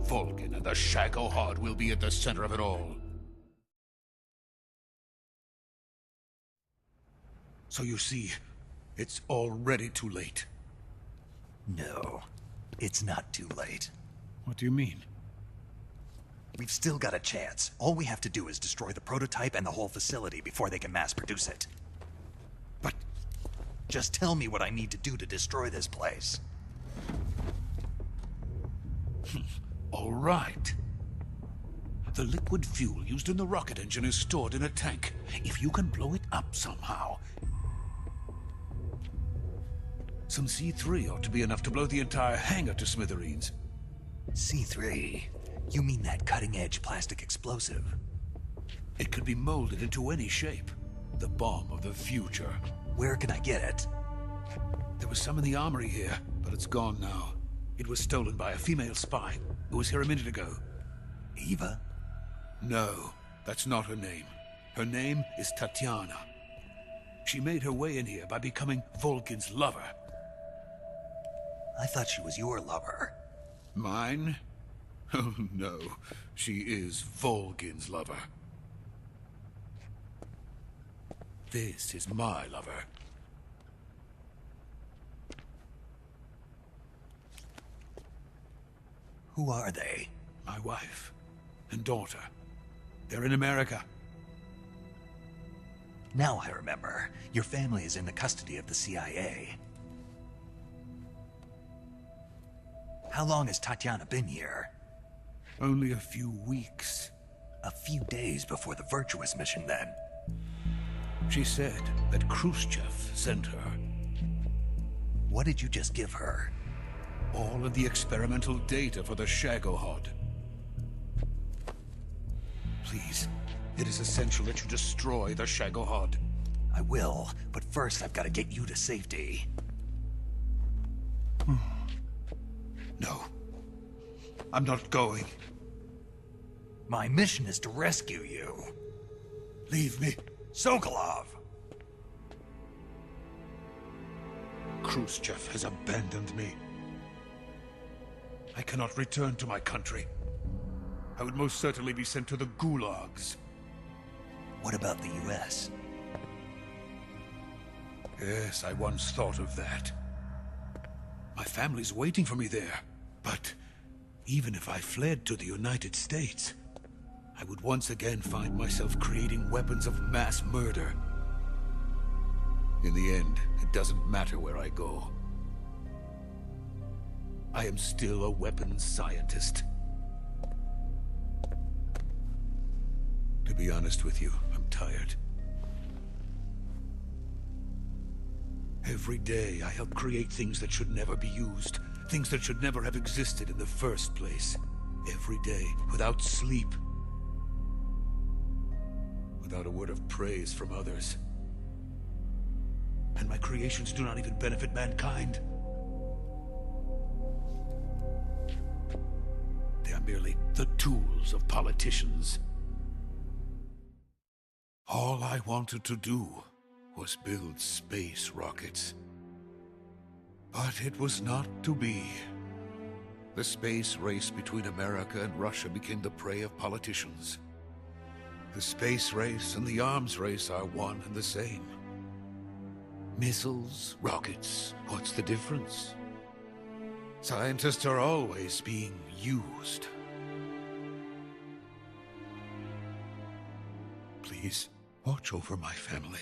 Volgin and the Shagohod will be at the center of it all. So you see, it's already too late. No, it's not too late. What do you mean? We've still got a chance. All we have to do is destroy the prototype and the whole facility before they can mass produce it. But... just tell me what I need to do to destroy this place. All right. The liquid fuel used in the rocket engine is stored in a tank. If you can blow it up somehow... some C3 ought to be enough to blow the entire hangar to smithereens. C3? You mean that cutting-edge plastic explosive? It could be molded into any shape. The bomb of the future. Where can I get it? There was some in the armory here, but it's gone now. It was stolen by a female spy who was here a minute ago. Eva? No, that's not her name. Her name is Tatiana. She made her way in here by becoming Volgin's lover. I thought she was your lover. Mine? Oh no, she is Volgin's lover. This is my lover. Who are they? My wife and daughter. They're in America. Now I remember. Your family is in the custody of the CIA. How long has Tatiana been here? Only a few weeks. A few days before the Virtuous mission, then. She said that Khrushchev sent her. What did you just give her? All of the experimental data for the Shagohod. Please, it is essential that you destroy the Shagohod. I will, but first I've got to get you to safety. No. I'm not going. My mission is to rescue you. Leave me. Sokolov! Khrushchev has abandoned me. I cannot return to my country. I would most certainly be sent to the gulags. What about the US? Yes, I once thought of that. My family's waiting for me there. But even if I fled to the United States, I would once again find myself creating weapons of mass murder. In the end, it doesn't matter where I go. I am still a weapons scientist. To be honest with you, I'm tired. Every day, I help create things that should never be used. Things that should never have existed in the first place. Every day, without sleep. Without a word of praise from others. And my creations do not even benefit mankind. merely the tools of politicians. All I wanted to do was build space rockets. But it was not to be. The space race between America and Russia became the prey of politicians. The space race and the arms race are one and the same. Missiles, rockets, what's the difference? Scientists are always being used. Please, watch over my family.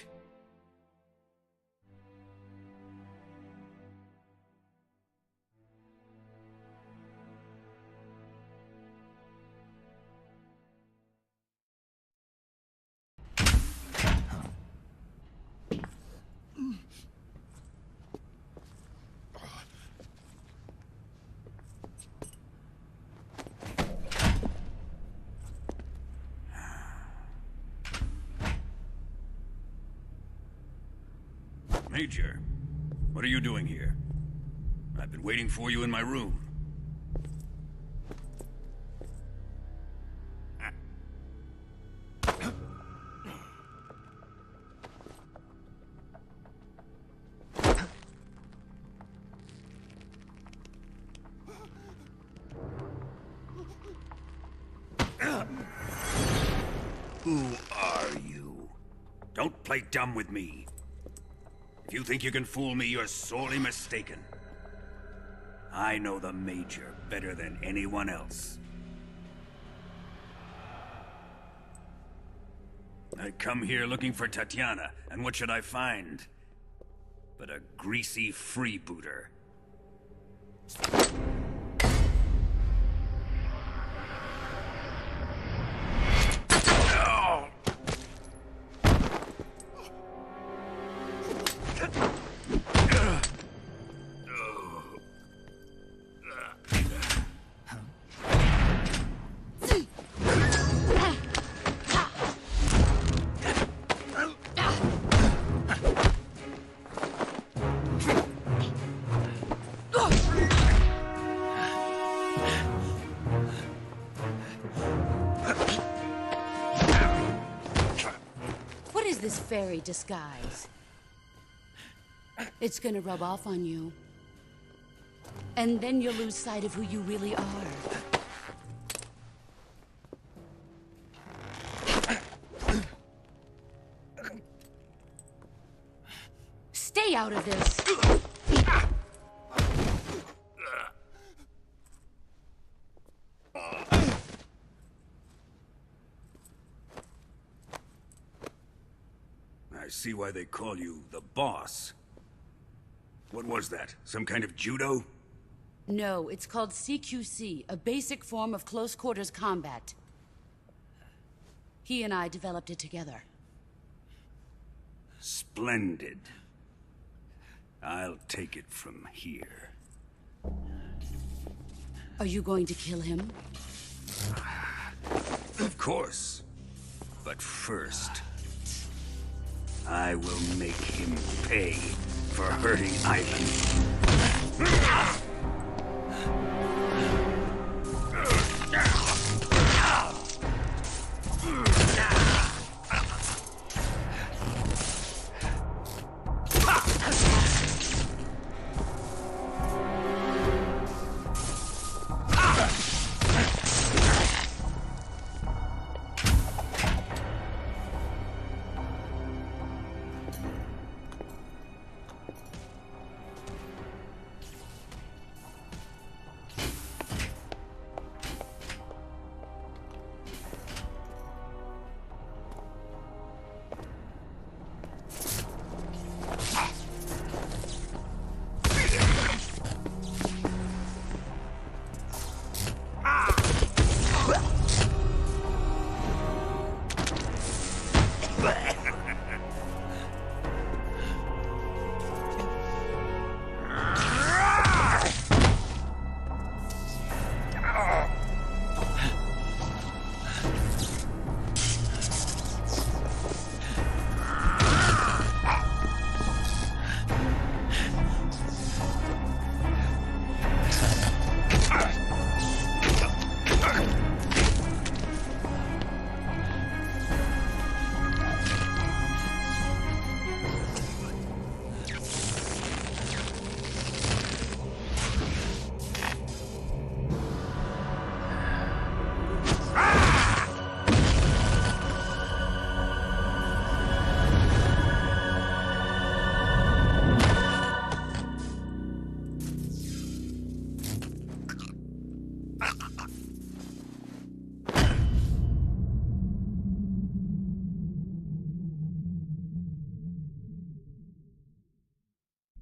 Major, what are you doing here? I've been waiting for you in my room. Who are you? Don't play dumb with me. If you think you can fool me, you're sorely mistaken. I know the Major better than anyone else. I come here looking for Tatiana, and what should I find? But a greasy freebooter. This fairy disguise. It's gonna rub off on you. And then you'll lose sight of who you really are. Stay out of this! I see why they call you the boss. What was that? Some kind of judo? No, it's called CQC, a basic form of close quarters combat. He and I developed it together. Splendid. I'll take it from here. Are you going to kill him? Of course. But first, I will make him pay for hurting Ivan.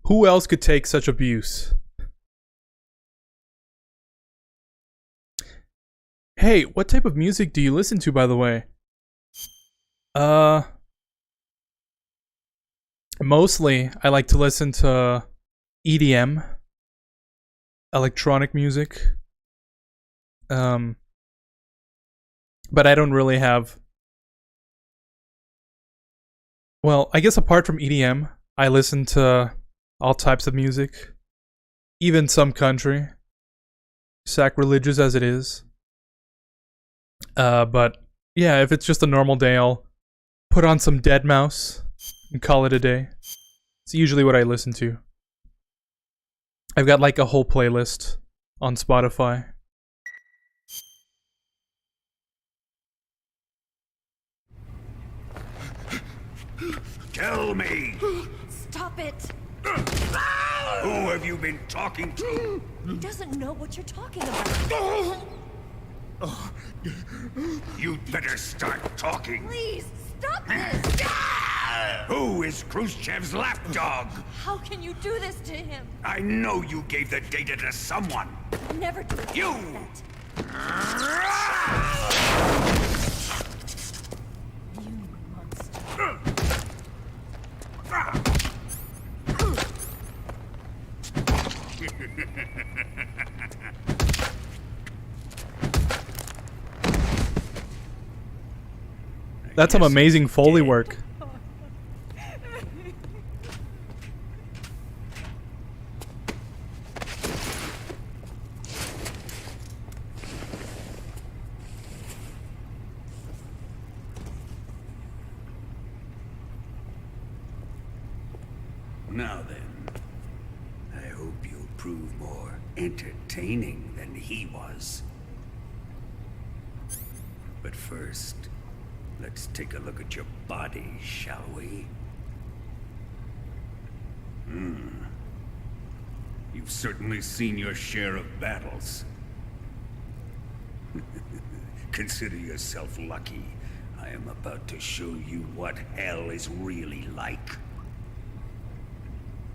Who else could take such abuse? Hey, what type of music do you listen to, by the way? Mostly, I like to listen to EDM, electronic music. But I don't really have... Well, I guess apart from EDM, I listen to all types of music. Even some country. Sacrilegious as it is. But yeah, if it's just a normal day, I'll put on some Deadmau5 and call it a day. It's usually what I listen to. I've got like a whole playlist on Spotify. Tell me! Stop it! Who have you been talking to? He doesn't know what you're talking about. You'd better start talking. Please, stop this! Who is Khrushchev's lapdog? How can you do this to him? I know you gave the data to someone. Never do You! That's some amazing Foley work. Now then, I hope you'll prove more entertaining than he was. But first, let's take a look at your body, shall we? You've certainly seen your share of battles. Consider yourself lucky. I am about to show you what hell is really like.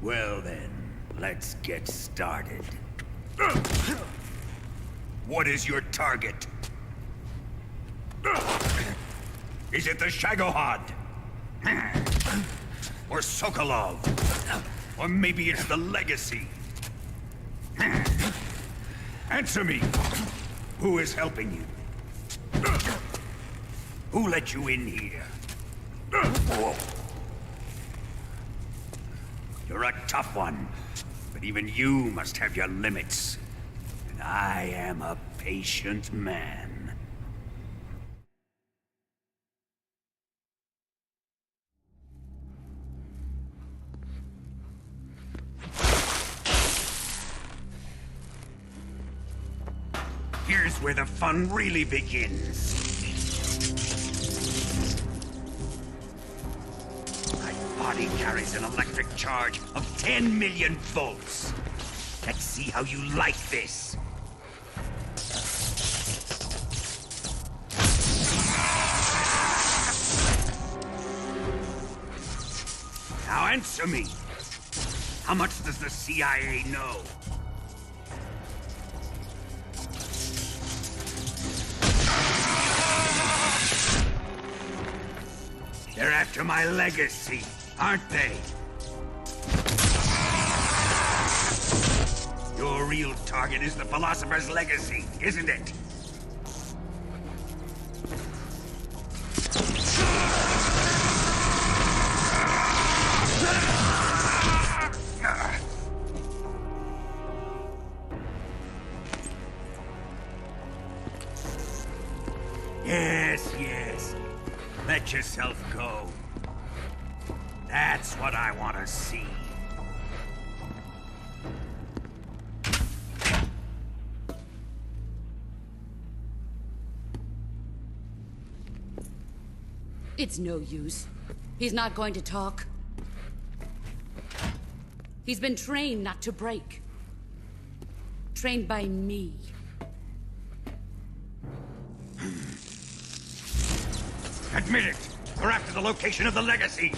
Well then, let's get started. What is your target? Is it the Shagohod? Or Sokolov? Or maybe it's the Legacy? Answer me! Who is helping you? Who let you in here? You're a tough one, but even you must have your limits. And I am a patient man. Here's where the fun really begins. My body carries an electric charge of 10 million volts. Let's see how you like this. Now answer me. How much does the CIA know? They're after my legacy, aren't they? Your real target is the Philosopher's Legacy, isn't it? Yes, yes. Let yourself go. That's what I want to see. It's no use. He's not going to talk. He's been trained not to break. Trained by me. Admit it! We're after the location of the Legacy!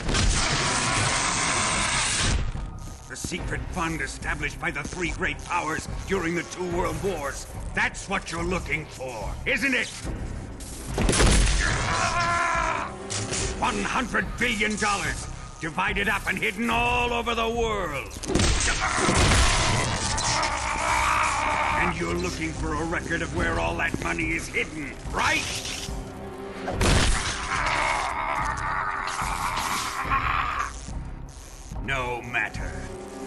The secret fund established by the three great powers during the two world wars. That's what you're looking for, isn't it? $100 billion, divided up and hidden all over the world. And you're looking for a record of where all that money is hidden, right? No matter.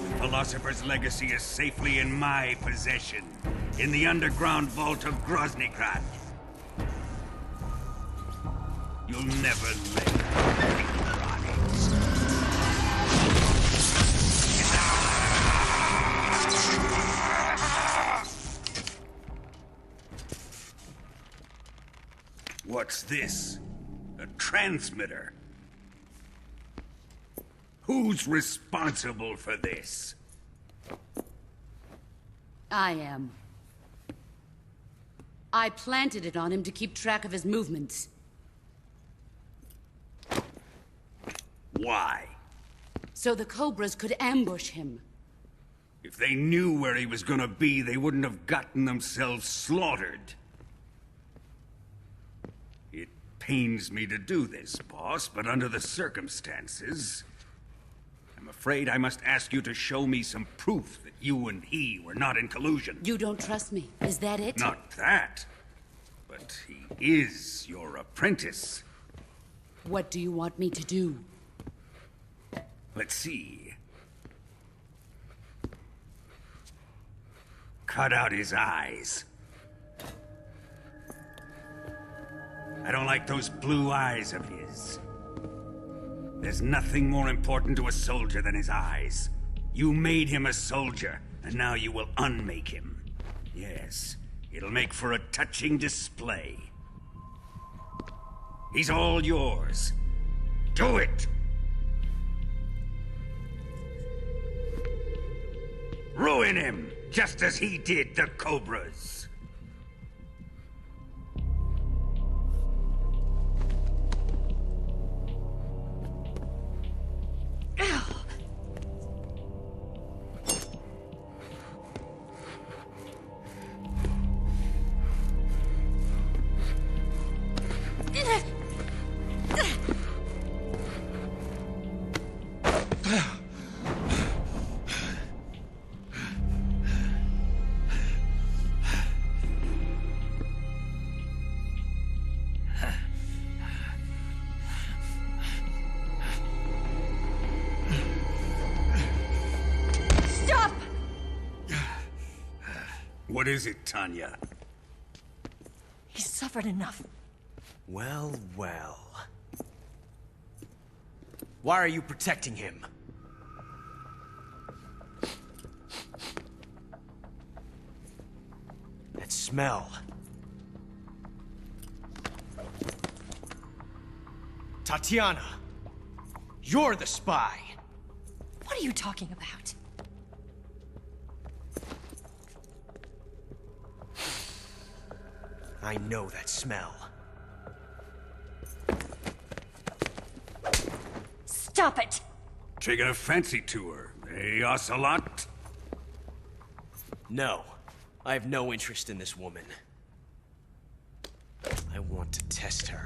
The Philosopher's legacy is safely in my possession, in the underground vault of Groznygrad. You'll never lay a finger on it. What's this? A transmitter? Who's responsible for this? I am. I planted it on him to keep track of his movements. Why? So the Cobras could ambush him. If they knew where he was gonna be, they wouldn't have gotten themselves slaughtered. It pains me to do this, boss, but under the circumstances, I'm afraid I must ask you to show me some proof that you and he were not in collusion. You don't trust me, is that it? Not that, but he is your apprentice. What do you want me to do? Let's see. Cut out his eyes. I don't like those blue eyes of his. There's nothing more important to a soldier than his eyes. You made him a soldier, and now you will unmake him. Yes, it'll make for a touching display. He's all yours. Do it! Ruin him, just as he did the Cobras. What is it, Tanya? He's suffered enough. Well, well. Why are you protecting him? That smell. Tatiana, you're the spy. What are you talking about? I know that smell. Stop it! Taking a fancy to her, eh, Ocelot? No, I have no interest in this woman. I want to test her.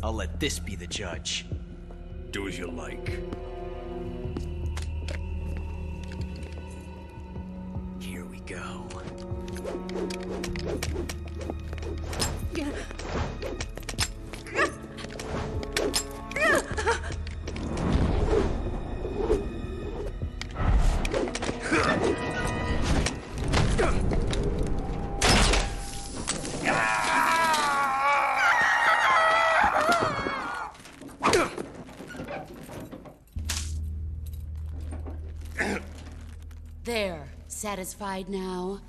I'll let this be the judge. Do as you like. Here we go. There. Satisfied now?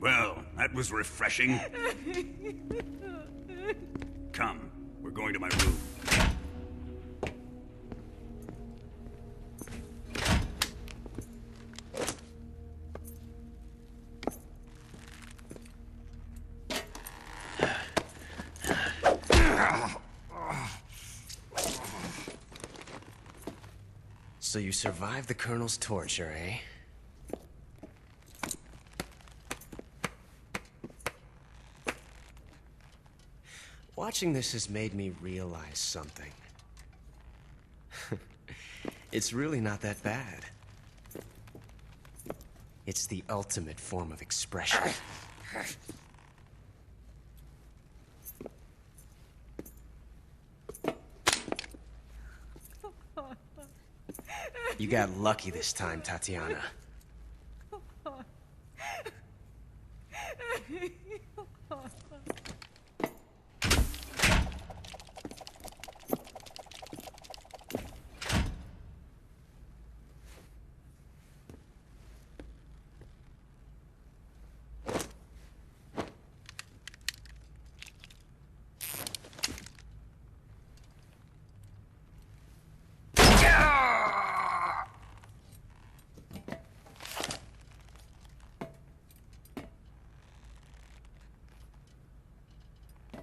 Well, that was refreshing. Come, we're going to my room. So you survived the Colonel's torture, eh? Watching this has made me realize something. It's really not that bad. It's the ultimate form of expression. You got lucky this time, Tatiana.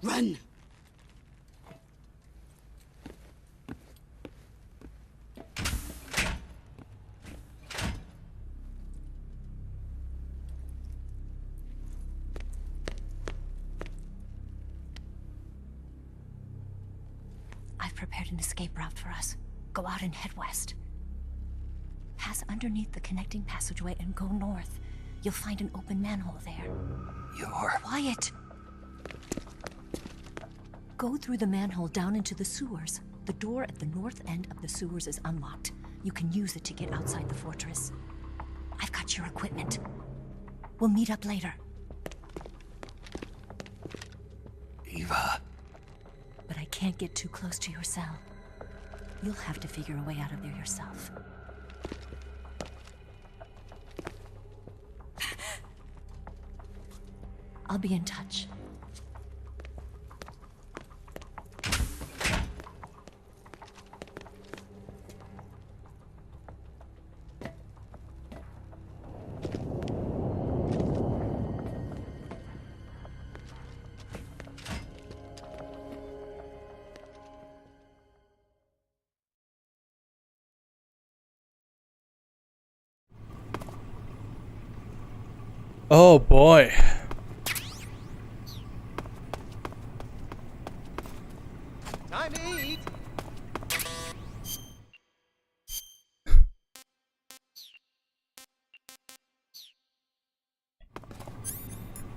Run! I've prepared an escape route for us. Go out and head west. Pass underneath the connecting passageway and go north. You'll find an open manhole there. You're... Quiet! Go through the manhole down into the sewers. The door at the north end of the sewers is unlocked. You can use it to get outside the fortress. I've got your equipment. We'll meet up later. Eva. But I can't get too close to your cell. You'll have to figure a way out of there yourself. I'll be in touch. Oh boy. Time to eat.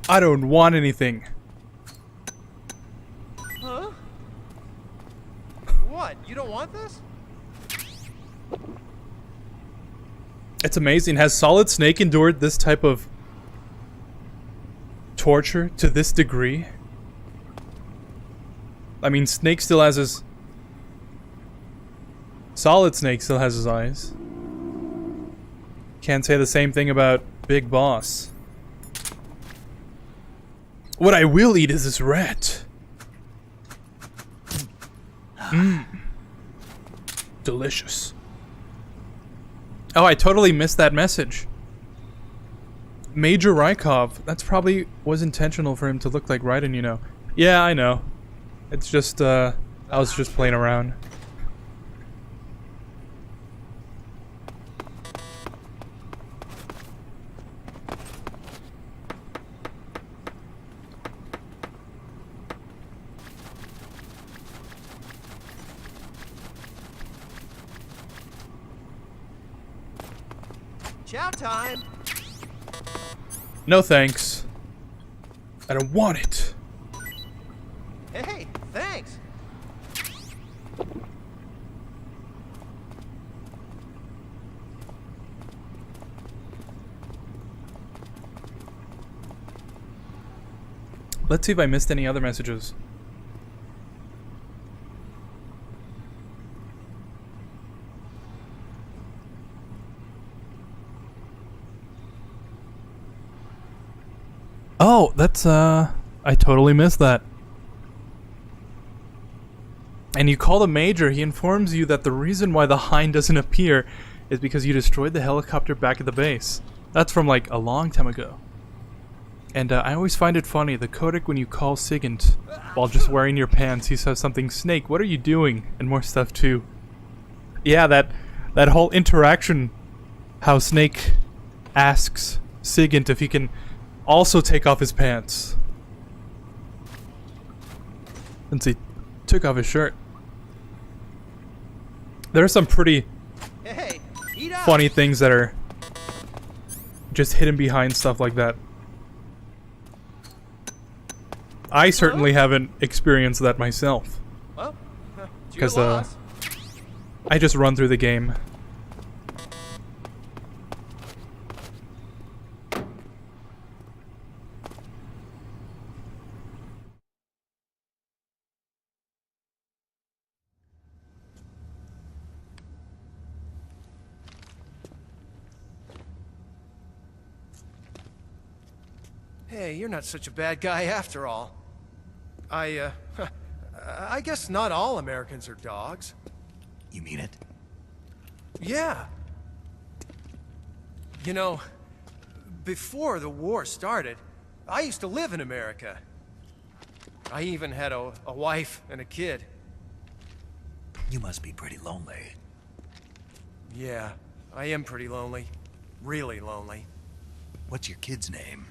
I don't want anything. Huh? What? You don't want this? It's amazing. Has Solid Snake endured this type of torture to this degree? I mean, Snake still has his... Solid Snake still has his eyes. Can't say the same thing about Big Boss. What I will eat is this rat. Mmm. Delicious. Oh, I totally missed that message. Major Rykov. That's probably was intentional for him to look like Raiden, you know. Yeah, I know. It's just, I was just playing around. Chow time. No thanks. I don't want it. Hey, thanks. Let's see if I missed any other messages. Oh, that's, I totally missed that. And you call the Major, he informs you that the reason why the Hind doesn't appear is because you destroyed the helicopter back at the base. That's from, like, a long time ago. And, I always find it funny, the codec when you call Sigint while just wearing your pants, he says something, Snake, what are you doing? And more stuff, too. Yeah, That whole interaction, how Snake asks Sigint if he can also take off his pants. Since he took off his shirt. There are some pretty funny things that are just hidden behind stuff like that. I certainly haven't experienced that myself. Well, because I just run through the game. Hey, you're not such a bad guy after all. I guess not all Americans are dogs. You mean it? Yeah. You know, before the war started, I used to live in America. I even had a wife and a kid. You must be pretty lonely. Yeah, I am pretty lonely. Really lonely. What's your kid's name?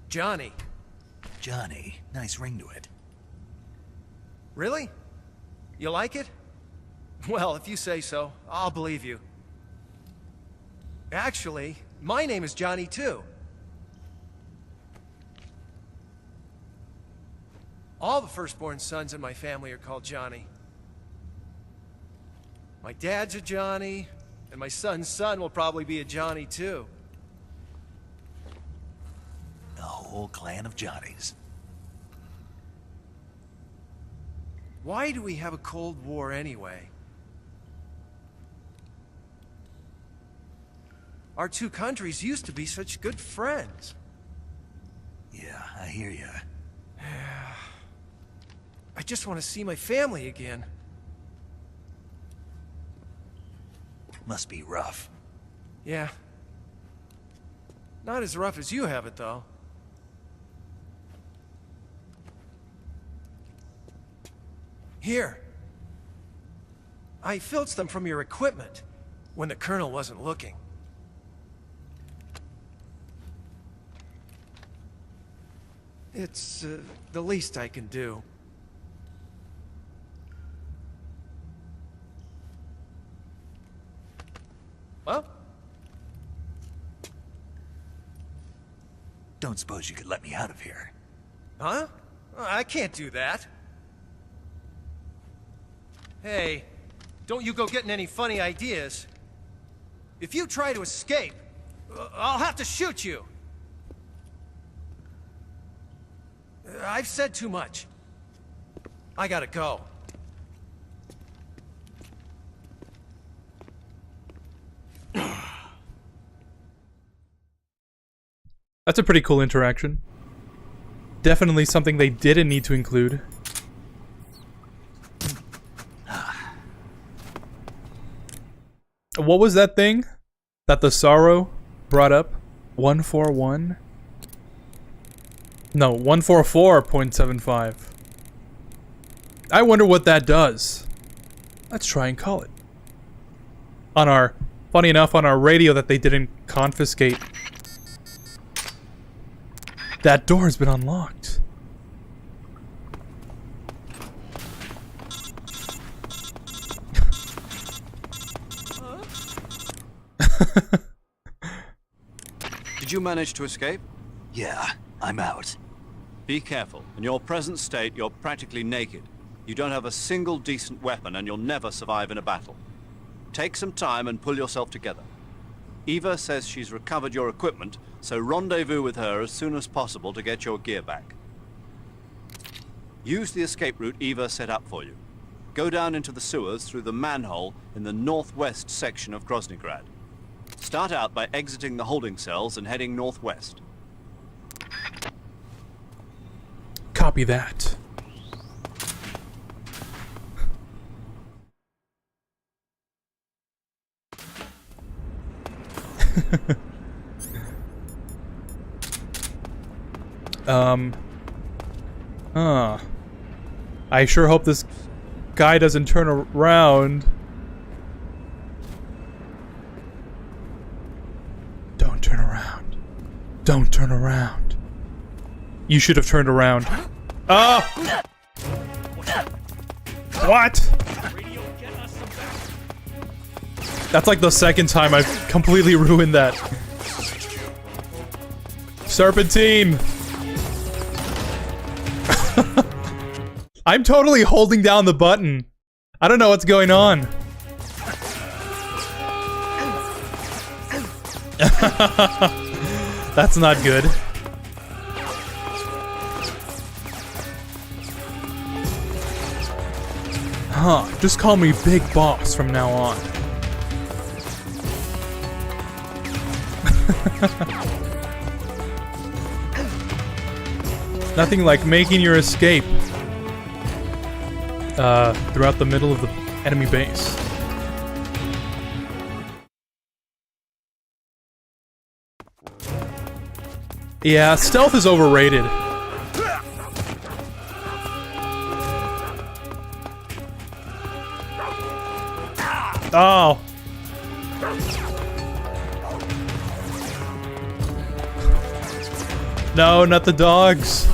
Johnny. Johnny. Nice ring to it. Really? You like it? Well, if you say so, I'll believe you. Actually, my name is Johnny too. All the firstborn sons in my family are called Johnny. My dad's a Johnny, and my son's son will probably be a Johnny too. A whole clan of Johnnies. Why do we have a Cold War anyway? Our two countries used to be such good friends. Yeah, I hear ya. I just want to see my family again. Must be rough. Yeah. Not as rough as you have it, though. Here. I filched them from your equipment when the Colonel wasn't looking. It's the least I can do. Well? Don't suppose you could let me out of here? Huh? I can't do that. Hey, don't you go getting any funny ideas. If you try to escape, I'll have to shoot you. I've said too much. I gotta go. That's a pretty cool interaction. Definitely something they didn't need to include. What was that thing that the Sorrow brought up? 141? No, 144.75. I wonder what that does. Let's try and call it. On our, funny enough, on our radio that they didn't confiscate. That door has been unlocked. Did you manage to escape? Yeah, I'm out. Be careful. In your present state, you're practically naked. You don't have a single decent weapon, and you'll never survive in a battle. Take some time and pull yourself together. Eva says she's recovered your equipment, so rendezvous with her as soon as possible to get your gear back. Use the escape route Eva set up for you. Go down into the sewers through the manhole in the northwest section of Groznygrad. Start out by exiting the holding cells and heading northwest. Copy that. I sure hope this guy doesn't turn around. Don't turn around. You should have turned around. Oh! What? That's like the second time I've completely ruined that. Serpentine! I'm totally holding down the button. I don't know what's going on. That's not good. Huh, just call me Big Boss from now on. Nothing like making your escape throughout the middle of the enemy base. Yeah, stealth is overrated. Oh. No, not the dogs.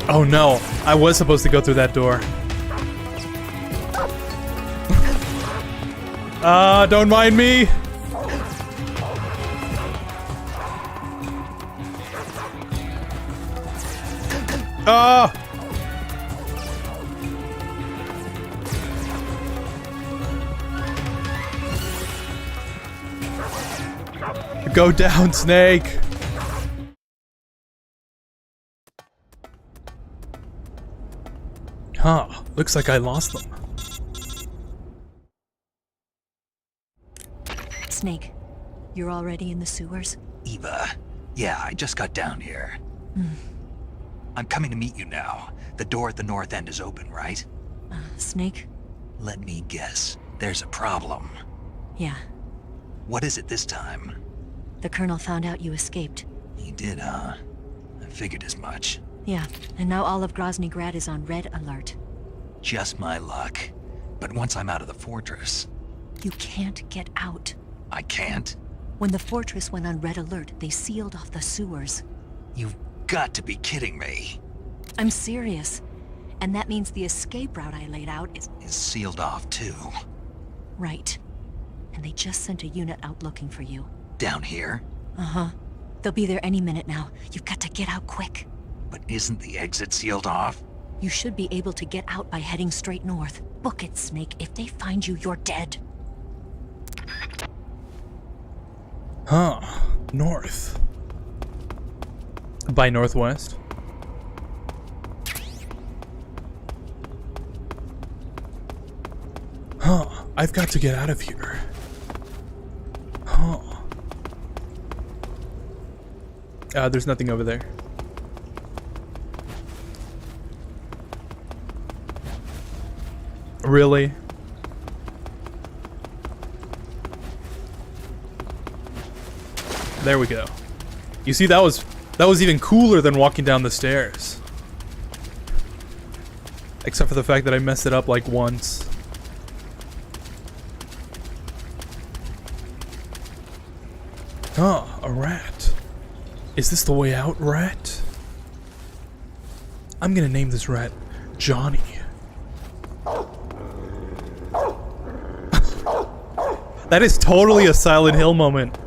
Oh no, I was supposed to go through that door. Don't mind me. Ah! Go down, Snake. Huh, looks like I lost them. Snake, you're already in the sewers? Eva, yeah, I just got down here. I'm coming to meet you now. The door at the north end is open, right? Snake? Let me guess. There's a problem. Yeah. What is it this time? The Colonel found out you escaped. He did, huh? I figured as much. Yeah, and now all of Grozny Grad is on red alert. Just my luck. But once I'm out of the fortress... You can't get out. I can't? When the fortress went on red alert, they sealed off the sewers. You've got to be kidding me. I'm serious. And that means the escape route I laid out is sealed off too. Right. And they just sent a unit out looking for you. Down here? Uh-huh. They'll be there any minute now. You've got to get out quick. But isn't the exit sealed off? You should be able to get out by heading straight north. Book it, Snake. If they find you, you're dead. Huh. North. By northwest. Huh. I've got to get out of here. Huh. There's nothing over there. Really? There we go. You see, that was even cooler than walking down the stairs. Except for the fact that I messed it up like once. Oh, a rat. Is this the way out, rat? I'm gonna name this rat Johnny. That is totally a Silent Hill moment.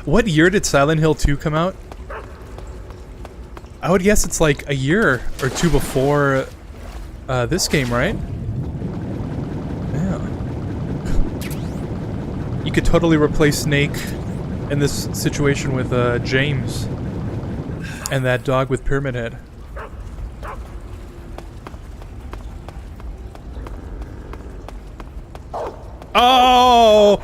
What year did Silent Hill 2 come out? I would guess it's like a year or two before this game, right? Yeah. You could totally replace Snake in this situation with James and that dog with Pyramid Head. Oh!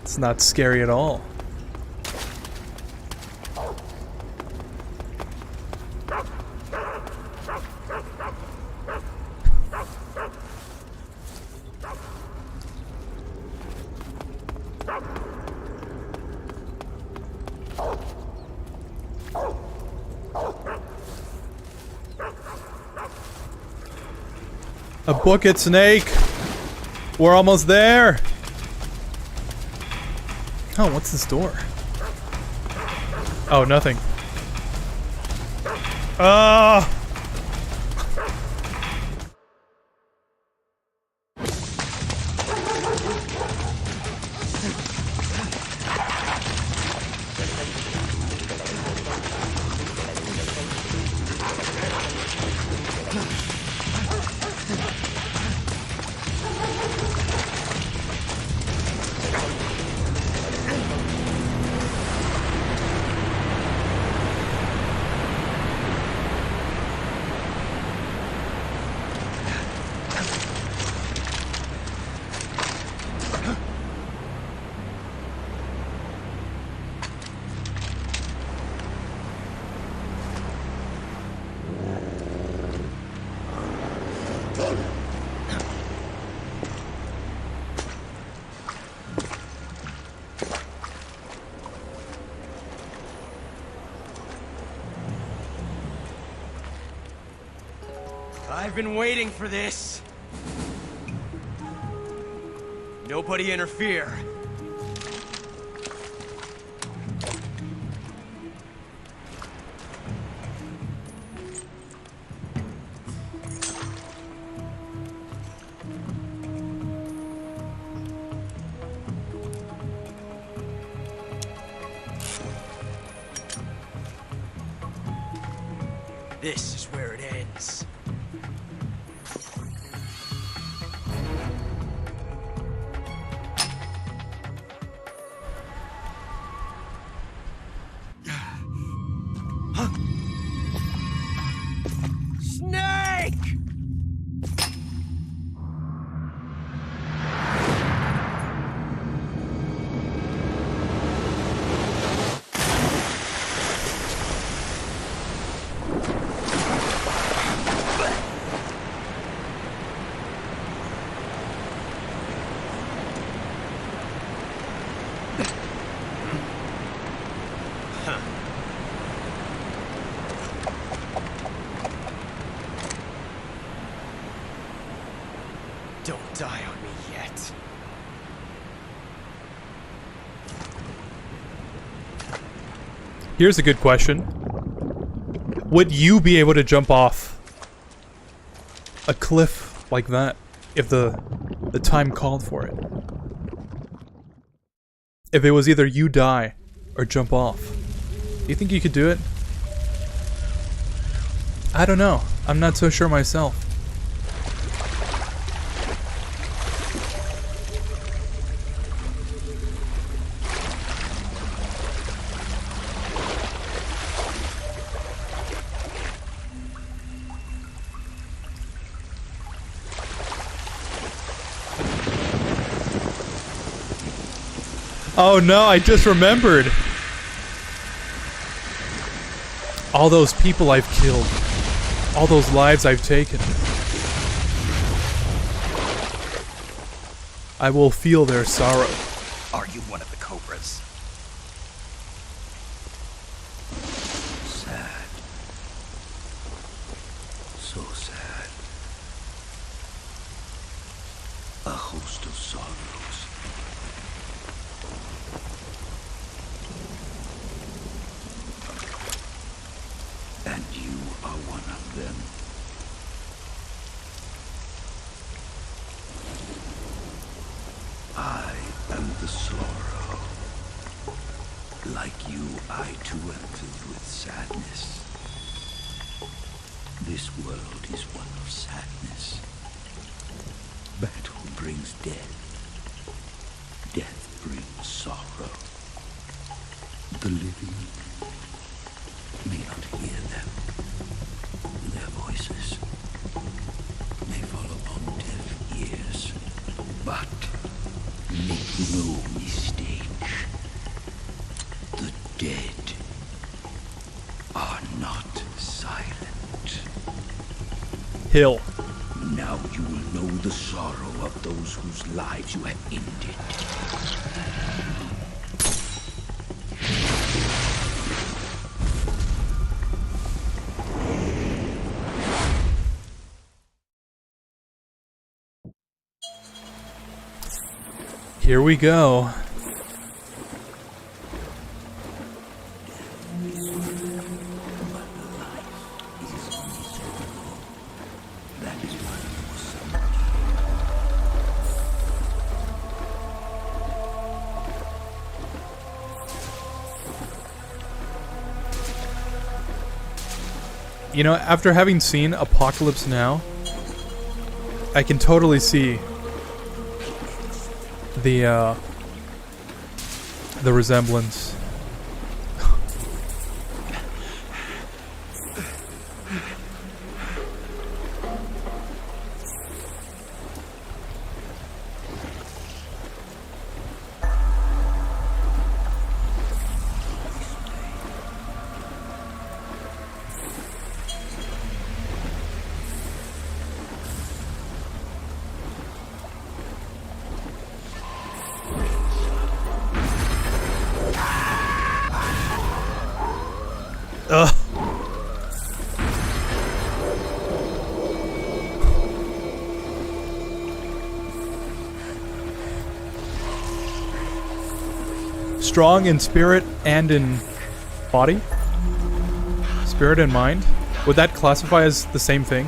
It's not scary at all. Book it, Snake. We're almost there. Oh, what's this door? Oh, nothing. Ah! I've been waiting for this. Nobody interfere. This is where it ends. Snake! Don't die on me yet. Here's a good question. Would you be able to jump off a cliff like that if the time called for it? If it was either you die or jump off. Do you think you could do it? I don't know. I'm not so sure myself. Oh no, I just remembered. All those people I've killed. All those lives I've taken. I will feel their sorrow. Are you one of the Cobras? Sad. So sad. A host of sorrows. And you are one of them. I am the sorrow. Like you, I too am filled with sadness. This world is one of sadness. Battle brings death. Death brings sorrow. The living may not hear them. Their voices may fall upon deaf ears. But make no mistake. The dead are not silent. Hill. Now you will know the sorrow of those whose lives you have ended. Here we go. You know, after having seen Apocalypse Now, I can totally see the resemblance. Ugh. Strong in spirit and in body? Spirit and mind? Would that classify as the same thing?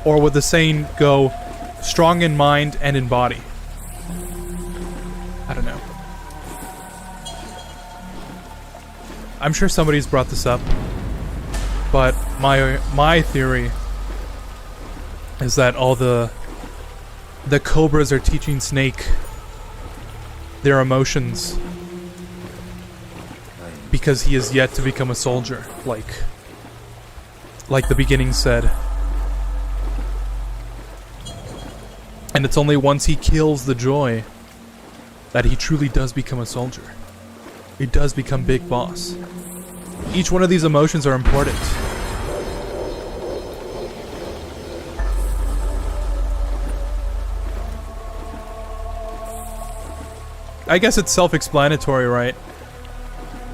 Or would the saying go strong in mind and in body? I don't know. I'm sure somebody's brought this up, but my theory is that all the cobras are teaching Snake their emotions because he is yet to become a soldier, like the beginning said. And it's only once he kills the Joy that he truly does become a soldier. He does become Big Boss. Each one of these emotions are important. I guess it's self-explanatory, right?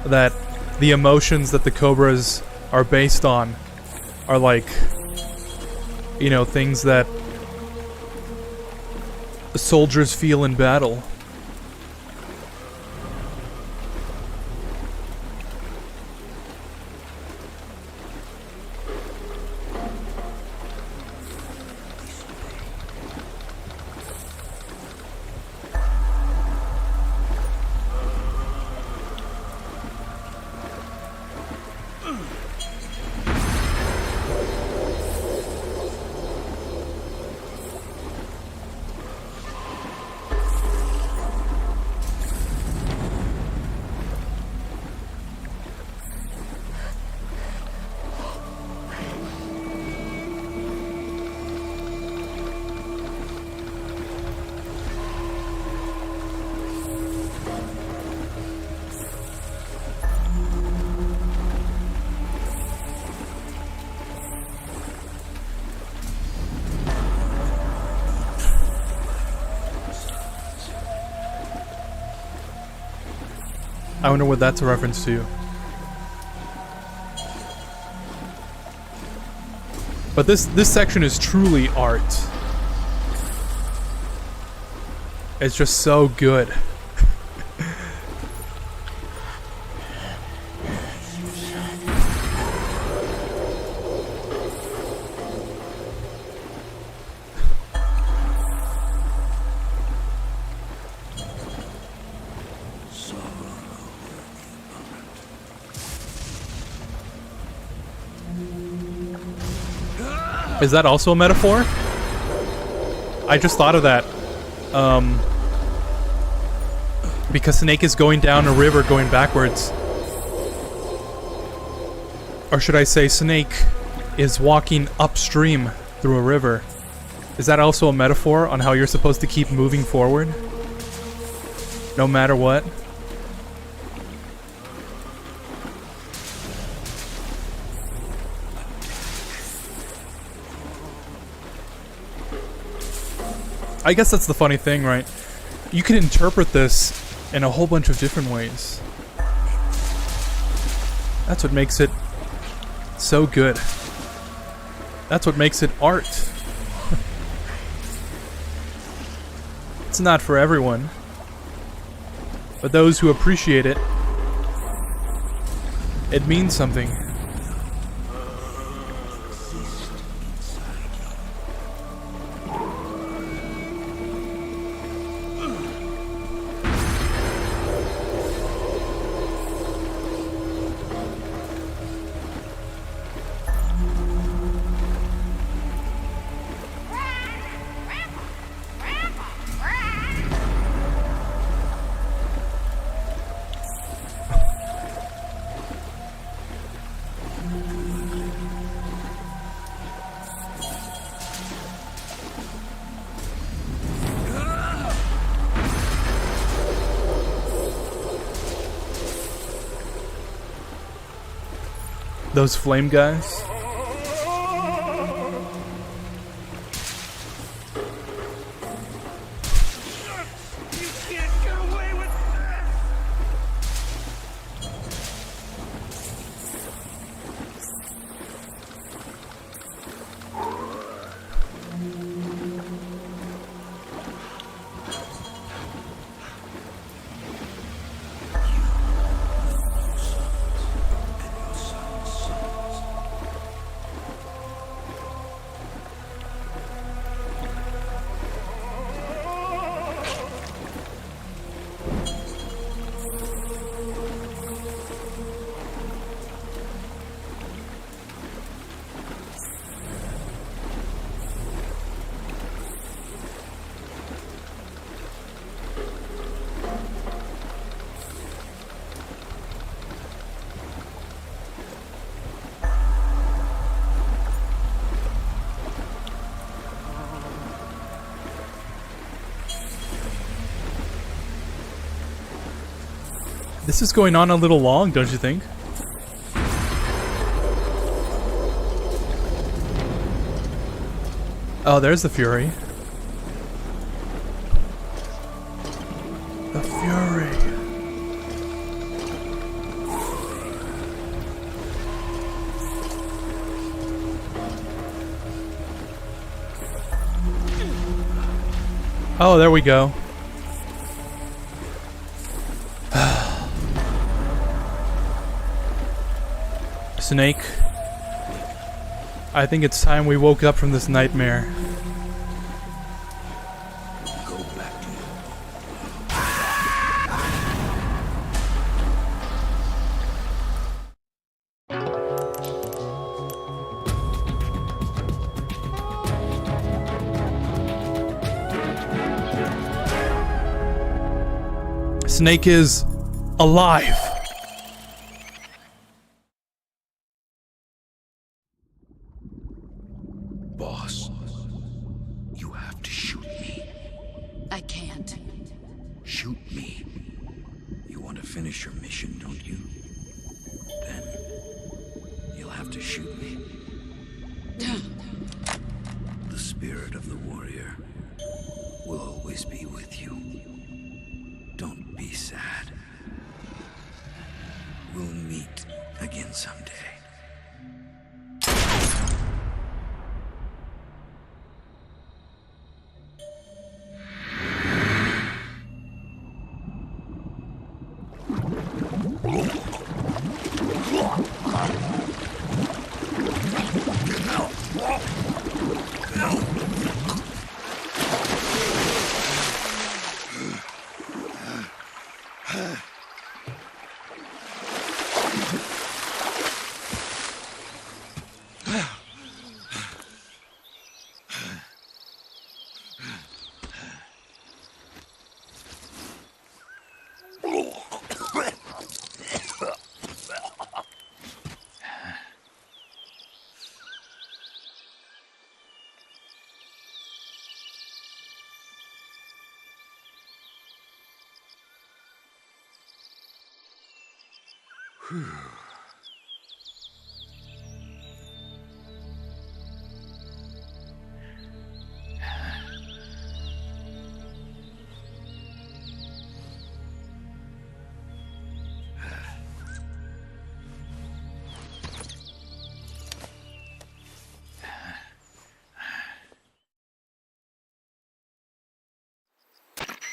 That the emotions that the Cobras are based on are like, you know, things that the soldiers feel in battle. I wonder what that's a reference to. But this section is truly art. It's just so good. Is that also a metaphor? I just thought of that. Because Snake is going down a river going backwards. Or should I say Snake is walking upstream through a river. Is that also a metaphor on how you're supposed to keep moving forward? No matter what? I guess that's the funny thing, right? You can interpret this in a whole bunch of different ways. That's what makes it so good. That's what makes it art. It's not for everyone, but those who appreciate it, it means something. Those flame guys? This is going on a little long, don't you think? Oh, there's the Fury. The Fury. Oh, there we go. Snake, I think it's time we woke up from this nightmare. Go back to Snake is alive. Boss, you have to shoot me. I can't. Shoot me. You want to finish your mission, don't you? Then you'll have to shoot me. The spirit of the warrior will always be with you. Don't be sad. We'll meet again someday.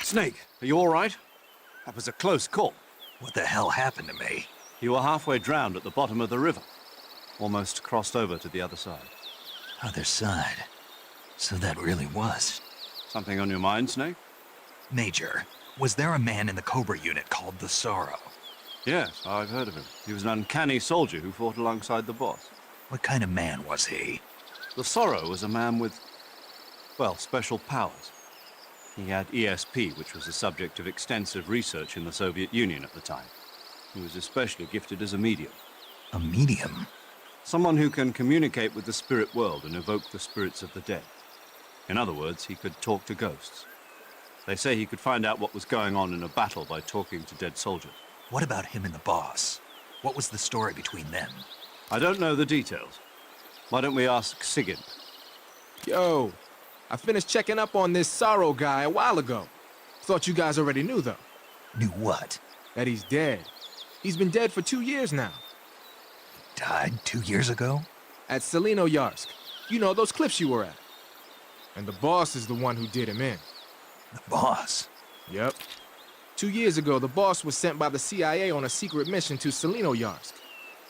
Snake, are you all right? That was a close call. What the hell happened to me? You were halfway drowned at the bottom of the river. Almost crossed over to the other side. Other side. So that really was. Something on your mind, Snake? Major, was there a man in the Cobra unit called the Sorrow? Yes, I've heard of him. He was an uncanny soldier who fought alongside the boss. What kind of man was he? The Sorrow was a man with, well, special powers. He had ESP, which was the subject of extensive research in the Soviet Union at the time. He was especially gifted as a medium. A medium? Someone who can communicate with the spirit world and evoke the spirits of the dead. In other words, he could talk to ghosts. They say he could find out what was going on in a battle by talking to dead soldiers. What about him and the boss? What was the story between them? I don't know the details. Why don't we ask Sigurd? Yo, I finished checking up on this Sorrow guy a while ago. Thought you guys already knew, though. Knew what? That he's dead. He's been dead for 2 years now. Died 2 years ago? At Selino-Yarsk. You know, those cliffs you were at. And the boss is the one who did him in. The boss? Yep. 2 years ago, the boss was sent by the CIA on a secret mission to Selino-Yarsk.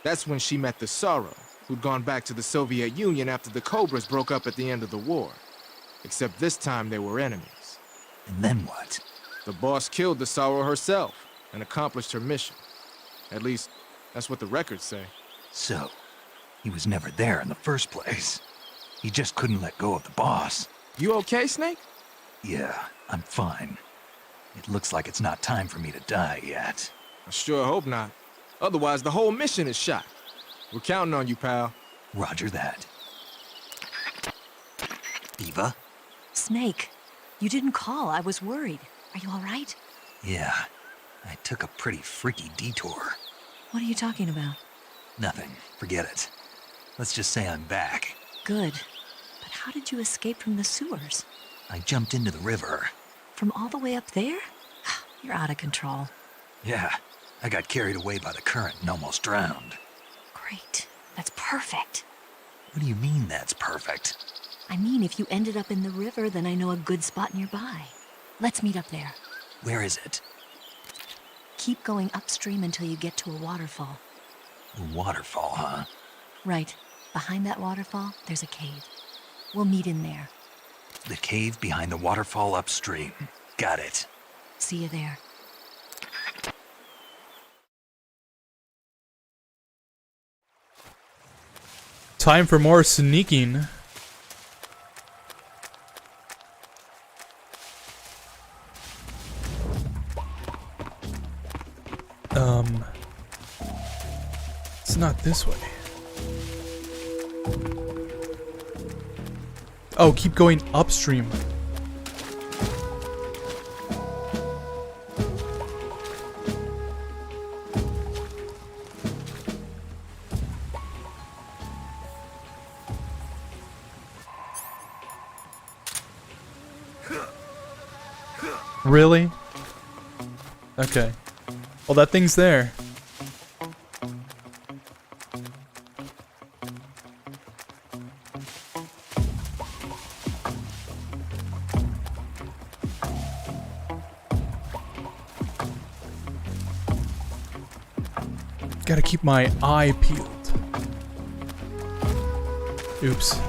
That's when she met the Sorrow, who'd gone back to the Soviet Union after the Cobras broke up at the end of the war. Except this time they were enemies. And then what? The boss killed the Sorrow herself and accomplished her mission. At least, that's what the records say. So, he was never there in the first place. He just couldn't let go of the boss. You okay, Snake? Yeah, I'm fine. It looks like it's not time for me to die yet. I sure hope not. Otherwise, the whole mission is shot. We're counting on you, pal. Roger that. Eva? Snake, you didn't call. I was worried. Are you all right? Yeah, I took a pretty freaky detour. What are you talking about? Nothing. Forget it. Let's just say I'm back. Good. But how did you escape from the sewers? I jumped into the river. From all the way up there? You're out of control. Yeah, I got carried away by the current and almost drowned. Great. That's perfect. What do you mean that's perfect? I mean, if you ended up in the river, then I know a good spot nearby. Let's meet up there. Where is it? Keep going upstream until you get to a waterfall. A waterfall, huh? Right. Behind that waterfall, there's a cave. We'll meet in there. The cave behind the waterfall upstream. Got it. See you there. Time for more sneaking. It's not this way. Oh, keep going upstream. Really? Okay. Well, that thing's there. Gotta keep my eye peeled. Oops.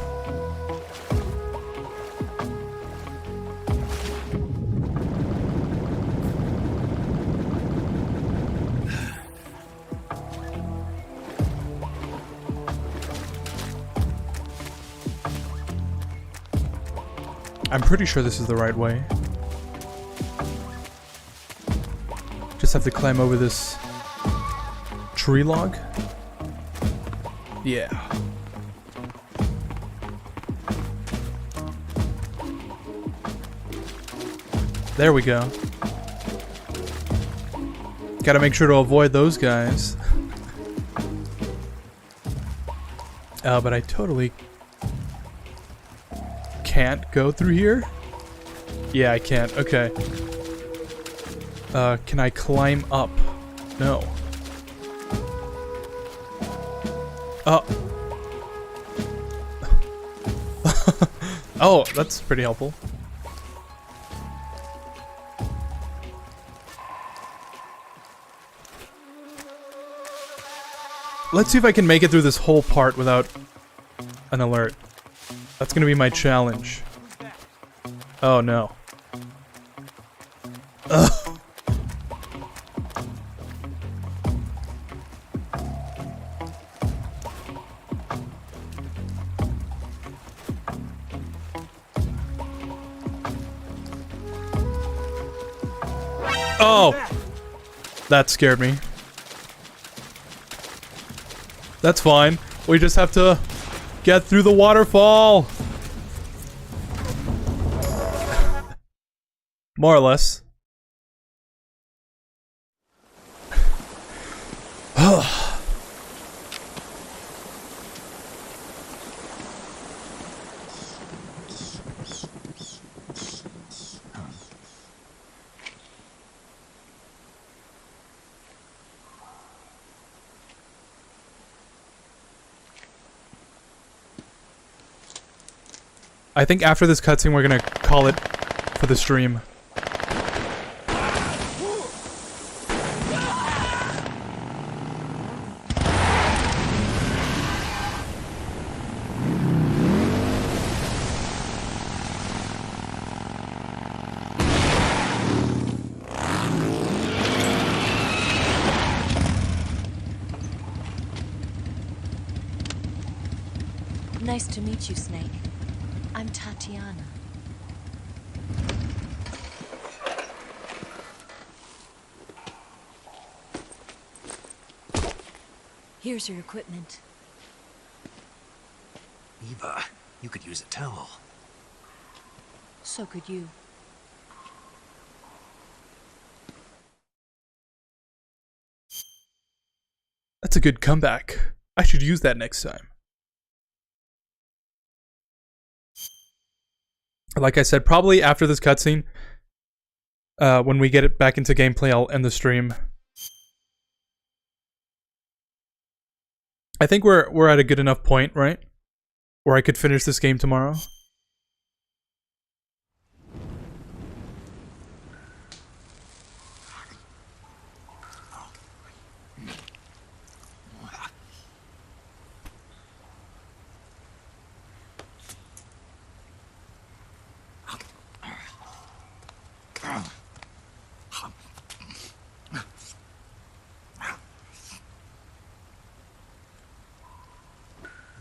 I'm pretty sure this is the right way. Just have to climb over this tree log. Yeah. There we go. Gotta make sure to avoid those guys. But I totally can't go through here? Yeah, I can't. Okay. Can I climb up? No. Oh. Oh, that's pretty helpful. Let's see if I can make it through this whole part without an alert. That's gonna be my challenge. Oh no. Ugh. Oh! That scared me. That's fine. We just have to get through the waterfall. More or less. I think after this cutscene, we're gonna call it for the stream. Nice to meet you, Snake. I'm Tatiana. Here's your equipment. Eva, you could use a towel. So could you. That's a good comeback. I should use that next time. Like I said, probably after this cutscene, when we get it back into gameplay, I'll end the stream. I think we're at a good enough point, right? Where I could finish this game tomorrow.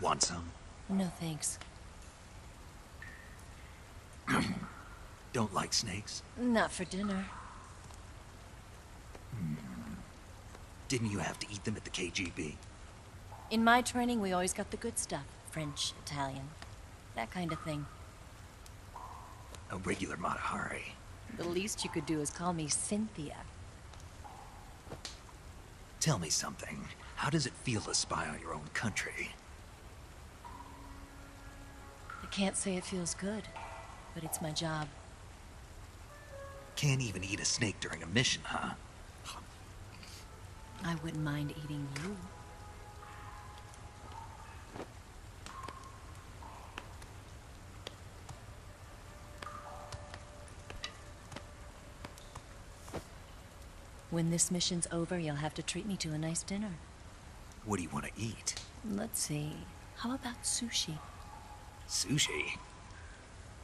Want some? No thanks. Don't like snakes? Not for dinner. Didn't you have to eat them at the KGB? In my training, we always got the good stuff. French, Italian, that kind of thing. A regular Mata Hari. The least you could do is call me Cynthia. Tell me something. How does it feel to spy on your own country? I can't say it feels good, but it's my job. Can't even eat a snake during a mission, huh? I wouldn't mind eating you. When this mission's over, you'll have to treat me to a nice dinner. What do you want to eat? Let's see. How about sushi? Sushi?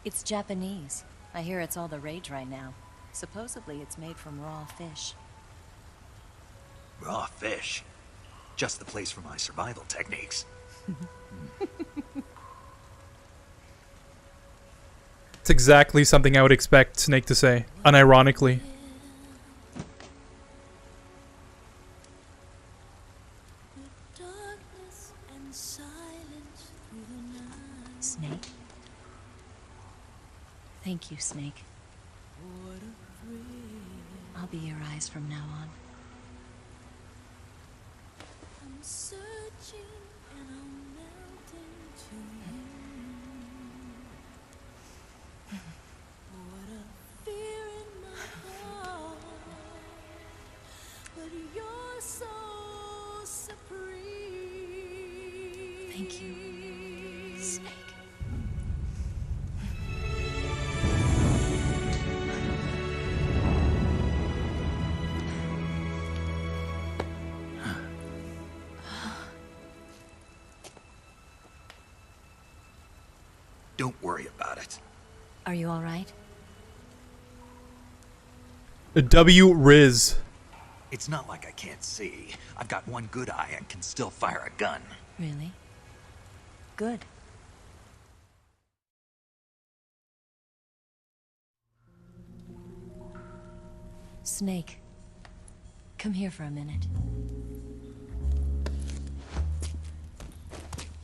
It's Japanese. I hear it's all the rage right now. Supposedly it's made from raw fish. Raw fish? Just the place for my survival techniques. It's exactly something I would expect Snake to say, unironically. Snake? Thank you, Snake. I'll be your eyes from now on. I'm searching and I'm melting to you. What a fear in my heart, but you're so supreme. Thank you, Snake. Don't worry about it. Are you all right? W Riz. It's not like I can't see. I've got one good eye and can still fire a gun. Really? Good. Snake, come here for a minute.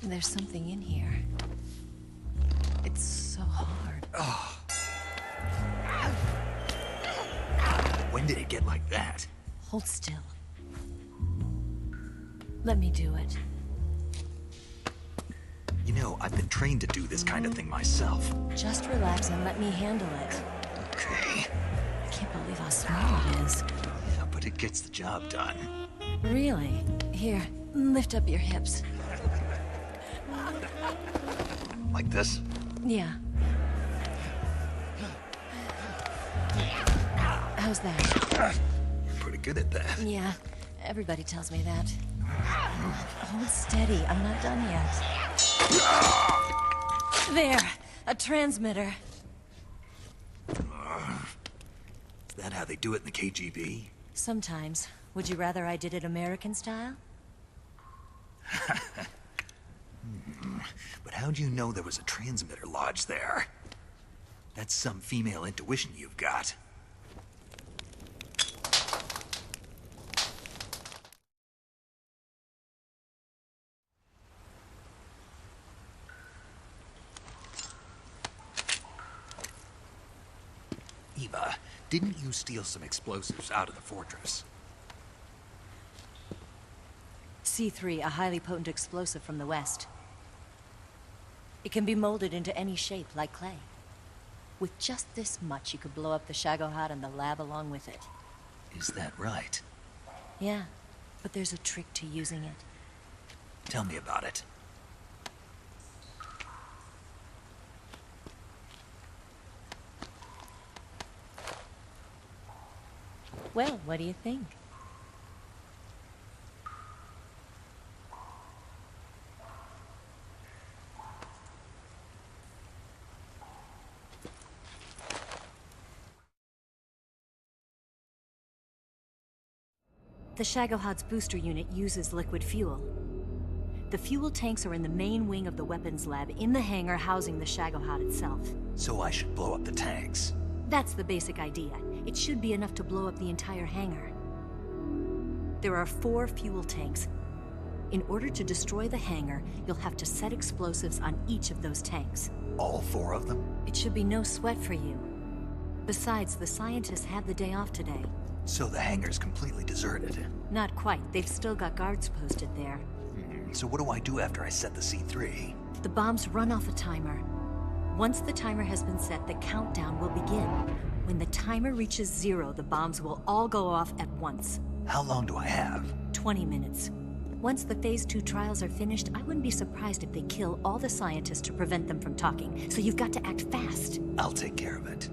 There's something in here. It's so hard. Oh. When did it get like that? Hold still. Let me do it. You know, I've been trained to do this kind of thing myself. Just relax and let me handle it. Okay. I can't believe how small it is. Yeah, but it gets the job done. Really? Here, lift up your hips. Like this? Yeah. How's that? You're pretty good at that. Yeah, everybody tells me that. Hold steady, I'm not done yet. There, a transmitter. Is that how they do it in the KGB? Sometimes. Would you rather I did it American style? But how'd you know there was a transmitter lodged there? That's some female intuition you've got. Eva, didn't you steal some explosives out of the fortress? C3, a highly potent explosive from the west. It can be molded into any shape, like clay. With just this much, you could blow up the Shagohod and the lab along with it. Is that right? Yeah, but there's a trick to using it. Tell me about it. Well, what do you think? The Shagohod's booster unit uses liquid fuel. The fuel tanks are in the main wing of the weapons lab in the hangar housing the Shagohod itself. So I should blow up the tanks. That's the basic idea. It should be enough to blow up the entire hangar. There are 4 fuel tanks. In order to destroy the hangar, you'll have to set explosives on each of those tanks. All 4 of them? It should be no sweat for you. Besides, the scientists had the day off today. So the hangar's completely deserted. Not quite. They've still got guards posted there. So what do I do after I set the C3? The bombs run off a timer. Once the timer has been set, the countdown will begin. When the timer reaches 0, the bombs will all go off at once. How long do I have? 20 minutes. Once the Phase 2 trials are finished, I wouldn't be surprised if they kill all the scientists to prevent them from talking. So you've got to act fast. I'll take care of it.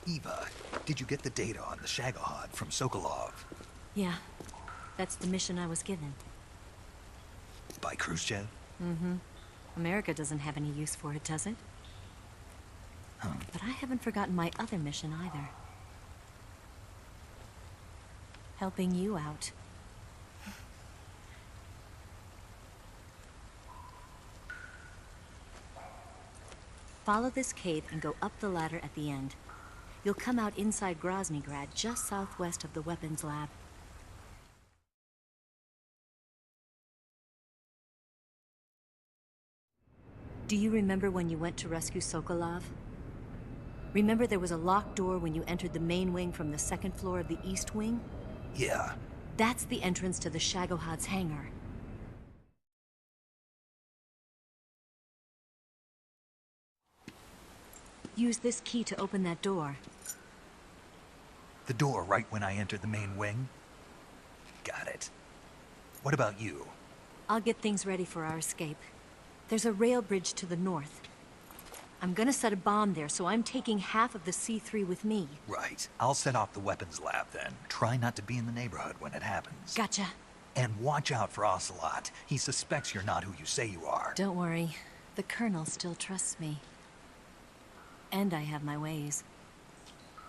Eva, did you get the data on the Shagohod from Sokolov? Yeah, that's the mission I was given. By Khrushchev? Mm-hmm. America doesn't have any use for it, does it? But I haven't forgotten my other mission either. Helping you out. Follow this cave and go up the ladder at the end. You'll come out inside Groznygrad, just southwest of the weapons lab. Do you remember when you went to rescue Sokolov? Remember there was a locked door when you entered the main wing from the 2nd floor of the east wing? Yeah. That's the entrance to the Shagohod's hangar. Use this key to open that door. The door right when I entered the main wing? Got it. What about you? I'll get things ready for our escape. There's a rail bridge to the north. I'm gonna set a bomb there, so I'm taking half of the C3 with me. Right. I'll set off the weapons lab then. Try not to be in the neighborhood when it happens. Gotcha. And watch out for Ocelot. He suspects you're not who you say you are. Don't worry. The Colonel still trusts me. And I have my ways.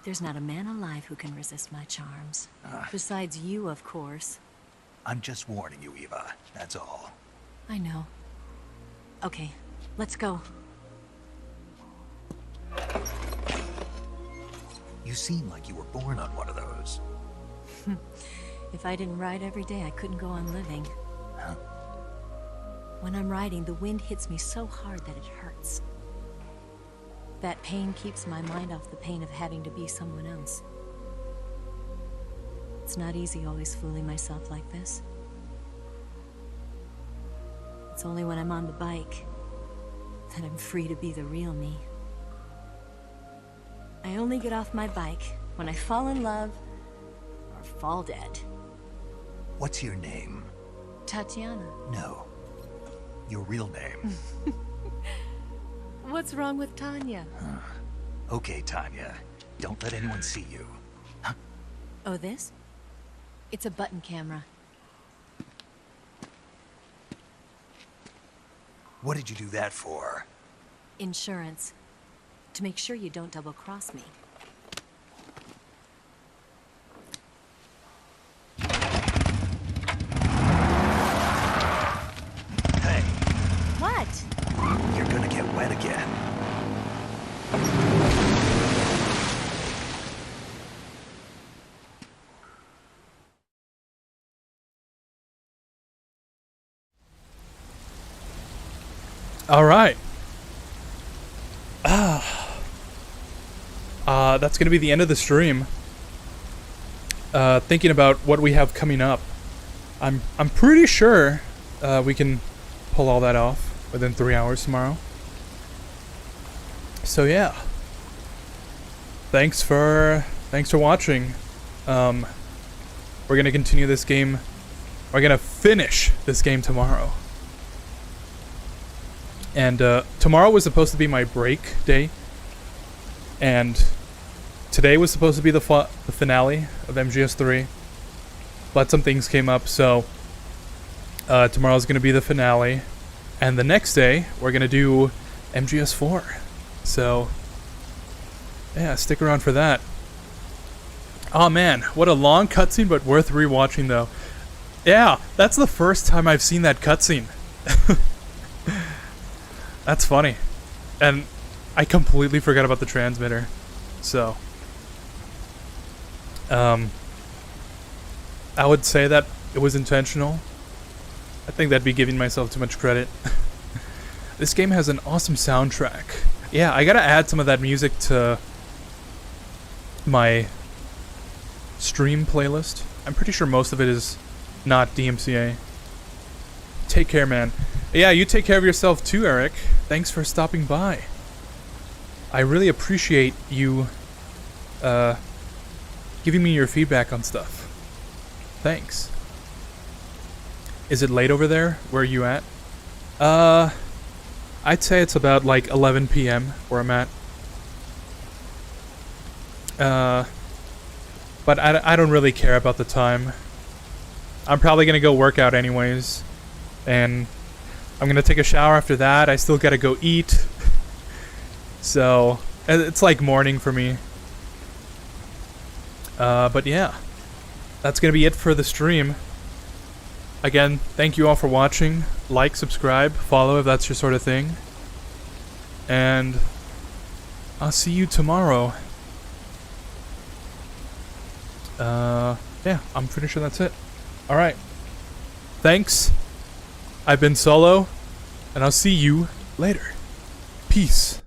There's not a man alive who can resist my charms. Besides you, of course. I'm just warning you, Eva. That's all. I know. Okay, let's go. You seem like you were born on one of those. If I didn't ride every day, I couldn't go on living. Huh? When I'm riding, the wind hits me so hard that it hurts. That pain keeps my mind off the pain of having to be someone else. It's not easy always fooling myself like this. It's only when I'm on the bike that I'm free to be the real me. I only get off my bike when I fall in love or fall dead. What's your name? Tatiana. No. Your real name. What's wrong with Tanya? Okay, Tanya. Don't let anyone see you. Oh, this? It's a button camera. What did you do that for? Insurance. To make sure you don't double-cross me. Hey. What? You're gonna get wet again. All right. That's gonna be the end of the stream. Thinking about what we have coming up, I'm pretty sure we can pull all that off within 3 hours tomorrow. So yeah. Thanks for watching. We're gonna continue this game. We're gonna finish this game tomorrow. And tomorrow was supposed to be my break day, and today was supposed to be the finale of MGS3, but some things came up, so tomorrow's going to be the finale, and the next day we're going to do MGS4. So yeah, stick around for that. Oh man, what a long cutscene, but worth rewatching though. Yeah, that's the first time I've seen that cutscene. That's funny. And I completely forgot about the transmitter. So I would say that it was intentional. I think that'd be giving myself too much credit. This game has an awesome soundtrack. Yeah, I gotta add some of that music to my stream playlist. I'm pretty sure most of it is not DMCA. Take care, man. Yeah, you take care of yourself too, Eric. Thanks for stopping by. I really appreciate you giving me your feedback on stuff. Thanks. Is it late over there? Where are you at? I'd say it's about like 11 p.m. where I'm at. But I don't really care about the time. I'm probably gonna go work out anyways. And I'm gonna take a shower after that. I still gotta go eat. So it's like morning for me. But yeah, that's gonna be it for the stream. Again, thank you all for watching. Like, subscribe, follow if that's your sort of thing. And I'll see you tomorrow. Yeah, I'm pretty sure that's it. Alright. Thanks. I've been Solo, and I'll see you later. Peace.